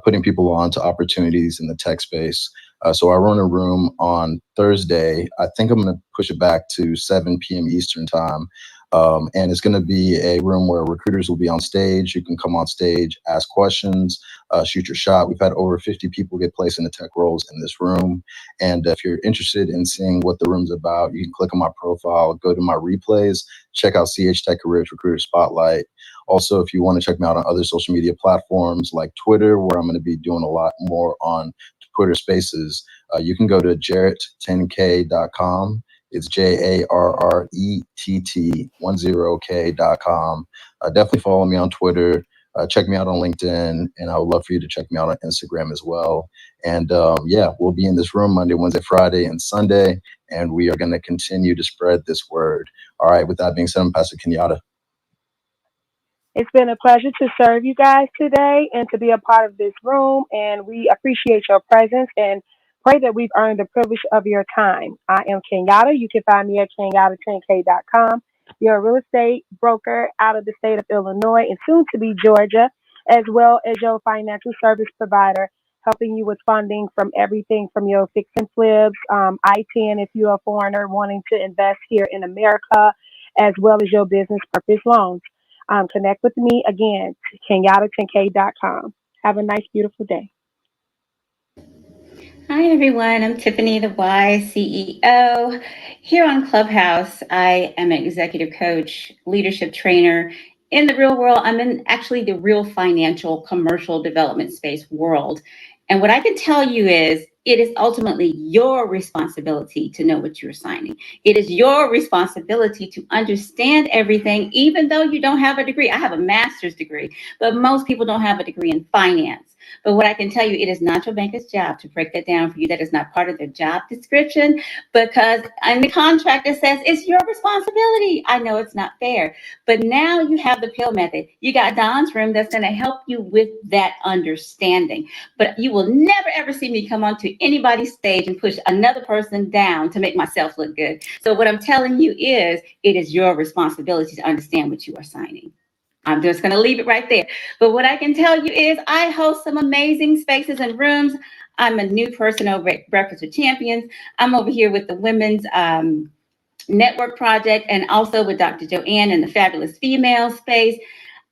putting people on to opportunities in the tech space. So I run a room on Thursday. I think I'm going to push it back to 7 p.m. Eastern time. And it's going to be a room where recruiters will be on stage. You can come on stage, ask questions, shoot your shot. We've had over 50 people get placed in the tech roles in this room. And if you're interested in seeing what the room's about, you can click on my profile, go to my replays, check out CH Tech Careers Recruiter Spotlight. Also, if you want to check me out on other social media platforms like Twitter, where I'm going to be doing a lot more on Twitter Spaces, you can go to jarrett10k.com. It's JARRETT10k.com. Definitely follow me on Twitter. Check me out on LinkedIn, and I would love for you to check me out on Instagram as well. And yeah, we'll be in this room Monday, Wednesday, Friday, and Sunday, and we are going to continue to spread this word. All right, with that being said, I'm Pastor Kenyatta. It's been a pleasure to serve you guys today and to be a part of this room. And we appreciate your presence and pray that we've earned the privilege of your time. I am Kenyatta. You can find me at kenyatta10k.com. You're a real estate broker out of the state of Illinois and soon to be Georgia, as well as your financial service provider, helping you with funding from everything from your fix and flips, I-10 if you're a foreigner wanting to invest here in America, as well as your business purpose loans. Connect with me again, kenyatta10k.com. Have a nice, beautiful day. Hi, everyone. I'm Tiffany, the Y CEO. Here on Clubhouse, I am an executive coach, leadership trainer. In the real world, I'm in actually the real financial commercial development space world. And what I can tell you is it is ultimately your responsibility to know what you're signing. It is your responsibility to understand everything, even though you don't have a degree. I have a master's degree, but most people don't have a degree in finance. But what I can tell you, it is not your banker's job to break that down for you. That is not part of their job description, because in the contract it says it's your responsibility. I know it's not fair, but now you have the P.I.L.L method. You got Don's room that's going to help you with that understanding. But you will never ever see me come onto anybody's stage and push another person down to make myself look good. So what I'm telling you is it is your responsibility to understand what you are signing. I'm just going to leave it right there. But what I can tell you is I host some amazing spaces and rooms. I'm a new person over at Breakfast with Champions. I'm over here with the Women's Network Project and also with Dr. Joanne in the Fabulous Female space.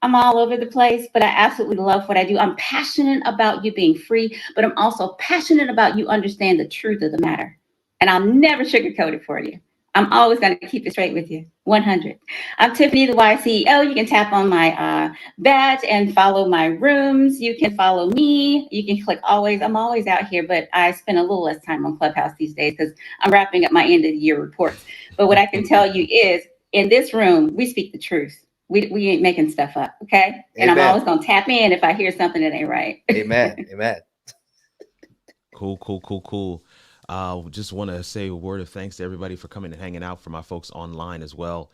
I'm all over the place, but I absolutely love what I do. I'm passionate about you being free, but I'm also passionate about you understand the truth of the matter. And I'll never sugarcoat it for you. I'm always going to keep it straight with you. 100. I'm Tiffany, the Y CEO. You can tap on my badge and follow my rooms. You can follow me. You can click always. I'm always out here, but I spend a little less time on Clubhouse these days because I'm wrapping up my end of the year reports. But what I can tell you is in this room, we speak the truth. We ain't making stuff up, okay? And Amen. I'm always going to tap in if I hear something that ain't right. Amen. Amen. Cool. Just want to say a word of thanks to everybody for coming and hanging out, for my folks online as well.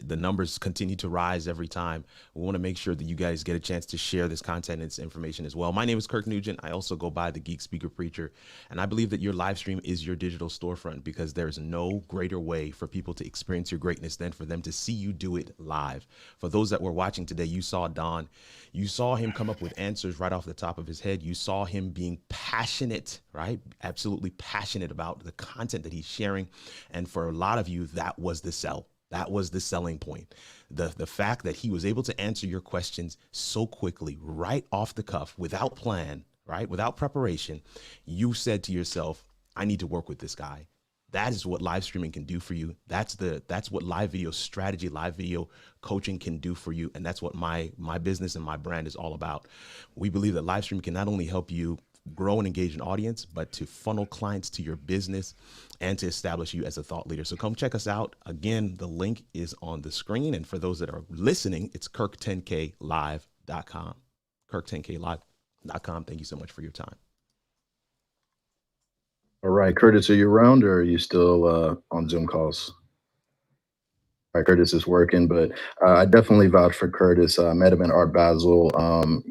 The numbers continue to rise every time. We want to make sure that you guys get a chance to share this content and this information as well. My name is Kirk Nugent. I also go by the Geek Speaker Preacher, and I believe that your live stream is your digital storefront, because there's no greater way for people to experience your greatness than for them to see you do it live. For those that were watching today, you saw Don. You saw him come up with answers right off the top of his head. You saw him being passionate, right? Absolutely passionate about the content that he's sharing. And for a lot of you, that was the sell. That was the selling point. The fact that he was able to answer your questions so quickly, right off the cuff, without plan, right? Without preparation. You said to yourself, I need to work with this guy. That is what live streaming can do for you. That's what live video strategy, live video coaching can do for you. And that's what my business and my brand is all about. We believe that live streaming can not only help you grow and engage an audience, but to funnel clients to your business and to establish you as a thought leader. So come check us out. Again, the link is on the screen. And for those that are listening, it's kirk10klive.com. kirk10klive.com. Thank you so much for your time. All right, Curtis, are you around or are you still on Zoom calls? All right, Curtis is working, but I definitely vouch for Curtis. I met him in Art Basel.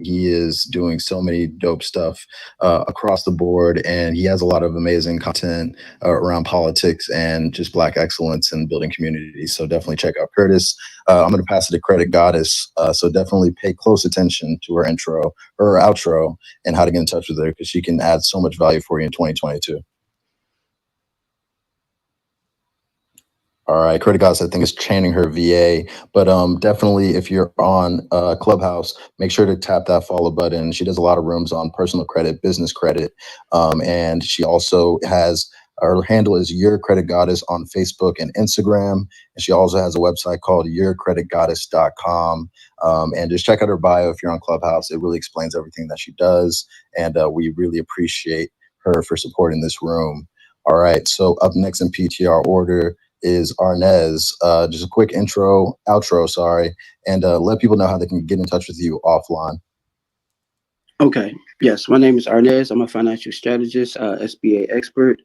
He is doing so many dope stuff across the board, and he has a lot of amazing content around politics and just Black excellence and building communities. So definitely check out Curtis. I'm going to pass it to Credit Goddess. So definitely pay close attention to her intro or her outro and how to get in touch with her, because she can add so much value for you in 2022. All right, Credit Goddess, I think is chaining her VA, but definitely if you're on Clubhouse, make sure to tap that follow button. She does a lot of rooms on personal credit, business credit, and she also has, her handle is Your Credit Goddess on Facebook and Instagram, and she also has a website called yourcreditgoddess.com, and just check out her bio if you're on Clubhouse. It really explains everything that she does, and we really appreciate her for supporting this room. All right, so up next in PTR order is Arnez. Just a quick outro, sorry, and let people know how they can get in touch with you offline. Okay. Yes, my name is Arnez. I'm a financial strategist, SBA expert.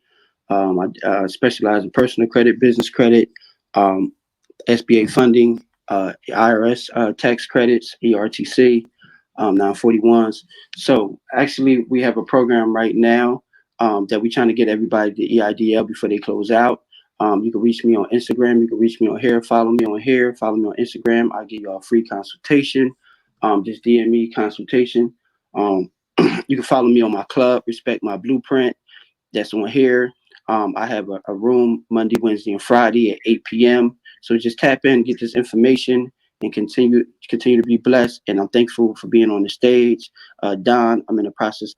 I specialize in personal credit, business credit, SBA funding, IRS tax credits, ERTC, 941s. So actually, we have a program right now that we're trying to get everybody the EIDL before they close out. You can reach me on Instagram. You can reach me on here. Follow me on here. Follow me on Instagram. I'll give you a free consultation. Just DM me consultation. You can follow me on my club, Respect My Blueprint. That's on here. I have a room Monday, Wednesday, and Friday at 8 p.m. So just tap in, get this information, and continue to be blessed. And I'm thankful for being on the stage. Don, I'm in the process.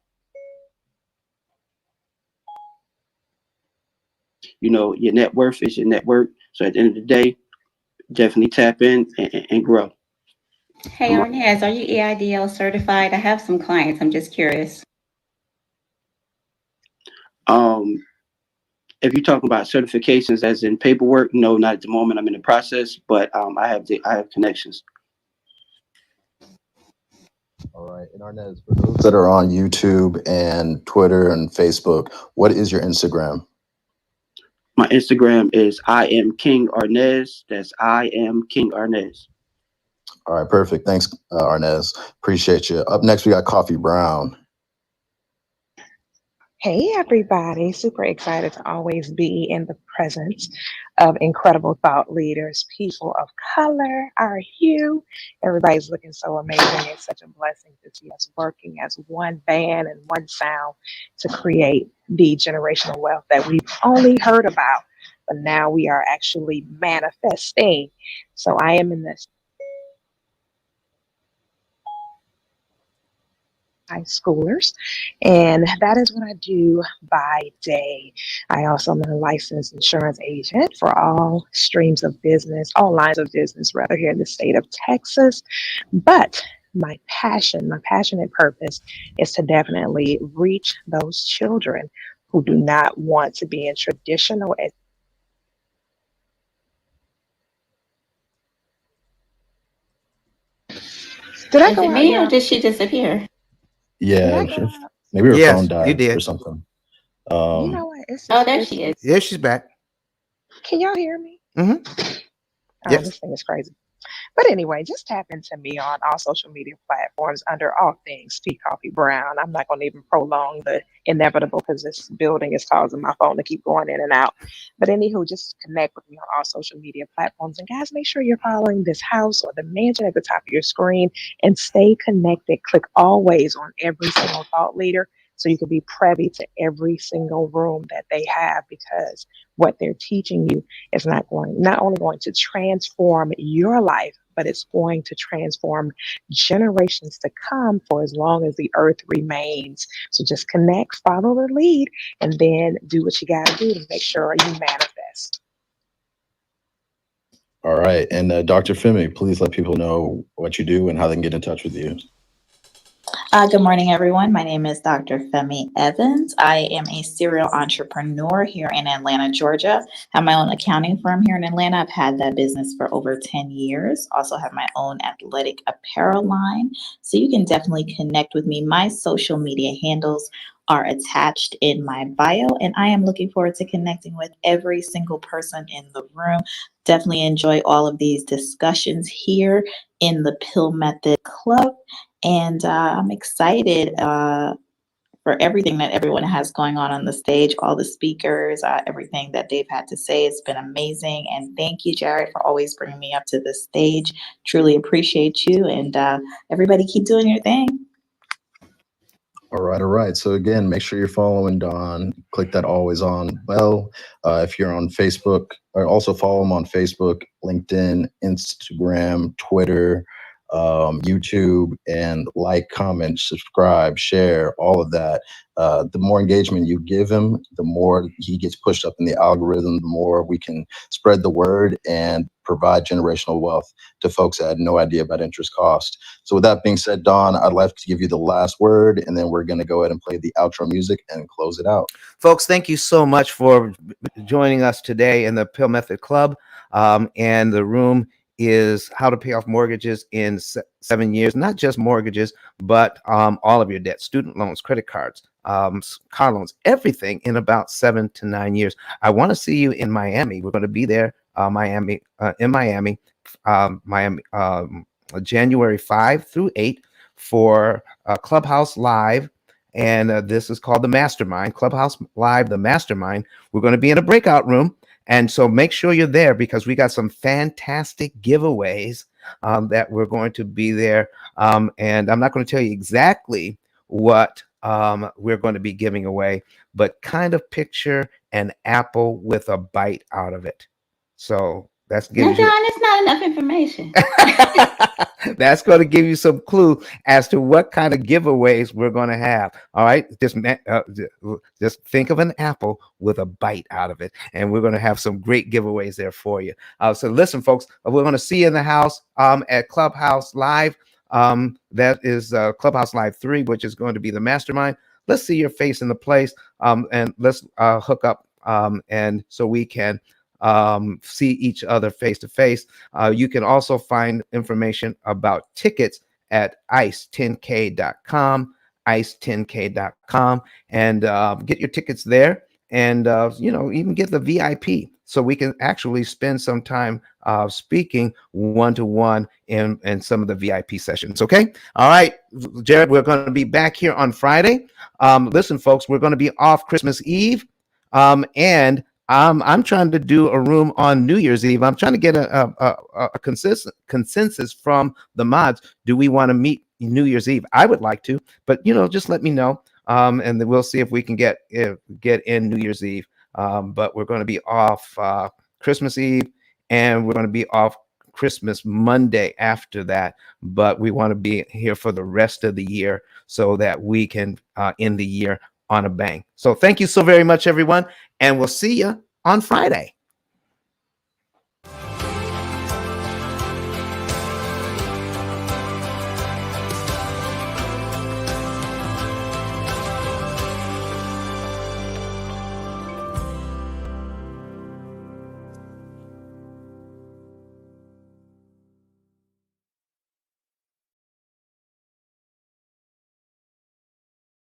You know, your net worth is your net worth. So at the end of the day, definitely tap in and grow. Hey, Arnaz, are you EIDL certified? I have some clients. I'm just curious. If you're talking about certifications as in paperwork, no, not at the moment. I'm in the process, but I have connections. All right, and Arnez, for those that are on YouTube and Twitter and Facebook, what is your Instagram? My Instagram is I am King Arnez. That's I am King Arnez. All right, perfect. Thanks, Arnez. Appreciate you. Up next, we got Coffee Brown. Hey, everybody. Super excited to always be in the presence of incredible thought leaders, people of color, our hue. Everybody's looking so amazing. It's such a blessing to see us working as one band and one sound to create the generational wealth that we've only heard about, but now we are actually manifesting. So I am in this high schoolers, and that is what I do by day. I also am a licensed insurance agent for all streams of business, all lines of business, rather, here in the state of Texas. But my passionate purpose is to definitely reach those children who do not want to be in traditional Did I Is go it out, me or y'all? did she disappear? Yeah, Did I go out? maybe her Yes, phone you died did. or something. You know what? It's Oh, just, there it's, she is. Yeah, she's back. can y'all hear me? Mm-hmm. Oh, Yes. this thing is crazy. But anyway, just tap into me on all social media platforms under all things P Coffee Brown. I'm not going to even prolong the inevitable because this building is causing my phone to keep going in and out. But anywho, just connect with me on all social media platforms. And guys, make sure you're following this house or the mansion at the top of your screen and stay connected. Click always on every single thought leader so you can be privy to every single room that they have, because what they're teaching you is not only going to transform your life, but it's going to transform generations to come for as long as the earth remains. So just connect, follow the lead, and then do what you got to do to make sure you manifest. All right. And Dr. Femi, please let people know what you do and how they can get in touch with you. Good morning, everyone. My name is Dr. Femi Evans. I am a serial entrepreneur here in Atlanta, Georgia. I have my own accounting firm here in Atlanta. I've had that business for over 10 years. Also have my own athletic apparel line. So you can definitely connect with me. My social media handles are attached in my bio, and I am looking forward to connecting with every single person in the room. Definitely enjoy all of these discussions here in the Pill Method Club. And I'm excited for everything that everyone has going on the stage, all the speakers, everything that they've had to say. It's been amazing. And thank you, Jared, for always bringing me up to the stage. Truly appreciate you. And everybody keep doing your thing. All right, all right. So again, make sure you're following Don. Click that always on bell. If you're on Facebook, or also follow him on Facebook, LinkedIn, Instagram, Twitter, YouTube, and like, comment, subscribe, share, all of that. The more engagement you give him, the more he gets pushed up in the algorithm, the more we can spread the word and provide generational wealth to folks that had no idea about interest cost. So with that being said, Don, I'd like to give you the last word, and then we're going to go ahead and play the outro music and close it out. Folks, thank you so much for joining us today in the Pill Method Club. And the room is how to pay off mortgages in 7 years, not just mortgages, but all of your debt, student loans, credit cards, car loans, everything in about 7 to 9 years. I want to see you in Miami. We're going to be there, in Miami, January 5 through 8 for Clubhouse Live. And this is called the Mastermind, Clubhouse Live, the Mastermind. We're going to be in a breakout room. And so make sure you're there because we got some fantastic giveaways that we're going to be there. And I'm not going to tell you exactly what we're going to be giving away, but kind of picture an apple with a bite out of it. So that's Now, gives you. John, it's not enough information. That's going to give you some clue as to what kind of giveaways we're going to have. All right, just think of an apple with a bite out of it, and we're going to have some great giveaways there for you. So listen, folks, we're going to see you in the house at Clubhouse Live. That is Clubhouse Live 3, which is going to be the mastermind. Let's see your face in the place, and let's hook up, and so we can see each other face to face. You can also find information about tickets at ice10k.com, ice10k.com, and get your tickets there. And even get the VIP, so we can actually spend some time speaking one-to-one in some of the VIP sessions. Okay, all right, Jared, we're going to be back here on Friday. Listen, folks, we're going to be off Christmas Eve, and I'm trying to do a room on New Year's Eve. I'm trying to get a consensus from the mods. Do we want to meet New Year's Eve? I would like to, but just let me know, and then we'll see if we can get in New Year's Eve. But we're going to be off Christmas Eve, and we're going to be off Christmas Monday after that. But we want to be here for the rest of the year so that we can end the year on a bang. So thank you so very much, everyone. And we'll see you on Friday.